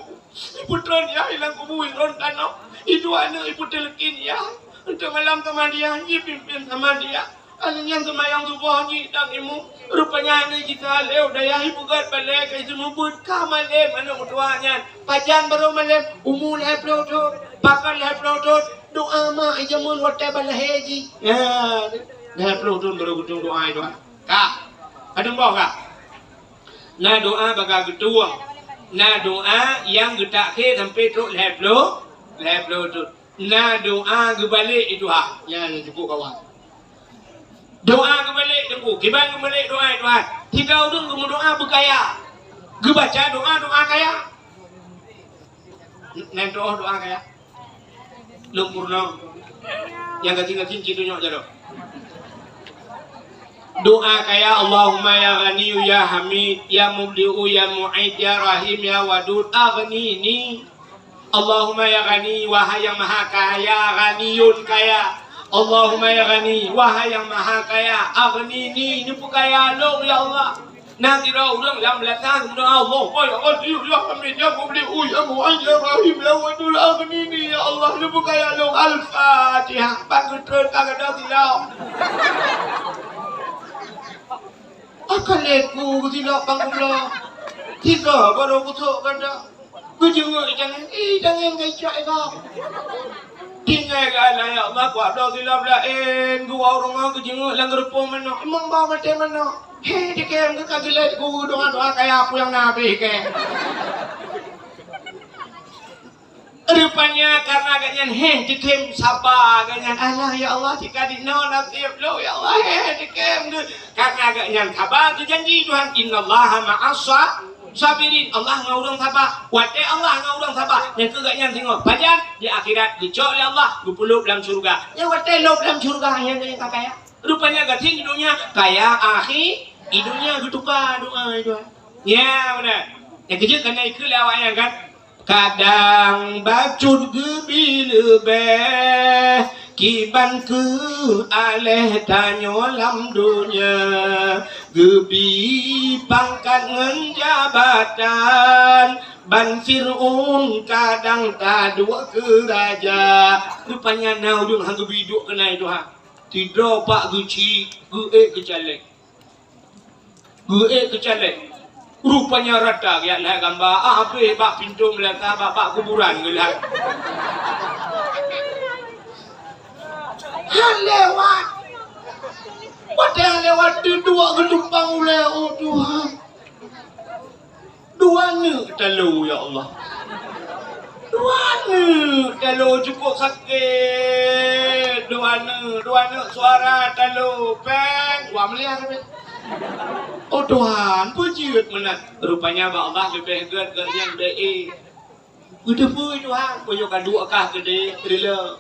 S1: ibu tren ya ilaku buih ron tanah itu anak ibu telekin ya untuk malam sama dia pimpin sama dia alanya sama yang subuh ni dan imu rupanya ni kita leo daya ibu gat balik ke semua bud kamalem mana mutuanya pajan baru malem umur leplotot bakal leplotot doa mah jamun wate balaheji ya leplotot baru gedung doa itu kak adem bawa kak Na doa baga getuang. Na doa yang getak ke sampai tu leplo tu. Na doa gebalik itu ha. Ya cukup kawan. Doa gebalik tu. Kiban gebalik doa itu ha. Tiga orang kamu doa berkaya. Gebaca doa kaya. Nan doa kaya. Lumpurna. Yang kecil-kecil cidunya aja doh. Doa kaya Allahumma ya Ghani ya Hamid ya Mubdi'u ya Mu'id ya Rahim ya Wadud aghnini. Allahumma ya Ghani wahai yang maha kaya, Ghaniyun kaya. Allahumma ya Ghani wahai yang maha kaya, aghnini ni kaya lo ya Allah. Nanti dah orang yang belakang doa Allahumma ya Ghani ya Hamid ya Mubdi'u ya Mu'id ya Rahim ya Wadud aghnini ya Allah ni kaya lo. Al-Fatihah. Panggutun kagak silau. Akan leku tidak panggung tiga baru kutuk kata kejenguk jangan kecak kau tinggal kan ya Allah kuat dah silap lain gua orang kejenguk lang gerupung mana emang bawa macam mana dikem ke kagilet ku doa kayak aku yang nabi ke rupanya karena ganyan dikem sabar ganyan Allah ya Allah jika dino nasib lo ya Allah dikem karena ganyan sabar janji Tuhan innallaha ma'as sabirin Allah ngaurang sabar wate Allah ngaurang sabar yang ganyan tengok bajan di akhirat dicok oleh Allah gupulup dalam surga ya wate lo dalam surga yang kaya rupanya gating di dunia kaya akhi idunya getuka doa itu ya benar yang kecil kena ikut lawaknya kan kadang bacut gebi lebih kiban ke aleh tanyo lam dunia gebi pangkat ngen jabatan ban Fir'un kadang tadua ke raja rupanya nau dung hang gebi duk kena itu ha tidak pak guci kecalek kecalek rupanya rata ya lah gambar apa bak pintu melaka bak kuburan gelah han lewat padahal lewat dua gelumpang oleh oh Tuhan duanya telu ya Allah duanya telu cukup sakit duanya suara telu peng wah melihat oh Tuhan, pujiut mana? Rupanya Allah lebih yang deh. Udah puji Tuhan, punya kadua kah gede, rela.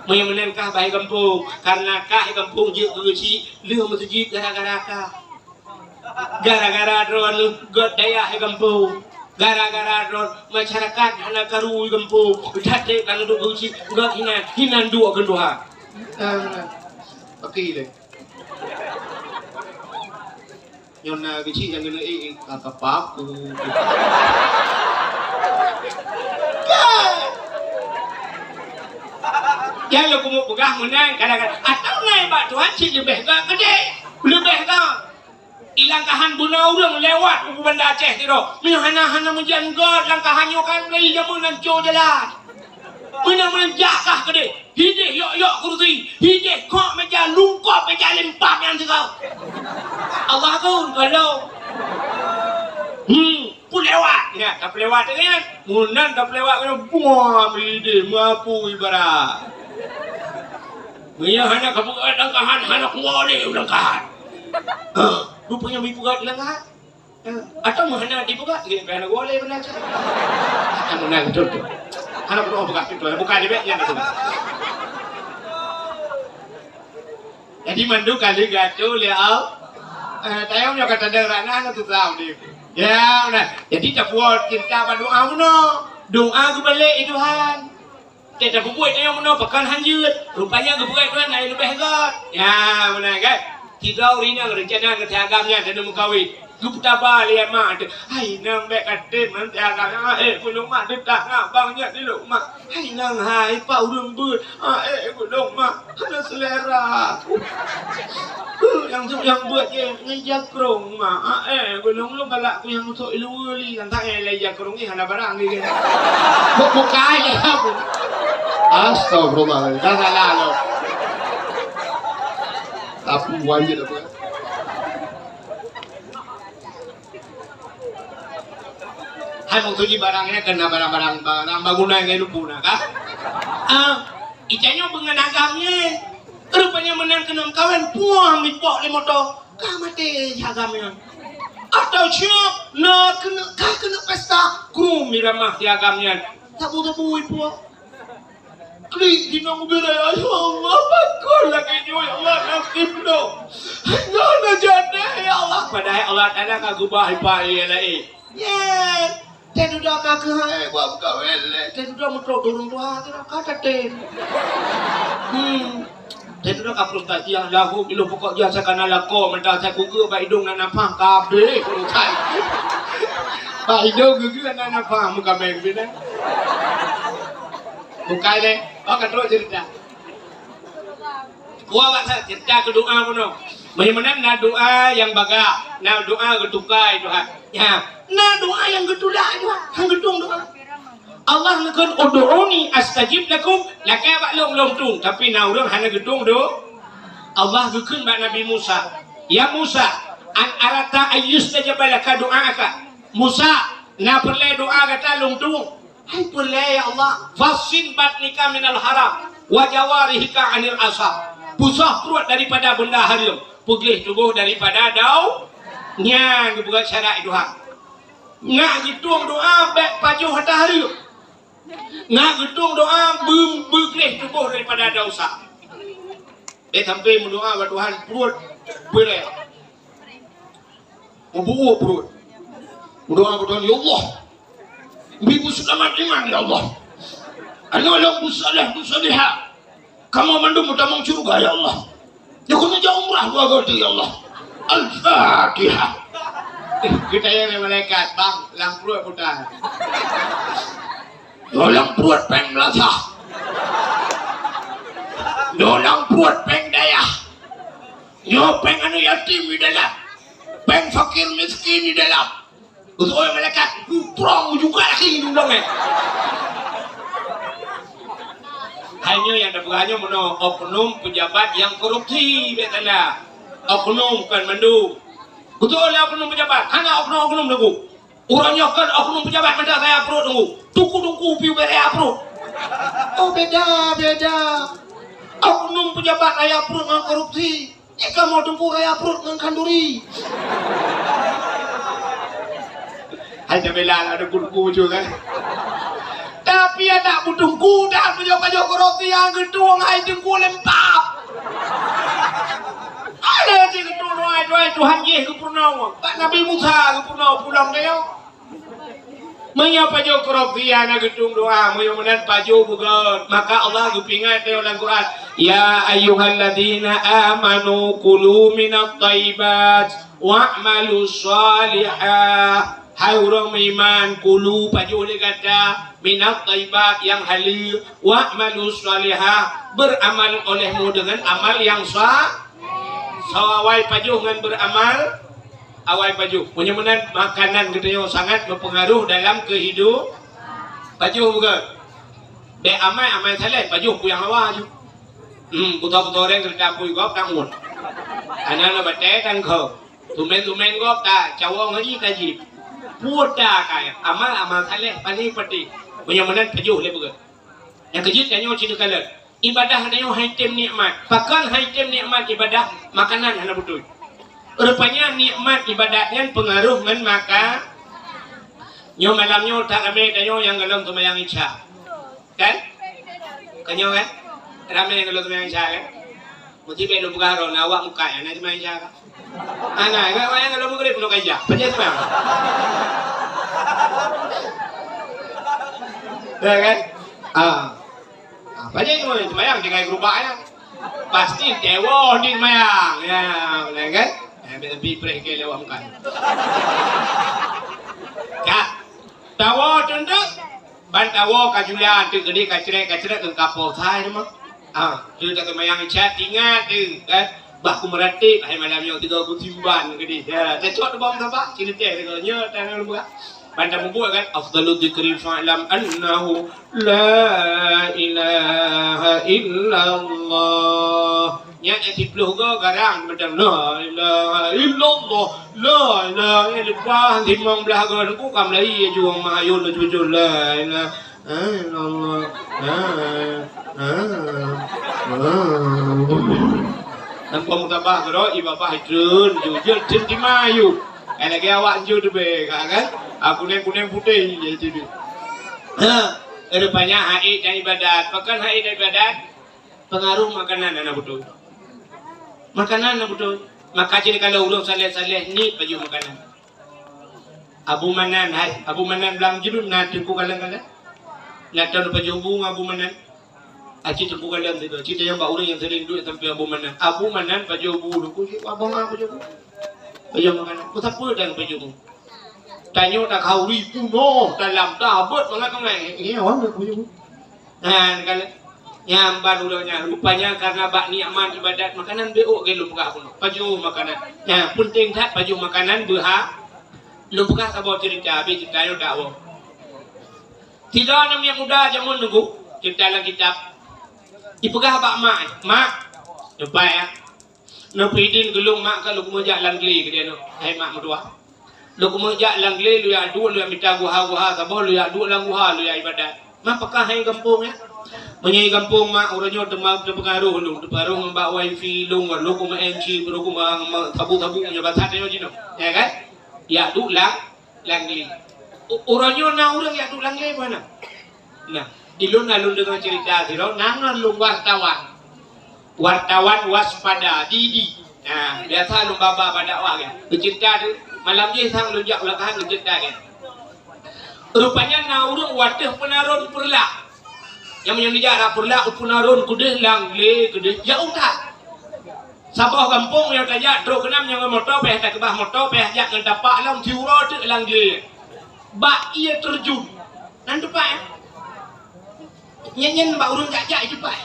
S1: Yang menenkah bayi kampung, karena kah kampung je uji, lu masjid gara-gara kah. Gara-gara drone god daya kampung. Gara-gara drone masyarakat anak karu kampung. Tadi kan duk uji, god hinan dua kedua. Okey deh. Yang nak kecil yang kena kata papu. Yang lo kumu pegah menang kadang-kadang atau naik bak Tuhan cik lebih gak gede lebih gak ilangkahan bunau orang lewat buku benda Aceh tu minyak hana menjanggot langkahannya kan lagi jamu nanco jalan minyak jakah gede hidih yok kursi hidih kok meja lungkop meja lempak yang tu kau Allah pun kalau pun lewat ya tak lewat kan munan tak lewat kena buah hidih mapu ibarat minyak hana kebuat langkahan hana keluar ni langkahan rupanya berpukat langkahan atau mana dibuka gini kena boleh benar saja kamu nak betul hana perlu buka itu bukan di bagian itu jadi mandu kali gatul ya tayangnya kata derana tu tahu ni ya benar jadi tak buat kita berdoa doa kembali Tuhan kita berbuat yang mana pekan hanjut rupanya berbuat Tuhan naik lebih hebat ya benar kan tidak orang yang rencana ketiagamnya dan mengkawin Gupta balik mak tu, hai nang bek katin nanti agak belum mak detak nak bangnya di mak, hai nang hai pak urung ber, belum mak ada selera, yang buat je ngejak krong mak, belum lu balak ku yang untuk iluuli, tentang ngejak krong ni hana barang ni kan, bukai ni apa? Astagfirullah, dah salah lo, tapi wajib apa? Anu tuji barangnya kena barang bangunan yang lupa nak kah? Icanya bengan agamnya. Rupanya menang kenam kawan puang mipok le motor. Kah mati agamnya. Atau siap nak kena pesta kru miramah di agamnya. Tabu ipu. Klik di nang ubira ya Allah bakul lagi jo ya Allah nasib do. Jangan jadi ya Allah. Padahal Allah Taala kagubah pai lai. Yeah. Ten udah kagak hai buat kawel. Ten udah mutlak dorong tua kata ten. Ten udah kaprustasi yang lahu bilo pokok dia sakana lako mentah saya kuku ba hidung nak napang kabeh kukai. Ba hidung kuku nak napang muka main bina. Bukai deh. Oh kan terus cerita. Gua bahasa cerita ke doa pun. Bagaimana na doa yang baga, na doa getukai doa. Ya, na doa yang getulai doa, yang getung doa. Allah nakon ud'uni astajib lakum, laka ba long tung, tapi na urang hana getung do. Allah gekeun ba Nabi Musa. Ya Musa, an arata ayyustajab laka doaaka. Musa, na perle doa kata long tung. Hai perle ya Allah, fasin batnika minal haram wa jawarihika anil asab. Pusah perut daripada benda haram, pugih tubuh daripada dau nyang bukan syarat doa. Ngak gitung doa bek pajuh hata haram. Ngak gitung doa pugih tubuh daripada dosa. Dia sampai mendoa kepada Tuhan perut boleh. Membuah perut. Mendoa kepada Tuhan, ya Allah. Ibu selamat iman ya Allah. Ana busalah busaliha. Kamu mandum utamang surga ya Allah. Ya kena jauh umrah gua gede ya Allah. Al-Fatihah. Kita yang malaikat bang, lang perut putar. Lang perut peng lasah. Lang perut peng daya. Yo peng anu yatim di dalam. Peng fakir miskin di dalam. Untuk malaikat kuprong juga lagi dulangnya. Hanya yang dapat hanya meno oknum pejabat yang korupsi betala. Oknum kan mandu. Betul lah oknum pejabat. Hanya oknum nunggu. Orangnya kan oknum pejabat minta saya perut nunggu. Tuku piu bere perut. Oh beda. Oknum pejabat saya perut dengan korupsi. Jika mau tunggu saya perut dengan kanduri. Hanya bela ada kurku juga. Tapi ada butuh kuda punya korupsi yang gedung hai dengku lempap. Ada je gedung doa Tuhan ye ke purnawa. Pak Nabi Musa ke purnawa pulang dia. Mengapa jo korupsi yang gedung doa mudah-mudahan paju bukan. Maka Allah gupingat dia dalam Quran. Ya ayyuhalladzina amanu kulu minat thayyibat wa'malu shalihah. Hai orang beriman, kulu paju oleh kata minat thayyibat yang halal wa'malu shalihah, beramal olehmu dengan amal yang sah. Sawai paju dengan beramal awai paju. Mudah-mudahan makanan kita sangat berpengaruh dalam kehidupan. Paju bukan. Dek amal saleh paju ku yang awal. Putar-putar orang kerja pui gop tak mun. Anak batai kan kau. Tumen gop tak cawang lagi tajib. Mudah kaya amal saleh paling penting. Mudah-mudahan paju le bukan. Yang kejut kanyo cina kalah. Ibadah kanyo haitem nikmat. Pakan haitem nikmat ibadah makanan hana betul. Rupanya nikmat ibadatnya pengaruh dengan maka. Nyo malamnya tak ramai kanyo yang galom tumayang isya. Kan? Kanyo kan? Ramai yang galom tumayang isya kan? Mesti belu buka ron awak muka ya nanti tumayang isya kan? Ana, kan yang galom muka penuh kaya. Pajak tumayang. Ya kan? Pajak tumayang dengan gerubaknya. Pasti dewa di tumayang. Ya kan? Lebih pergi lewat muka. Kak, tawa tunduk, bantawa kajulan tu gede kacret ke kapal thai mah. Tu tak kemayang chat ingat tu kan. Baku meratik hai malam yang 3 simban gede. Ya, cocok bom sabak cerita dia nya tangan buka. Banta membuat kan afdalu dzikri fa'lam annahu la ilaha illallah. yang tipluh go garang macam la ilaha illallah la ilaha illallah timong belah go ku kam lai juang mahayun jujur la ilaha illallah Nampak mutabah ko ibabah trun jujur cin di mayu ada ke awak jujur be kan aku kuning putih jadi rupanya haid dan ibadat pakan haid dan ibadat pengaruh makanan anak betul makanan anak betul maka jadi kalau urang saleh-saleh ni baju makanan Abu Manan belang judul na tengku kalang-kalang na tahun baju bunga Abu Manan aci tengku kalang tu cerita yang bak orang yang sering duit sampai Abu Manan baju bulu ku abang baju makanan ku tak apa dan baju tanya tak kauri kuno dalam tabut banget kau ni awak nak baju kalau yang barunya rupanya karena bak ni'mat ibadat makanan beok ke lupa aku baju makanan ya penting tak baju makanan berhak lupa sabar cerita habis cerita yo dakwah tidak namanya muda zaman nunggu cerita dalam kitab ipegah bak mak lupa ya no pidin gelung mak kalau kumujak langli ke dia no hai mak mertua lu kumujak langli lu ya dua lu yang minta guha sabar lu ya dua lang guha lu ya ibadat mak pakah hai kampung ya menyai kampung mak orangnya demam terpengaruh lu terpengaruh mbak wifi lu lu ku menci lu ku tabu-tabu nya batat yo jino ya kan ya du langli orangnya na orang ya du langli mana nah ilun alun dengan cerita siro nangan lu wartawan waspada didi nah biasa lu baba pada awak kan bercerita tu malam dia sang lunjak belakang bercerita kan rupanya na orang wadah penarun perla yang menjadi pula upunarun kude langle kude jauh tak sabah kampung yang tajak truk kenam yang motor peh tak kebah motor peh jak ngan tapak lam tiuro tu langle bak ia terjun nan depan nyen bak urun jak itu pak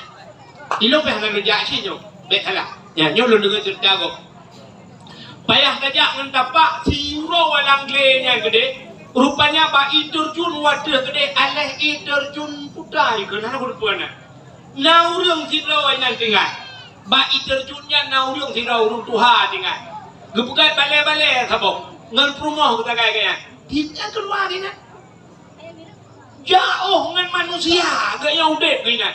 S1: ilo peh nan jak sinyo bet salah ya nyo lu dengar cerita kok payah tajak ngan tapak tiuro langle nya gede rupanya bak terjun wadah gede aleh terjun putai kenapa berpuana na urang sirau nan tinggal bak terjunnya na urang sirau urang tuha tinggal gebukan bale-bale sabok ngan rumah kita kaya tidak keluar ini jauh dengan manusia gaya udah kena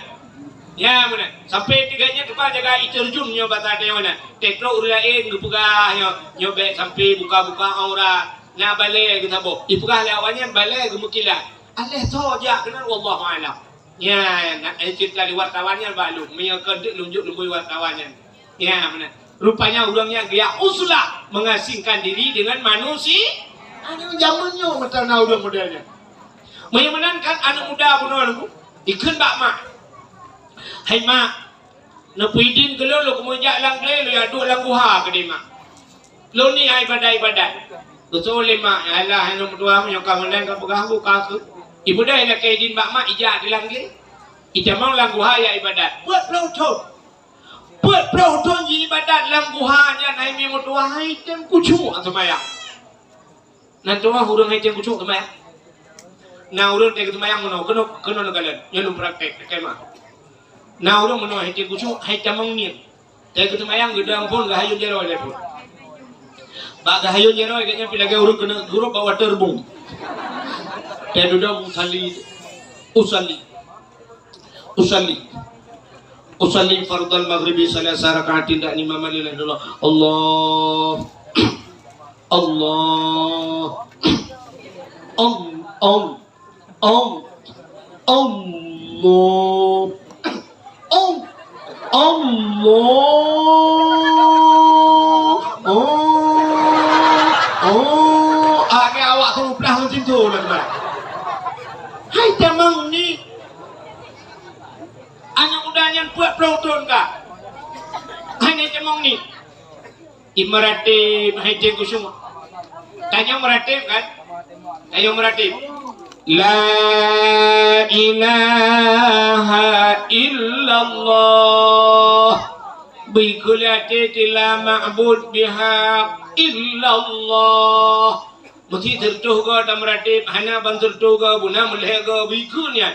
S1: ya mana sampai tiganya depan jaga terjunnya bata dia mana tekro urain gebuka nyo be sampai buka-buka aurat na balik kita bo ipukah lawannya balik gemukila aleh soja kenal wallahu alam ya nak cerita di wartawannya balu meyakan lunjuk lembui wartawannya ya mana rupanya orangnya gaya uslah mengasingkan diri dengan manusia ada zamannya macam orang modelnya menyenangkan anak muda pun ikut bak mak hai mak na pidin kalau lo kemunjak langle lo ya duk langguha ke dia mak lo ni ibadat betul mak alah yang berdua yang kamu lain kau berganggu kau ibu dah nak kaidin mak mak ijak di langli ijamang langguha ya ibadat buat pelauton ibadat langguhanya naik memang tua hai tem kucu atau maya nanti orang hurung hai tem kucu atau maya na urang teh kemayang mono keno nagalan nyelum praktek kema na urang mono hai tem kucu hai tamang ni teh kemayang gedang pun gak hayun jero le pun bak gak hayun jero kayaknya pilih urang kena guru bawa terbung teh dudang usalli fardal maghribi salasa rakaat tidak imam lillahi Allah agak awak tu pelah macam tu lah. Hai tamang ni anak mudanya buat pelauton kah? Hanya tamang ni imaratib hai jeng kusuma tanya meratib kan? Ayo meratib La ilaha illallah Bikulati tila ma'bud bihaq illallah Mesti tertuh ke dan meratib Hana bantur tuh ke Buna melihat ke Bikunya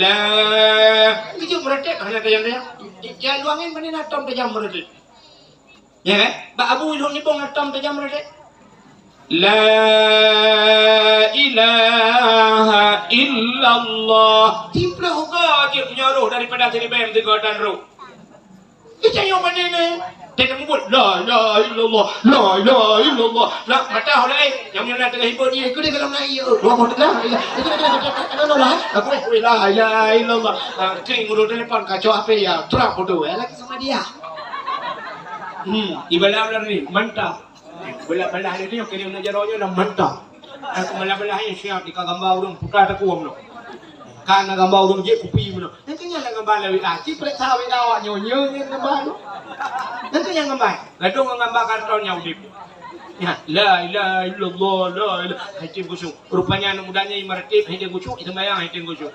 S1: La Itu meratib Hana kayang-kayang Jangan luangin mana natom tajam berarti. Ya kan? Ba abu ilhun ni bong natom tajam berarti. La ilaha illallah. Timplah hoga je punya roh daripada sini bem tiga dan roh. Itu yang mana ni? Dia membuat la ilaha illallah, la ilaha illallah. Lah mata holai yang nak tengah hibur ni, aku dia kalau naik dua mau tengah. Itu lah. Aku la ilaha illallah. Kering urut telefon kacau apa ya? Terang bodoh lagi sama dia. Ibadah ni mantap. Belah-belah ni yang kira nak jaronya dah mantap. Aku belah-belah ni siap di gambar urang putar tak kuam no. Kan gambar urang je kupi no. Nanti yang gambar lebih aci periksa we awak nyonyo ni gambar. Nanti yang gambar. Gadung gambar kartonnya udip. Ya, la ilaha illallah, la ilaha. Hatim gusuk. Rupanya anak mudanya imartib hatim gusuk, itu bayang hatim gusuk.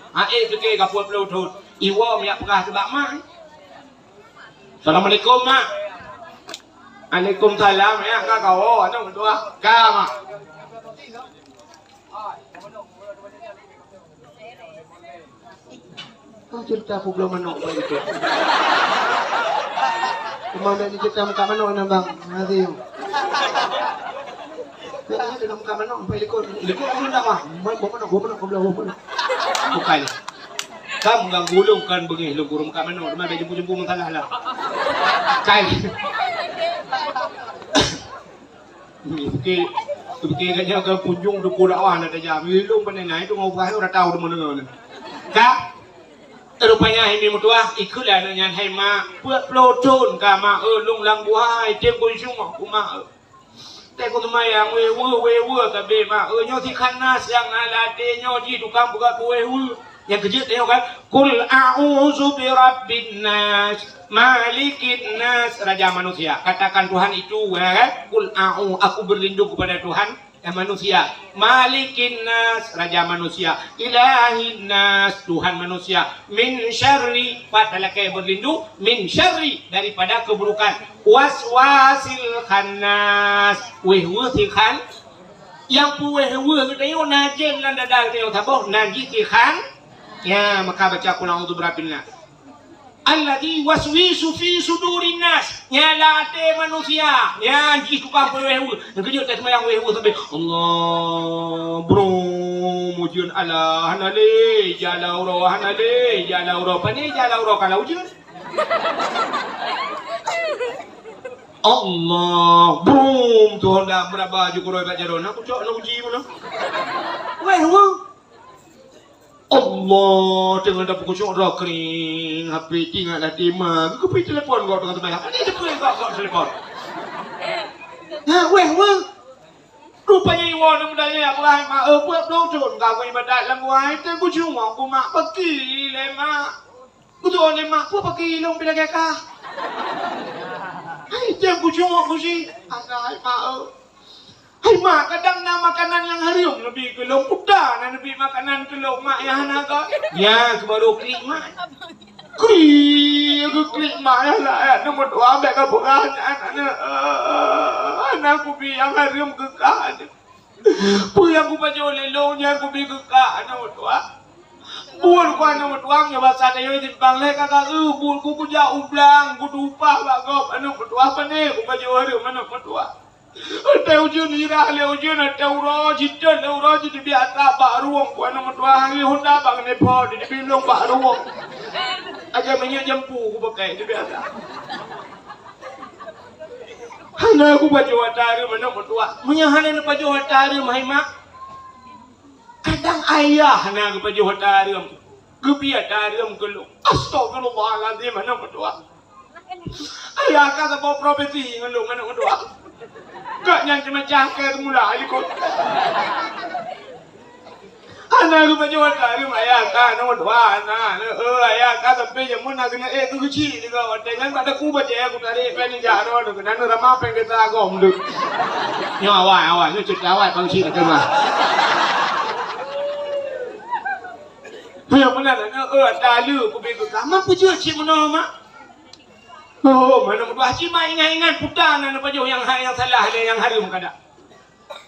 S1: Fikir kapur pelau tu. Iwa miak pekah sebab mak. Assalamualaikum mak. Waalaikumsalam ya kau anak berdua kama. Kau cerita aku belum manok begitu. Kemana ni cerita muka manok na bang? Nanti. Kau cerita muka manok begitu. Lekuk aku nak mah. Bukan. Bukan. Kamu gang gulung kan begini lu gurung muka manok. Mana ada jumpu masalah lah. Kai. Fikir kanya ke punjung du dakwah nak tajam. Wilung panenai tu ngau ora tahu de mana. Ka rupanya ini mutua ikulah nyan hai ma puat plotun ka ma lung lang buai tem ko sung ku ma. Te ko mai yang we ka be ma nyo thi khanas yang alate nyo ji tukang buka we yang kecil tengok kan kul a'udzu birabbin nas malikin nas raja manusia katakan Tuhan itu kan kul aku berlindung kepada Tuhan yang manusia malikin nas raja manusia ilahin nas Tuhan manusia min syarri padahal kayak berlindung min syarri daripada keburukan waswasil khannas wehwusil khan yang puwehwu tengok najen lan dadal tengok tabok najis khan. Ya, maka baca qul a'udzu birabbin nas. Alladzi waswisu fi sudurin nas. Nyalate manusia. Ya, ji tukang wewu. Ngejut tak sembahyang wewu sampai Allah bro mujun ala hanale jalauro hanale jalauro pani jalauro kalau ujun. Allah bro tu hendak berapa jukuroi baca doa. Aku cok nak uji mana? Wewu. Allah dengan dapat kucing dah kering HP tinggal dah timah aku pergi telefon kau dengan teman ini dia pergi kau telefon weh rupanya iwan yang mudanya aku lah buat pelocon kau ibadat lah buat itu kucing aku mak pergi lemak betul lemak aku pergi long bila kekah itu kucing aku sih anak mak hai mak kadang nak makanan yang harium lebih ke long kuda dan lebih makanan ke long mak yang naga ya baru klik mak klik mak ya lah nombor dua ambil kaburan anakku bi yang harium kekah puyang ku baca oleh longnya aku bi kekah nombor dua bul ku nombor dua nya bahasa Dayo di Bangle kakak bul ku jauh ublang ku dupa bagop nombor dua apa ni ku baca harium nombor dua. Ada ujian ira, ada ujian ada uroji di biasa baruang buat nama dua hari Honda bang Nepal di bilong baruang. Aja menye jampu aku pakai di biasa. Hana aku baca watari mana berdua. Menye hana baca watari mahima. Kadang ayah hana aku baca watari. Kebiar dari keluk. Astagfirullahaladzim mana berdua. Ayah kata bawa profesi ngeluk mana berdua. Kak yang cuma cangkir mula ikut. Anak aku baca wadah ni ayah kan nombor dua anak. Ayah kan sampai jam mana kena tu kecil juga wadah kan pada aku baca aku tarik pen jaro tu kena ramah pen kita agom tu. Ni awal ni cerita awal pangsi kita mah. Yang mana dalu aku pergi ke kamar pujuk cik mana mak. Oh, mana berdua haji mak ingat-ingat putang dan apa jauh yang salah ada yang harum kada.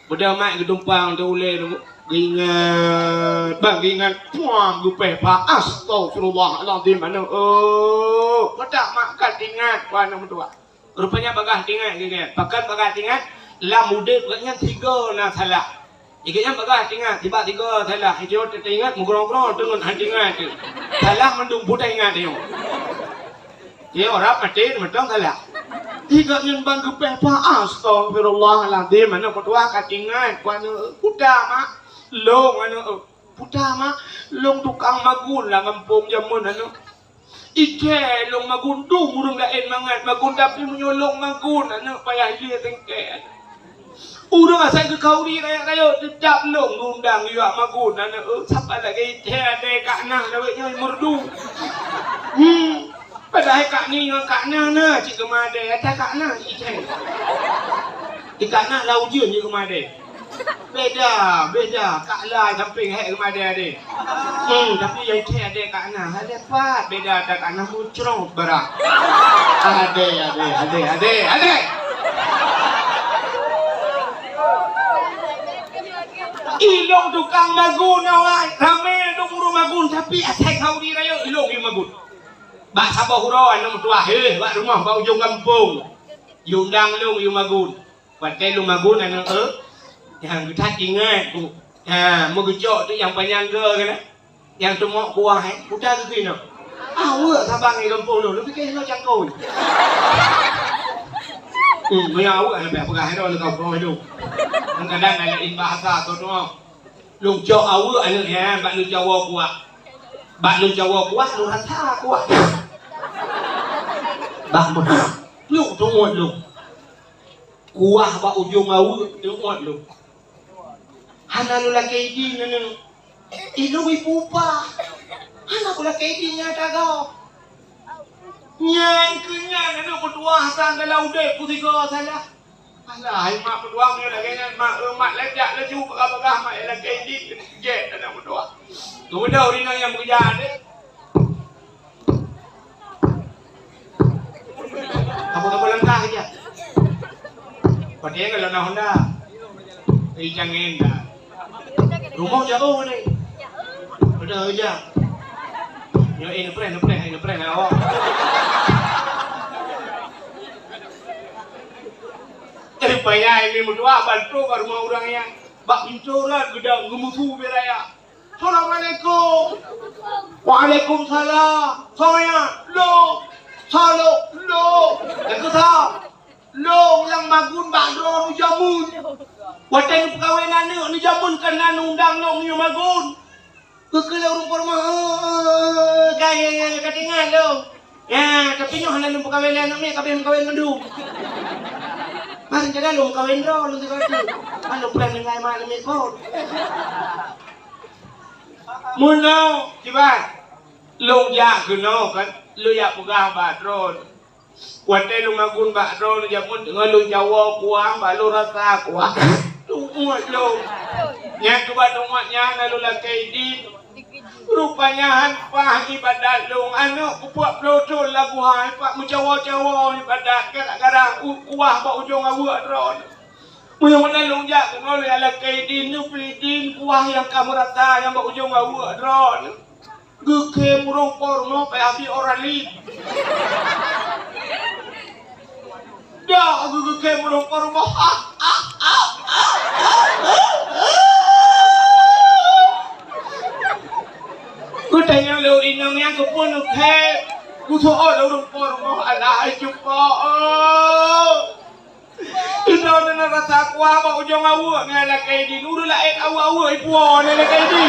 S1: Budak mak ke dumpang tu ulai tu. Ingat, bang ingat, puang gupe pa, astagfirullahaladzim, Madak makan ingat, puan nombor dua. Rupanya bagah ingat, pakai bagah ingat, lah muda bagahnya tiga nak salah. Ikatnya bagah ingat, tiba tiga salah. Hijau ingat, mugrong-mugrong dengan hati ingat. Salah mendung budak ingat dia. Dia orang mati, macam salah. Tiga yang bang gupe pa, astagfirullahaladzim, nombor dua kat ingat, puan budak mak. Long putama long tukang magun lah ngampung jamun ike long magun tu murung lain mangat magun tapi menyolong magun payah dia tengket urang asal ke kau ni raya tetap long ngundang juga magun siapa lagi ike ada kak nah lawaknya merdu padahal kak ni dengan kak nah cik kemade ada kak nah ike kak nah lau je ni kemade beda kak lah samping hek kemada adik tapi yang cik adik kak nah ada pat beda ada kak nah muncrong berak adik ilong tukang magun awak rame dong buru magun tapi asyik kau di raya ilong yang magun bak sabah hurau anak tua bak rumah bak ujung kampung yundang long yang magun pakai long magun anak yang kita ingat tu, mau gejok tu yang penyangga kan, yang semua kuah, udah tu kena. Awak sabang ni kampung tu, lebih kena cangkul. Punya awak lebih apa kau tu kampung tu. Kadang ada in bahasa tu tu, lu jauh awak ni bak lu Jawa kuah, lu rasa kuah. Bak mana? Lu tu muat lu. Kuah bak ujung awak tu muat lu. Hana lu laki di nana, ilu ipupa. Hana lu laki di nyata kau. Nyang kenyang nana berdua sang kalau dek putiga salah. Alah, mak berdua ni lagi mak lejak leju bagah mak laki di jet nana berdua. Kemudian orang yang bekerja ni. Apa langkah aja. Padahal kalau nak Honda, jangan dah. Rumah jauh ni. Ada aja. Yo ini pren awak. Payah ini berdua bantu ke rumah orang yang bak pincoran gedang gemutu beraya. Assalamualaikum. Waalaikumsalam. Saya Halo. Yang kesal. Long yang magun bakro nu jamun. Watang perkahwinan ni jamun kena undang long ni magun. Kekelau rumpur mah gaya katingan lo. Ya, tapi nyo hanan perkahwinan ni kabeh kahwin ndu. Mari jaga long kahwin ro lu tikati. Anu plan ngai mak ni ko. Munau kibat. Long ya kuno kan lu ya pegah batron. Kuatnya lu magun bakro lu jamun dengan lu Jawa kuah balu rasa kuah lu muat lu yang kebat umatnya lalu lakai di rupanya hanpah ibadat lu anak kupuak pelotol lagu hai pak mencawa-cawa ibadat kadang-kadang kuah bak ujung awak ron yang mana lu jak dengan lu lakai di nu pelidin kuah yang kamu rasa yang bak ujung awak ron geke murung porno pe abi orali dah geke murung porno ku tanya lu inang yang kepun ke ku soal murung porno ala jumpa ino na rasa kuah ba ujung awak ngala kay di uru lain awak ipuan ngala kay di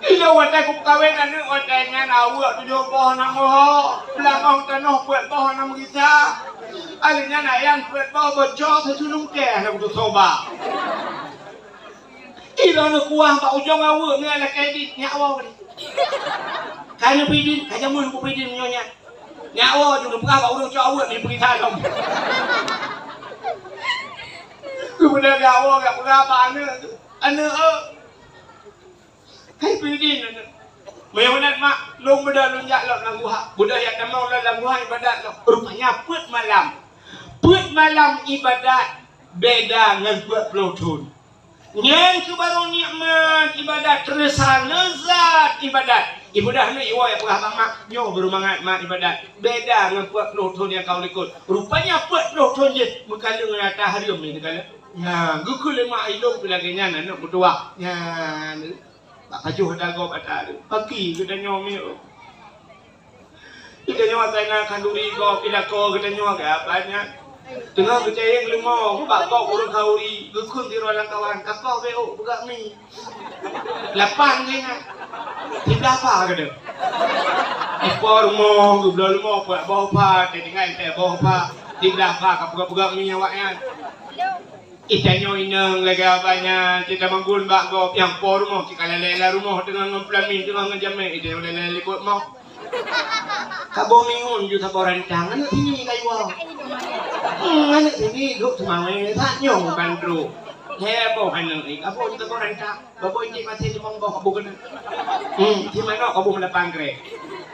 S1: ilo watai ku kawin anu watainya awak tujuh pohon namoh belakang tanah buat pohon nam kita alinya nayan buat pohon bocor sesulung keh nak tu soba ilo nu kuah ba ujung awak ngala kay di nyawa ni kaya pidin kaya mun ku pidin nyonya nyawa tu bukan ba urang awak ni pergi tanam kemudian awak gak berapa anu hai pidin meyawanat mak long beda lunjak lok nang buha budaya tamau dalam buha ibadat lok rupanya put malam ibadat beda dengan buat pelotun. Yang tu baru nikmat ibadat terasa lezat ibadat. Ibadah ni iwa yang pernah mak nyo baru mangat mak ibadat. Beda dengan buat pelotun yang kau likut. Rupanya buat pelotun je berkala dengan atas harum ni kala. Nah, gukul mak ilung tu lagi nyana nak berdoa. Nya, pak kajuh dago kata tu. Pagi kita nyomi. Kita nyomi tanah kanduri ko pila ko kita nyomi ke apanya. Tengah kecayang lemah, pak kau urang kauri, gukun di ruang kawan, kakau beo buka mi. Lapan je nak. Tidak apa ke dia? Ipor rumah, gubla rumah, buat bawah pa, tinggal teh bawah pa, tidak apa, kau buka mi awaknya. Kita nyoy neng lagi apanya, kita manggun bak gop yang por rumah, kita lela rumah dengan ngempelami, dengan ngejamai, itu lela likut mau. Kabo mingun ju taboran tangan ini kayu. Anak ini duk semangat tak nyong bandru. Hebo hanang ik. Abo ju taboran tak. Babo ini masih dimong bawa kabo kena. Di mana kabo mendapat grek.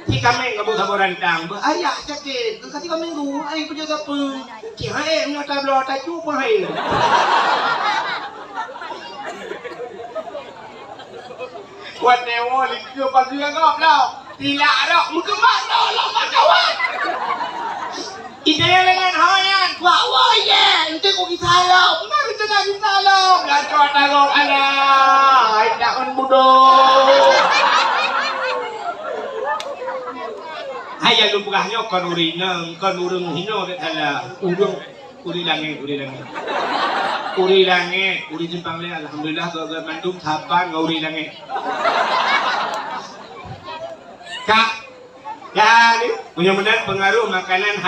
S1: Di kami kabo taboran tang. Ayah cakap. Kasi kami minggu. Ay penjaga pun. Cihai mengatar belah tajuk pun hai. Buat dewa likir pagi agak dah. Tidak ada, muka mak dah lama kawan. Kita yang dengan hayan, bawa ye. Itu kau kita lo, benar kita nak kita lo. Lancar tanggung ada, tidak on bodoh. Ayah lu bukannya kon urineng, kon urung hino kata urung uri langit, uri langit, uri jempang le. Alhamdulillah kau mandum sapan kau uri langit. Kak, ya ni mudah-mudahan pengaruh makanan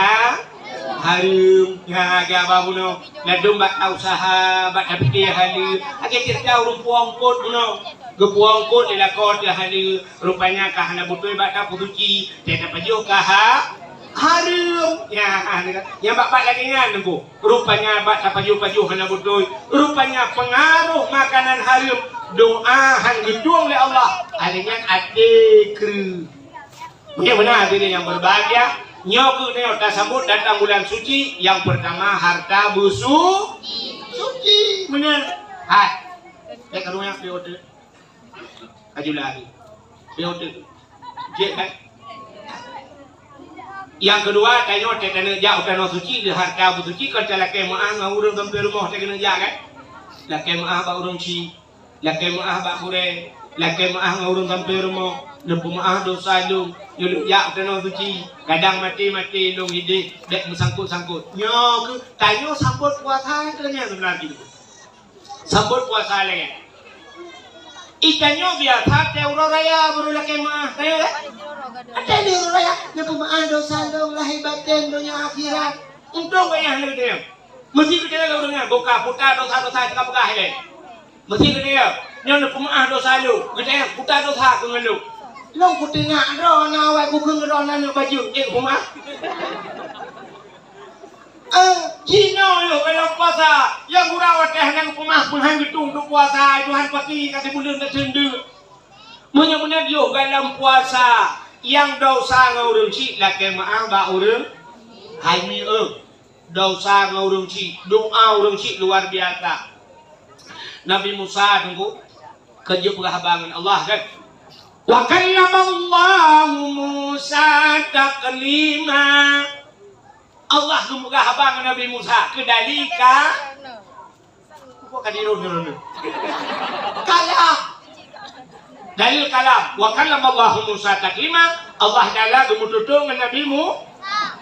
S1: harum ya agak babuno nadum bat usaha bat tapi halu agak kita urung puang kot buno gepuang kot dilakon dia halu rupanya kahana butuh bat putuci tidak pajo harum ya yang bapak lagi kan nunggu rupanya bat pajo hana butuh rupanya pengaruh makanan harum doa hang gedung oleh Allah adanya adekru. Ya benar diri yang berbahagia. Nyoku ni kita sambut datang bulan suci. Yang pertama harta suci. Benar. Hai. Saya karunya beote. Kaju lagi. Beote. Je kan. Yang kedua tanya kena jauh kena suci di harta suci kalau laki maah ngurung sampai rumah tak kena jak kan. Laki maah ba urung ci. Laki maah ba kure. Laki maah ngurung sampai rumah. Lempu maah dosa lung, yuluk yak kena suci, kadang mati lung hidup, dek bersangkut. Nyo ke, tanya sambut puasa kena sebenarnya. Sambut puasa lagi. Ikannya biasa teuro raya baru laki maah, tahu kan? Ada teuro raya, lempu maah dosa lung lahir batin dunia akhirat. Untung kaya hal dia. Mesti kita lorongnya buka putar dosa cakap buka hal. Mesti kita nyo lempu maah dosa lung, kita putar dosa dengan lung. Long ku tengah ro na awak ku keng ro na baju ek rumah. Cina yo kalau puasa yang gurawat teh nang rumah penghang gedung tu puasa Tuhan pati kasih bulan tak sendu. Benar-benar yo dalam puasa yang dosa ngurung ci laki maaf ba urung hai mi dosa ngurung ci doa urung ci luar biasa. Nabi Musa tunggu kerja perhabangan Allah kan. Wa kallamallahu Musa taklima. Allah gemuka habang Nabi Musa kedalika. Kok kadiron kalam. Dalil kalam. Wa kallamallahu Musa taklima. Allah dala gemututung Nabi Musa.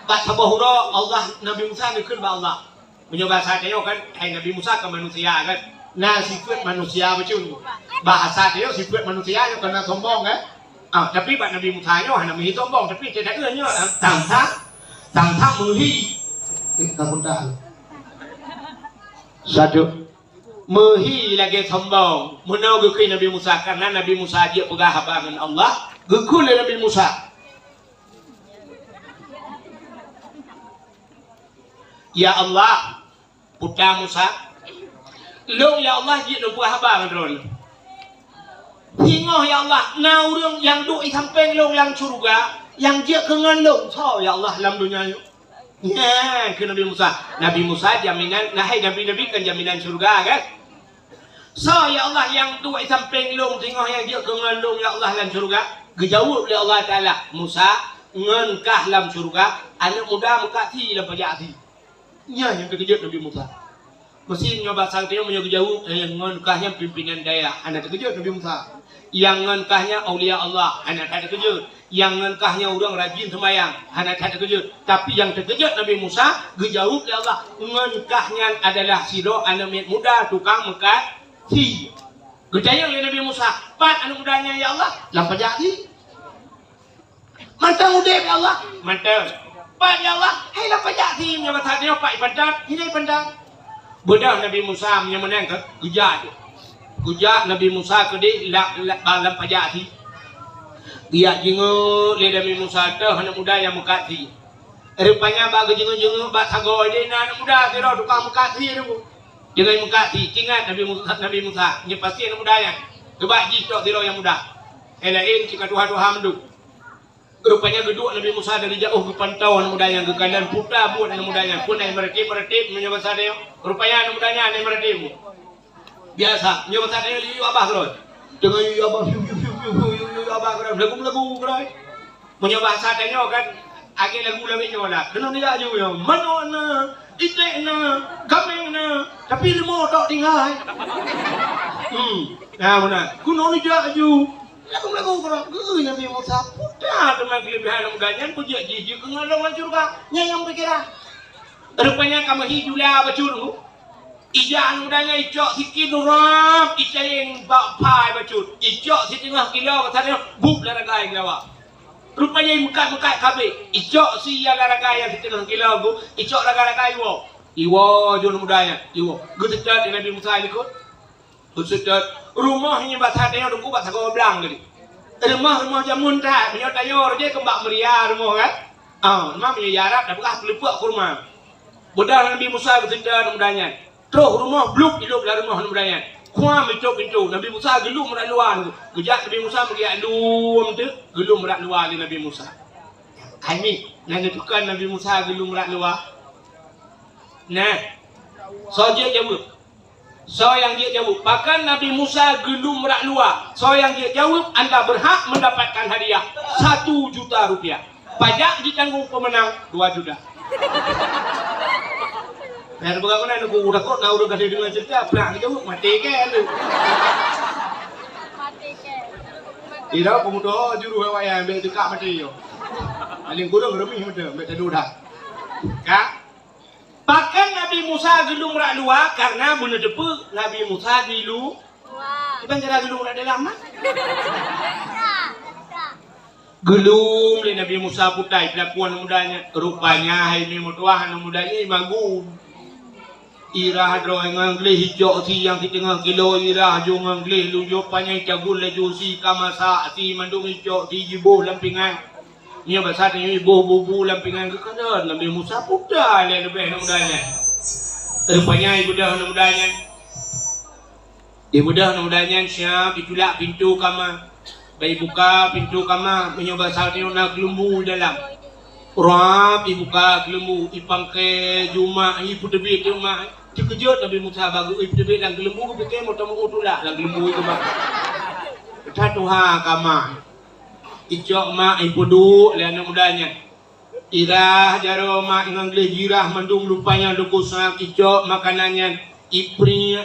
S1: Bak sabahura Allah Nabi Musa dikun ba Allah. Menyoba saja kan hai Nabi Musa ke manusia kan. Nah sifat manusia macam bahasa dia sifat manusia yang kena sombong kan. Tapi bak Nabi Musa nyo hana mi sombong tapi tidak eunyo tang mehi. Kamu tak. Satu mehi lagi sombong. Menau geukeun Nabi Musa karena Nabi Musa dia pegah habangan Allah. Geukeun Nabi Musa. Ya Allah, putra Musa long ya Allah dia nak buat apa kan? Hingoh ya Allah, yang duk samping long yang surga, yang dia kengan long, so ya Allah dalam dunia ni. Ya, ke Nabi Musa. Nabi Musa jaminan, Nabi kan jaminan surga kan. So ya Allah yang tu samping long tengah yang dia kengalung ya Allah dalam surga. Gejawab oleh Allah Taala, Musa ngengkah dalam surga, anak muda muka ti dalam pajak ti. Ya yang terkejut Nabi Musa. Mesti nyoba sang tengok menyok jauh yang ngengkahnya pimpinan daerah, anak terkejut Nabi Musa. Yang ngengkahnya aulia Allah, anak tak terkejut. Yang ngengkahnya orang rajin sembahyang, anak tak terkejut. Tapi yang terkejut Nabi Musa, gejauh oleh Allah, ngengkahnya adalah siro anak muda tukang mekat ti. Gejaya oleh Nabi Musa, pat anak mudanya ya Allah, lampa jadi. Mantap muda ya Allah, mantap. Pat ya Allah, hai lampa jadi. Menyebut hati pak pandang, ini pandang. Bedah Nabi Musa menang ke gejat. Gejat Nabi Musa ke di lampa jadi. Dia jenguk le Nabi Musa tu anak muda yang mekati. Rupanya bagi jenguk bak sagoi dia anak muda tu tukang mekati tu. Jangan mekati, ingat Nabi Musa, ni pasti anak muda yang kebak jitok tiro yang muda. Elain jika Tuhan menduk. Rupanya duduk Nabi Musa dari jauh ke pantau anak mudanya ke kanan putar buat anak mudanya pun naik meretip menyebut sadeo. Rupanya anak mudanya naik meretip. Biasa menyebut sadeo liu abah terus. Dengan liu abah liu abah terus lagu terus. Menyebut sadeo kan agak lagu lah. Kenapa dia aja yang mana itekna kamengna tapi lemo tak tinggal. Nah mana kuno ni dia aja. Lagu kerap Nabi Musa putar teman kelebihan mudanya puji jiji kengalongan surga yang berkira. Rupanya kamu hiduplah bacur. Ija mudanya icok sikit durap ija yang bapai bacur. Icok setengah kilo katanya buk laragai ngawa. Rupanya mekat kabe. Icok si yang laragai yang setengah kilo bu. Icok laragai wo. Iwo jun mudanya. Iwo. Gutetat Nabi Musa ikut. Gutetat. Rumahnya bahasa dia dulu bahasa goblang tadi. Rumah jamun tak, punya tayor dia kembang meriah rumah kan? Rumah punya yarap dah bekas pelepuk ke rumah. Bodoh Nabi Musa bertindak mudanya. Terus rumah bluk hidup dalam rumah mudanya. Kuam pintu Nabi Musa gelum merak luar tu. Kejap Nabi Musa pergi alum tu, gelum merak luar di Nabi Musa. Ini nak tukar Nabi Musa gelum merak luar. Nah, saja jawab. So yang dia jawab, bahkan Nabi Musa gelum merak luar. So yang dia jawab, anda berhak mendapatkan hadiah 1 juta rupiah. Pajak ditanggung pemenang 2 juta. Nah, bagaimana aku udah kok, udah kasih dengan cerita, pernah jawab mati kan lu. Mati kan. Tidak pemuda juru hewan yang ambil dekat mati yo. Paling kurang remih muda, ambil tadu dah. Kak. Bahkan Nabi Musa gelum merak luar karena benda depu Nabi Musa gilu. Iban cara gelum merak dalam mah. Gelum le Nabi Musa putai pelakuan mudanya. Rupanya ini mutuah anak mudanya bagus. Irah dro ngangleh hijau si yang di tengah kilo irah jo ngangleh lu jo panjang cagul le jo si kamasa si mandung hijau si jibuh lampingan. Nya bahasa ni bubu lampingan ke kanan Nabi Musa putar le lebih mudanya. Rupanya ibu dah mudanya. Ibu dah mudanya siap ditulak pintu kamar. Bayi buka pintu kamar menyoba sate nak gelumbu dalam. Rap dibuka gelumbu ipangke juma ibu tebi juma. Terkejut Nabi Musa bagu ibu tebi dan gelumbu fikir mau tamu utulak lah gelumbu itu bang. Tatuha kamar. Icok mak ibu du liana mudanya. Irah jaro mak ngangle jirah mandung lupanya duku sak icok makanannya ipri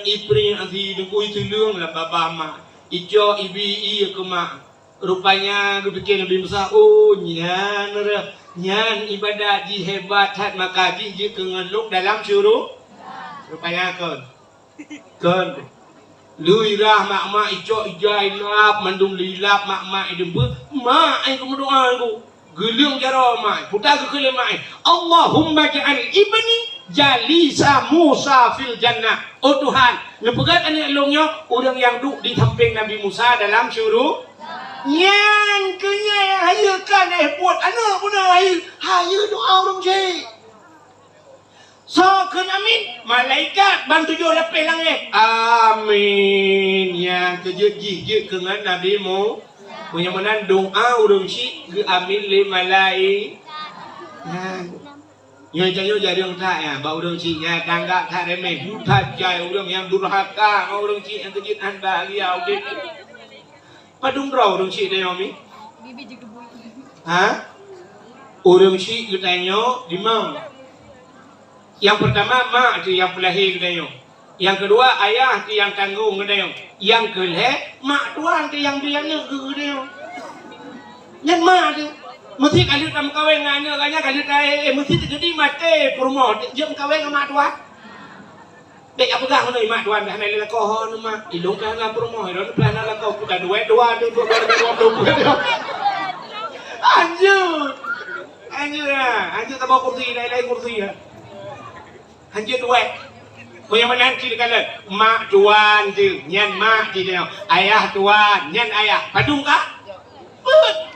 S1: anti duku itu lung lah baba mak. Icok ibi ke mak. Rupanya dipikir Nabi Musa nyan ibadat ji hebat hat maka ji kengeluk dalam syuruk. Rupanya kon lu irah mak icok ijai lap mandung lilap mak idembe mak ai ku doa ku gelung jaro mak putar ke kele mak Allahumma ja'al ibni jalisa Musa fil jannah. Oh Tuhan lepegat anak elongnya orang yang duduk di samping Nabi Musa dalam syuruk. Yang kenya yang hayakan buat anak pun haya doa orang cik. So kena amin malaikat bantu jo lapis langit. Amin. Yang kejejih dengan Nabi mu punya menan doa urung syik ke amin le malaikat. Nyo jayo jadi orang tak ya, bau orang cik ya, tangga tak remeh, buta jai orang yang durhaka, orang cik yang kejit anda liau dek. Padung raw orang cik dia Omi.
S2: Bibi juga bui.
S1: Ha? Orang cik katanya di mana? Yang pertama mak tu yang pelahir katanya. Yang kedua ayah tu yang tanggung katanya. Yang kelih mak tuan tu yang dia nak katanya. Yang mak tu mesti kalau kamu kawin dengan anak kalau kaya mesti terjadi mati perumah jom kawin dengan mak tuan. Dek apa kah mana mak tuan dah nak lekoh mak ilung kah dengan perumah itu plan nak lekoh kita dua tu anjur anjur tak bawa kursi lain kursi ya anjur dua punya mana nanti kalau mak tuan tu nyan mak dia ayah tuan nyan ayah padung kah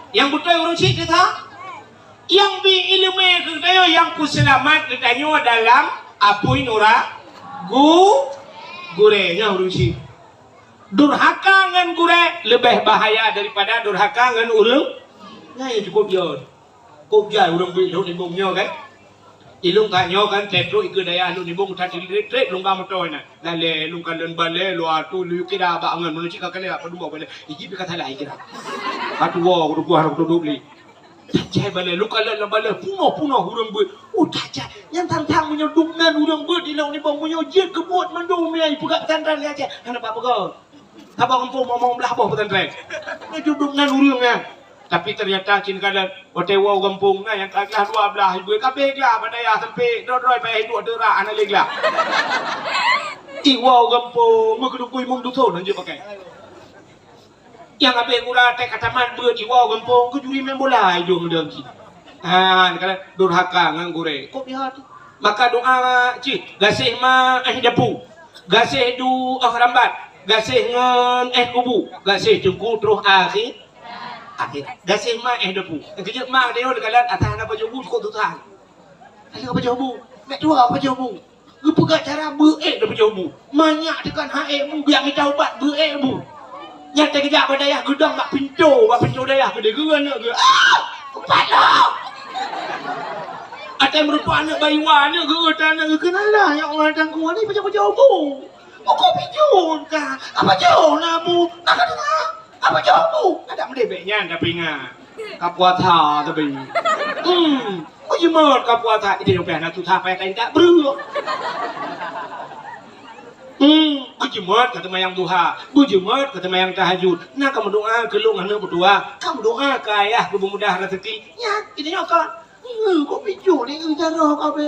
S1: yang betul orang cik kita yang bi ilmu kita yang ku selamat katanya dalam apui nura gurenya orang cik durhaka ngan gure lebih bahaya daripada durhaka ngan urang nah yang cukup jauh orang bi lu nimbungnya kan ilung tanya kan tetro ikut daya lu nimbung tadi trek lung kamu tahu na lale lung kalen bale lu atu lu kira ba ngan lu cik kakale apa dua bale iji kata lai kira atu wo gua harus duduk li tajai bale lu kalen bale puno urang bi tajai yang tantang punya dumnan urang bi di laut nimbung punya jet kebut mandum ai pegak tantang aja ana apa kau apa kampung ngomong belah boh tantang ni dumnan urangnya. Tapi ternyata cin kada otewo gampung na yang kaglah dua belah ibu kabeh glah badaya sampai doi pai dua dera ana leglah. Iwo gampung mengkedukui mung duthon anje pakai. Yang kabeh kura tek kataman beut iwo gampung ku juri main bola hidup mendem ci. Kada durhaka ngan gure. Kok lihat. Maka doa ci gasih ma dapu. Gasih du rambat. Gasih ngan kubu. Gasih jengku terus akhir gasih mak depu kejut mak dia dekat atas apa jobu kok tu tahan ada apa jobu mek dua apa jobu gepegak cara beek depu jobu banyak dekat hae mu biang kita ubat beek mu nyata kejak badaya gedang bak pintu daya gede geun ge ubat lo ada merupa anak bayuan ge tanah ge kenalah yang orang tangku ni macam jobu kok pinjun ka apa jobu namu nak dengar apa jawabu? Ada mendebeknya tapi ingat kapuata tapi oh jemur kapuata itu yang pernah tu tak payah tak beru jemur kata mayang duha jemur kata mayang tahajud nah kamu doa ke lu ngana berdua kamu doa ke ayah mudah rezeki ya ini nyokot kok picu ni cara kabe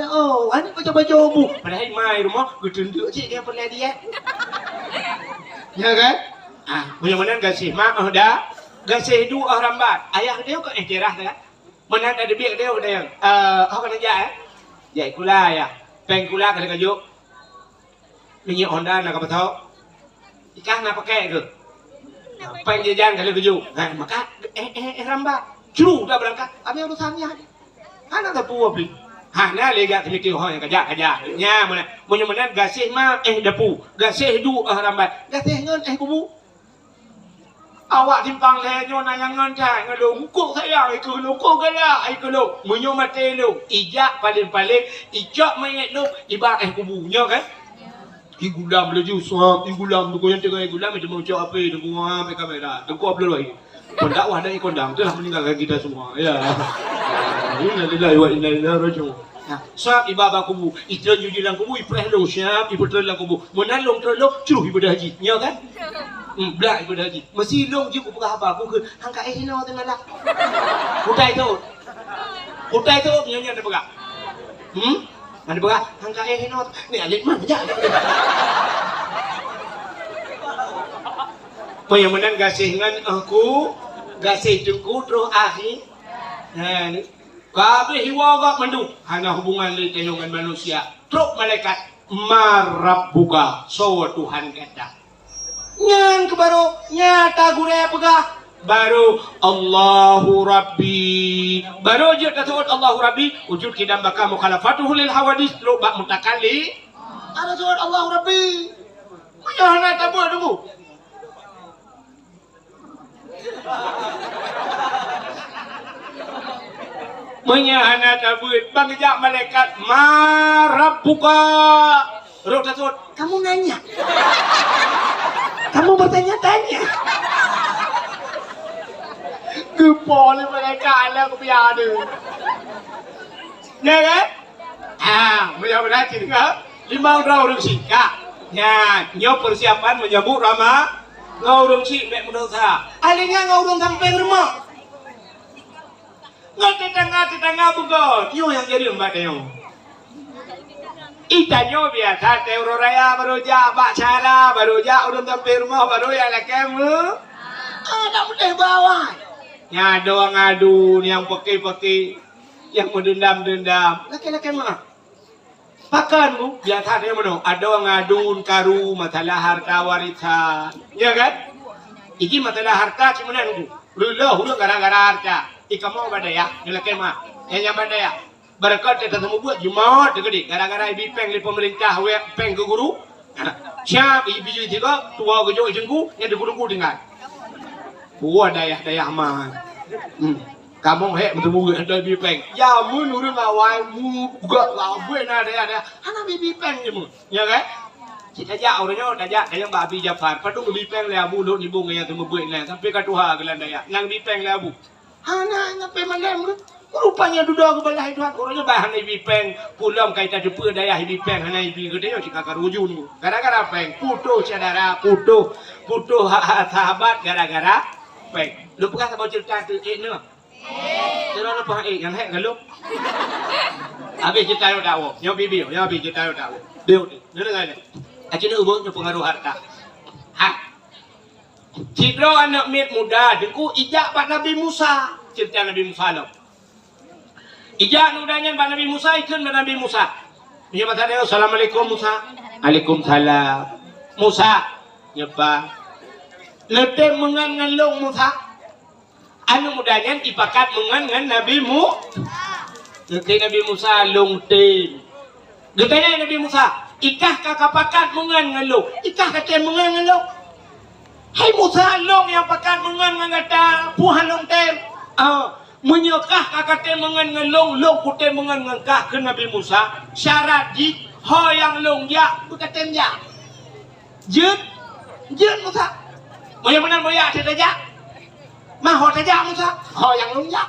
S1: ani baca jawabu padahal mai rumah gedenduk cik dia pernah dia ya kan mudah-mudahan gasih mak dah gasih dua rambat ayah dia kok cerah kan mana ada biak dia udah kena jaya jaya kula ya peng kula kada kajuk ni Honda nak apa tahu ikan nak pakai ke peng jajan kada kajuk maka rambat curu dah berangkat apa urusannya anak tak puas beli hana lega mikir yang kajak nya mana mudah-mudahan gasih mak dapu gasih dua rambat gasih ngan kubu awak timpang lehnyo nayang ngantai ngalung kok saya ikut lu kok gala ikut lu munyo mate lu ijak paling ijak mayat lu ibak kubunya kan igulam laju suam igulam tu yang tengah igulam macam macam apa tu apa kamera tu apa lu lagi pendakwah dan kondang telah meninggalkan kita semua ya inna lillahi wa inna ilaihi raji'un suap ibaba kubu itu jujilang kubu ipreh lu siap iputrel kubu menalung terlok curuh ibadah haji nya kan belak ibu dah haji mesti long je ku apa aku ke hangka hino tengah lah hutai tu nyanyi ada berapa ada berapa hangka hino ni alik mana je penyamanan gasih dengan aku gasih cukup terus akhir ni kabeh hiwa gak mandu hanya hubungan li dengan manusia terus malaikat marab buka so Tuhan kata nyan ke baru nyata gure pegah baru Allahu Rabbi baru je tasawuf Allahu Rabbi wujud kidam baka mukhalafatuhu lil hawadis lu bak mutakalli ada tasawuf Allahu Rabbi mana tabu tunggu menyahana tabut bangja malaikat marab buka roh tersebut. Kamu nanya, kamu bertanya-tanya. Kepala malaikat lah kebiar tu. Ya kan? Mudah-mudahan cerita 5 orang singkat. Ya, nyo persiapan menyambut Rama ngau sing mek mendosa. Alingnya ngau sampai rumah. Tetangga bukan, yo yang jadi mbak yo. Itanyo biasa teuro raya baru ja bak cara baru ja urun sampai rumah baru ya lah kamu. Tak boleh bawa. Ya doang ngadu yang pakai yang mendendam. Laki-laki mah. Pakanmu biasa dia mana? Ada orang ngadun karu masalah harta warisan, ya kan? Iki masalah harta cuma nunggu. Hulu gara-gara harta. Ikamu badaya, laki mah. Yang badaya. Berkat kita temu buat jumaat gede. Gara-gara ibu peng di pemerintah, peng ke guru. Siap ibu juga tua kejo jengku yang diguru dengan. Buat daya mah. Kamu hek bertemu dengan ibu peng. Ya mu nurun awal mu gak labuin ada. Hana ibu peng je mu, ya kan? Kita jauh orangnya, dah yang babi Jafar. Padung ibu peng leabu dok ni bunga yang temu buat ni. Sampai katuha gelan daya. Nang ibu peng leabu. Hana ngapain malam tu? Rupanya duduk ke belah itu orangnya bahan ibu peng pulang kaitan jumpa daya ibu peng hana ibu gede yo cakap karujun tu. Gara-gara peng putu saudara putu sahabat gara-gara peng. Lu pernah sama cerita tu ni? Cerita apa yang hek galup? Habis cerita yo tahu. Yo bibi, yo habis cerita yo tahu. Dia ni dengar ni. Acina ubun tu pengaruh harta. Cidro anak mit muda dengku ijak pak Nabi Musa. Cerita Nabi Musa lo. Ijak nudanya pak Nabi Musa ikut pak Nabi Musa. Dia kata dia Assalamualaikum Musa. Waalaikumsalam. Musa, nyepa. Letem mengan long Musa. Anu mudanya ipakat mengan Nabi Musa. Letem Nabi Musa long tem. Getanya Nabi Musa, ikah kakak pakat mengan long. Ikah kata mengan long. Hai Musa long yang pakat mengan ngata puhan long tem. Menyekah kakak tem mengan long kute mengan ngakah ke Nabi Musa. Syarat jik ho yang long ya bukan tem ya. Jut Musa. Moya benar moya ada aja. Mah ho aja Musa. Ho yang long ya.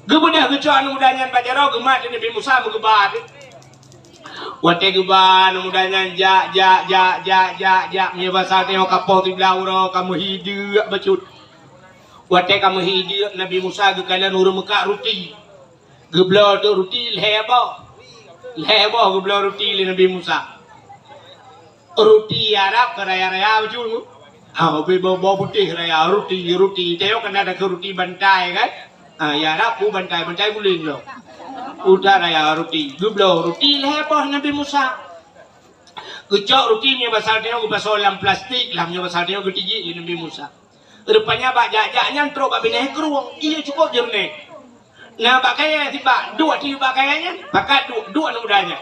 S1: Gebedah kecuali mudanya bajaro gemat Nabi Musa bergebat. Wate geban mudanya ja mi bahasa teh kapau ti blauro kamu hidup bacut. Wate kamu hidup Nabi Musa gekalan urang meka roti. Geblo tu roti lebo geblo roti le Nabi Musa. Roti Arab ke raya-raya bacul. Bebo putih raya roti teo kan ada ke roti bantai kan. Ya Arab ku bantai guling lo. Udah raya roti, geblo roti leboh Nabi Musa. Kecok roti ni basal dia bahasa dalam plastik, lamnya basal dia ketiji Nabi Musa. Rupanya bak jaknya teruk bak bineh keruang, iya cukup jernih. Nah bakaya tiba dua bakayanya, bakat dua mudanya.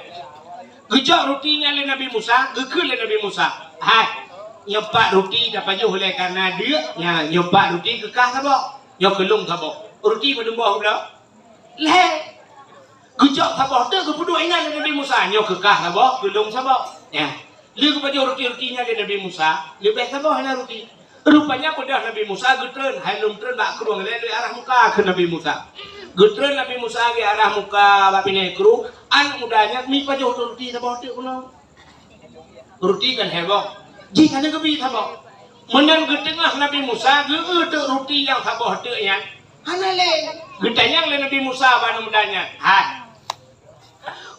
S1: Kecok rotinya le Nabi Musa, gekul le Nabi Musa. Hai, nyepak roti dapat je oleh karena dia, nyepak roti kekah sabok, nyokelung sabok. Roti berdembah pula. Leh. Gejak sabah tu kepudu ingat Nabi Musa nyo kekah sabah gelung sabah ya dia kepada roti-rotinya Nabi Musa lebih sabah na roti rupanya pada Nabi Musa getren halum tren bak keruang le arah muka ke Nabi Musa getren Nabi Musa ke arah muka bak pineh kru an mudanya mi pada roti sabah tu kuno roti kan heboh jika ada kebi sabah menang getengah Nabi Musa ge roti yang sabah tu yang hanale getanya le Nabi Musa ban mudanya hai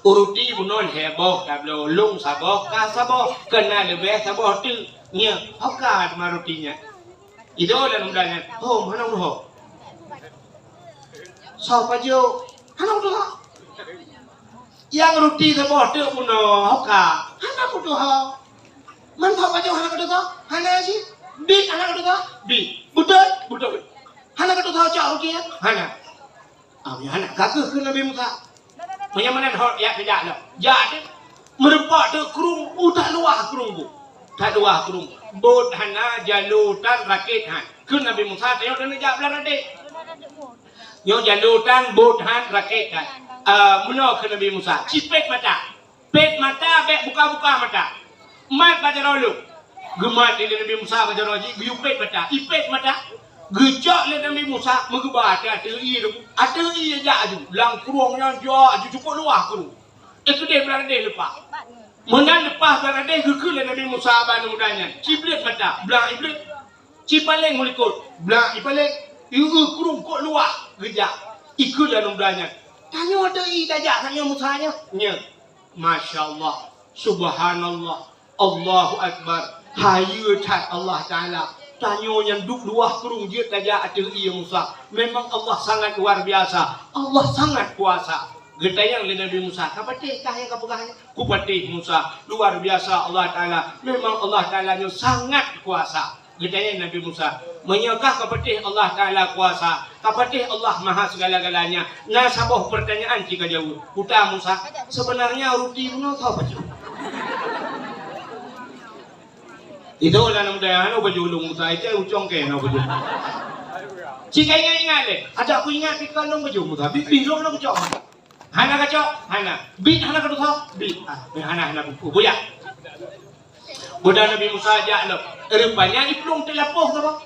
S1: uruti bunon heboh kablo lung saboh ka saboh kena lebih saboh tu nya hokad marutinya itu dan mudanya mana udah siapa jo mana udah yang ruti saboh tu buno hoka mana udah man siapa jo mana udah hana sih bi hana udah bi betul hana udah jauh kia hana hana kakek ke Nabi Musa menyamanan hot ya kejak lo. Jadi merempak tu kerung, tak luah kerung bu, tak luah kerung. Bot hana jalutan rakit han. Kun Nabi Musa tengok dan jawab belah nanti. Nyo jalutan bodhan raket kan. Meno ke Nabi Musa. Cipet mata. Pet mata bek buka-buka mata. Mat baca rolu. Gemat di Nabi Musa baca rolu. Guyupet mata. Ipet mata. Gejak le Nabi Musa mengebat atei tu. Atei aja aju. Lang kurungnya jo aju cukup luah kuru. Itu dia berade lepas. Menan lepas berade gekul le Nabi Musa ban mudanya. Cipet mata. Belang iblis. Cipaleng mulikut. Belang ipaleng. Iu kurung kok luah. Gejak. Ikut dalam mudanya. Tanya atei tajak tanya Musanya. Nya. Masya-Allah. Subhanallah. Allahu Akbar. Hayu tat Allah Taala. Tanyo yang duk luah kurung dia tajak atei Musa. Memang Allah sangat luar biasa. Allah sangat kuasa. Getayang le Nabi Musa. Kapatih kah yang kapegahnya? Kupatih Musa. Luar biasa Allah Taala. Memang Allah Taala nya sangat kuasa. Getayang Nabi Musa. Menyakah kapatih Allah Taala kuasa. Kapatih Allah Maha segala-galanya. Nah sabuh pertanyaan jika jauh. Putar Musa. Sebenarnya roti mana tahu baju? Itu lah nama daya no baju ulung Musa itu ucong ke no baju. Jika ingat le, ada aku ingat pikir no baju Musa. Bingung no ucong. Hana kacau, hana. Bit hana kadu tahu, bit. Hana buya. Budak Nabi Musa aja lo. Rupanya iplung telapuh apa?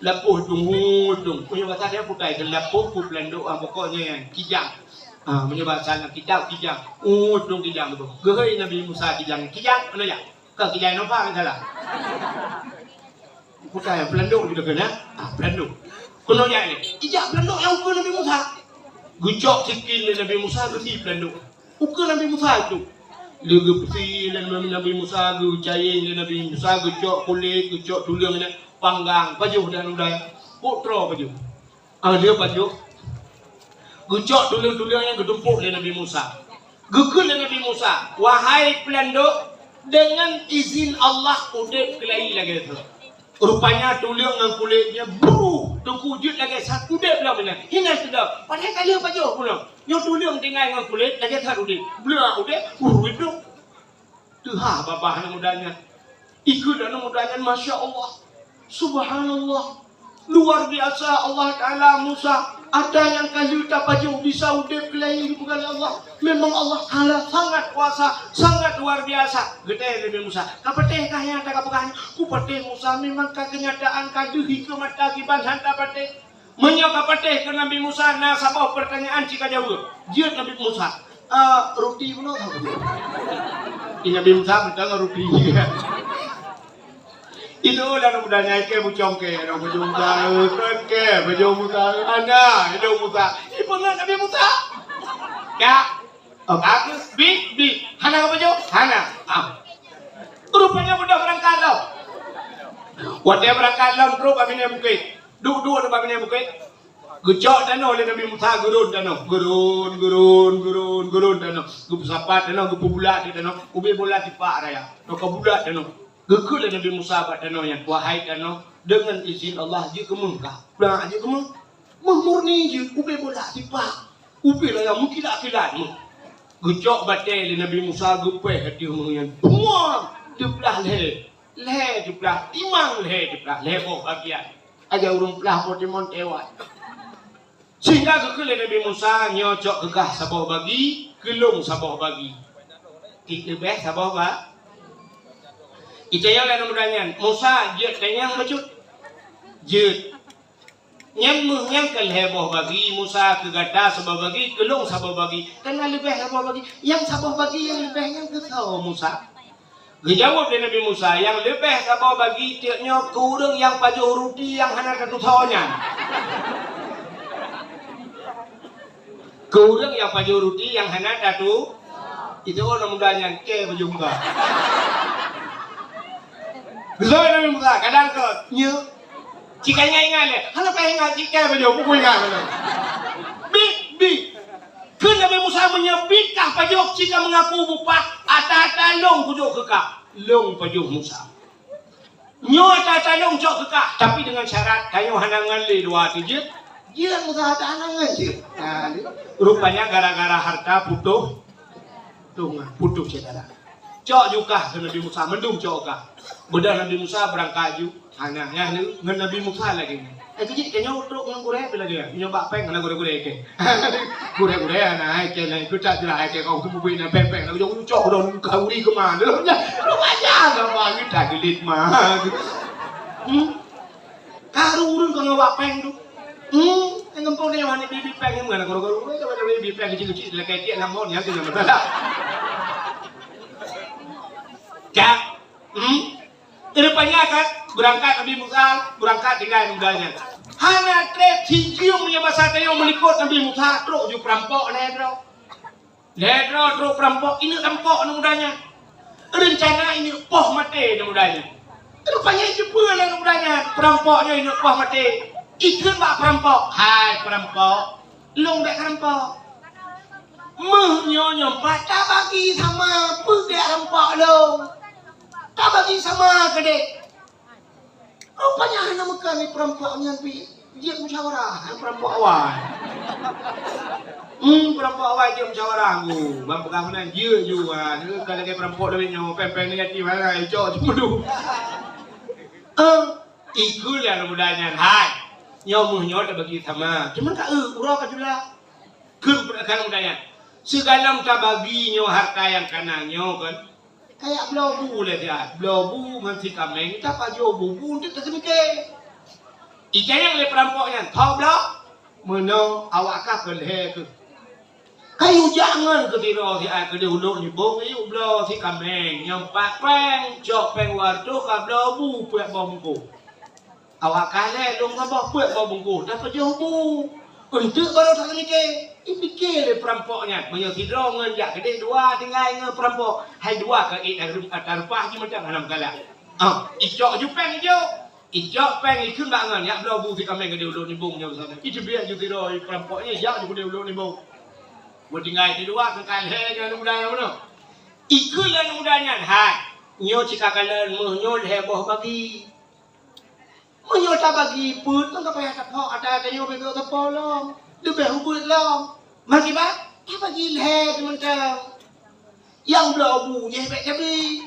S1: Lapuh dung. Punya bahasa dia putai telapuh ku pelando pokoknya yang kijang. Punya bahasa nak kijang. Dung kijang tu. Gehei Nabi Musa kijang mana ya? Kau kijang apa salah? Putai pelando gitu kan ya? Pelando. Kuno ya ni. Kijang pelando yang ku Nabi Musa. Gucok sikil Nabi Musa tu si pelando. Ukur Nabi Musa tu. Lega peti Nabi Musa gu cair Nabi Musa gucok kulit gucok tulang ni panggang baju dan udai putra baju dia baju gucok tulang-tulang yang gedumpuk Nabi Musa gugul Nabi Musa wahai pelando dengan izin Allah udep kelai lagi tu rupanya tulang dan kulitnya buru tengkujut lagi satu udep lah benar hina sudah padahal kali baju pulang yang tulang tinggal dengan kulit lagi satu udep belah udep itu tuha bapa anak mudanya ikut anak mudanya Masya Allah Subhanallah luar biasa Allah Ta'ala Musa ada yang kayu tak baju bisa udep kelai bukan Allah memang Allah Ta'ala sangat kuasa sangat luar biasa gede Nabi Musa kapateh kah yang tak kapagahnya kupateh Musa memang kenyataan kadu hikmah mata kiban hanta pateh menyok kapateh ke Nabi Musa nah sabah pertanyaan jika jauh dia Nabi Musa roti mana tahu ini Nabi Musa betul roti itu lah mudanya ke bucong ke Nabi Musa ke baju Musa anda itu Musa ibu Nabi Musa ya aku bit hana baju hana rupanya budak berangkat lo wadah berangkat lo grup abine bukit dua abine bukit gucok dano oleh Nabi Musa gurun dano gurun dano gup sapat dano gup bulat dano ube bola tipak raya no bulat dano gekul Nabi Musa bat dano yang wahai dano dengan izin Allah je kemungkah belah je kemung murni je ube bola tipak ube lah yang mengkilat-kilat gucok batai Nabi Musa gupeh hati yang buang dibelah leh dibelah timang dibelah lebo bagian aja urung belah potimon tewat sehingga kekul Nabi Musa nyocok kekah sabah bagi kelung sabah bagi kita beh sabah ba itu yang lain mudanya Musa je tanyang macut je yang kelheboh bagi Musa ke gata sabah bagi kelung sabah bagi kena lebih sabah bagi yang sabah bagi yang lebih yang kesau Musa dijawab dari Nabi Musa yang lebih sabah bagi tiaknya kurang yang pajuh roti yang hana ketutonya kurang yang pajuh roti yang hana datu itu orang mudanya ke baju muka Gizoi Nabi Musa kadang ke nye jika ingat le hana pengen ngaji ke baju buku ingat bit ke Nabi Musa menyebitkan pajuh jika mengaku bupah ata-ata long kujuk kekak long pajuh Musa nyo ata-ata long jok kekak tapi dengan syarat kayu hanangan le dua tijit dia Musa ada hanangan je rupanya gara-gara harta putuh saudara cok juga ke Nabi Musa mendung cok kah bedah Nabi Musa berangkat ju hananya dengan Nabi Musa lagi kejit kayaknya utuk nang gure bila dia. Nyoba peng nang gure-gure ke. Gure-gure ana ke nang ku tak jelah ke kau tu buat peng nak jauh ucok dah kau ri ke mana. Lu aja enggak bagi tak gelit mah. Karu urun kau nyoba peng tu. Ngempong dia wani bibi peng yang mana guru-guru itu ada bibi peng kecil-kecil lah kayak dia lamon ya tu yang betul. Cak, rupanya kan berangkat Nabi Musa, berangkat tinggal mudanya. Hanya trep cium yang masa tayo melikut Nabi Musa, terus ju perampok ledro, terus perampok ini perampok mudanya. Rencana ini poh mati mudanya. Rupanya itu pula mudanya, perampoknya ini poh mati. Ikut mak perampok, hai perampok, long dek perampok. Nyompat tak bagi sama pergi rampok dong. Tak bagi sama ke dek. Rupanya anak makan ni perampoknya dia musyawarah perampok awal. Perampok awal dia musyawarah aku. Bang pengawanan dia juga. Kalau dia perampok lebih nyawa pempeng negatif lah. Icok cuma tu. Ikutlah mudanya. Hai. Nyawa tak bagi sama. Cuma tak urang kat jula. Kun kan mudanya. Segala tak bagi nyawa harta yang kanannya kan. Kayak blobu lah dia. Blobu masih kameng. Tak pajo bubu untuk tersemikir. Ikan yang oleh perampoknya. Tahu blok? Mana awak kah kelih ke? Kayu jangan ketiro si ai kedih uluk ni bong ayu blok si kameng. Nyampak peng. Cok peng wartu kah blobu puak bongku. Awak kalah dong apa puak bongku. Tak pajo bu. Untuk baru tak semikir. Fikir le perampoknya. Menyosidro ngejak kedih dua tinggal nge perampok. Hai dua ke atar rupah je macam hanam kala. Icok je peng icok. Icok peng ikut bangan. Yak blobu si kameng kedih uluk ni bong nya sana. Itu biar je sidro perampoknya yak je kedih uluk ni bong. Buat tinggal di dua kekal he jangan mudanya mana. Ikutlah mudanya. Hai. Nyo cikakalan menyo heboh bagi. Menyo tak bagi put tak payah tapok ada nyo bego tapolong. Lebih hubut lah. Maki ba? Tak bagi leh teman-teman. Yang blobu je baik tapi.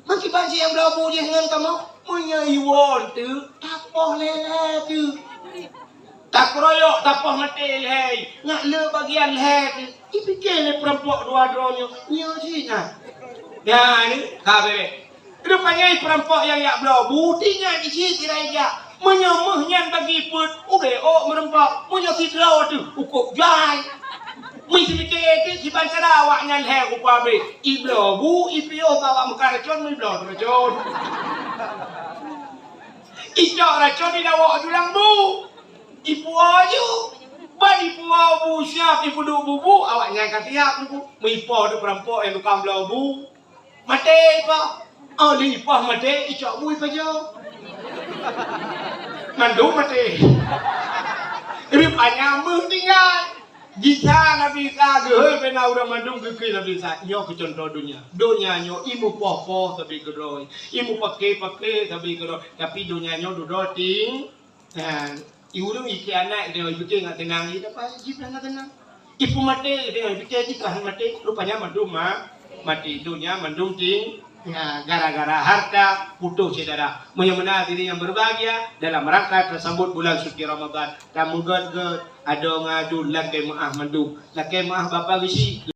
S1: Maki ba je yang blobu je dengan kamu. Menyaiwon tu tapoh leh tu. Tak keroyok tapoh mati leh. Ngak le bagian leh tu. Dipikir le perampok dua-duanya. Nyo sih nah. Ya ni kabeh. Rupanya perampok yang yak blobu tinggal di sini tirai dia. Menyemahnya bagi pun udah merempak menyosidro tu ukuk jai mesti mikir ke si bansara awaknya leh ku pabe iblobu ipio bawa muka racun iblo racun icok racun di dawa dulang bu ipu ayu ban ipu bu siap ipu du bubu awaknya kan siap tu mipo tu perampok yang tukang blobu mati pak li pah mati icok bu ipajo mandum mati. Ini banyak tinggal. Jika Nabi kageh pena udah mandum ke Nabi sa. Nyo ke contoh dunia. Dunia nyo imu popo tapi geroi. Imu pakai tapi geroi. Tapi dunia nyo duduk ting. Dan iurung iki anak dia pikir nggak tenang. Ini apa? Jiplah nggak tenang. Ibu mati dia pikir jika mati. Rupanya mandum mati. Dunia mandum ting. Ya, gara-gara harta putus saudara. Menyemena diri yang berbahagia dalam rangka tersambut bulan suci Ramadan. Kamu god ada ngadu laki maah mandung. Laki maah bapa bisi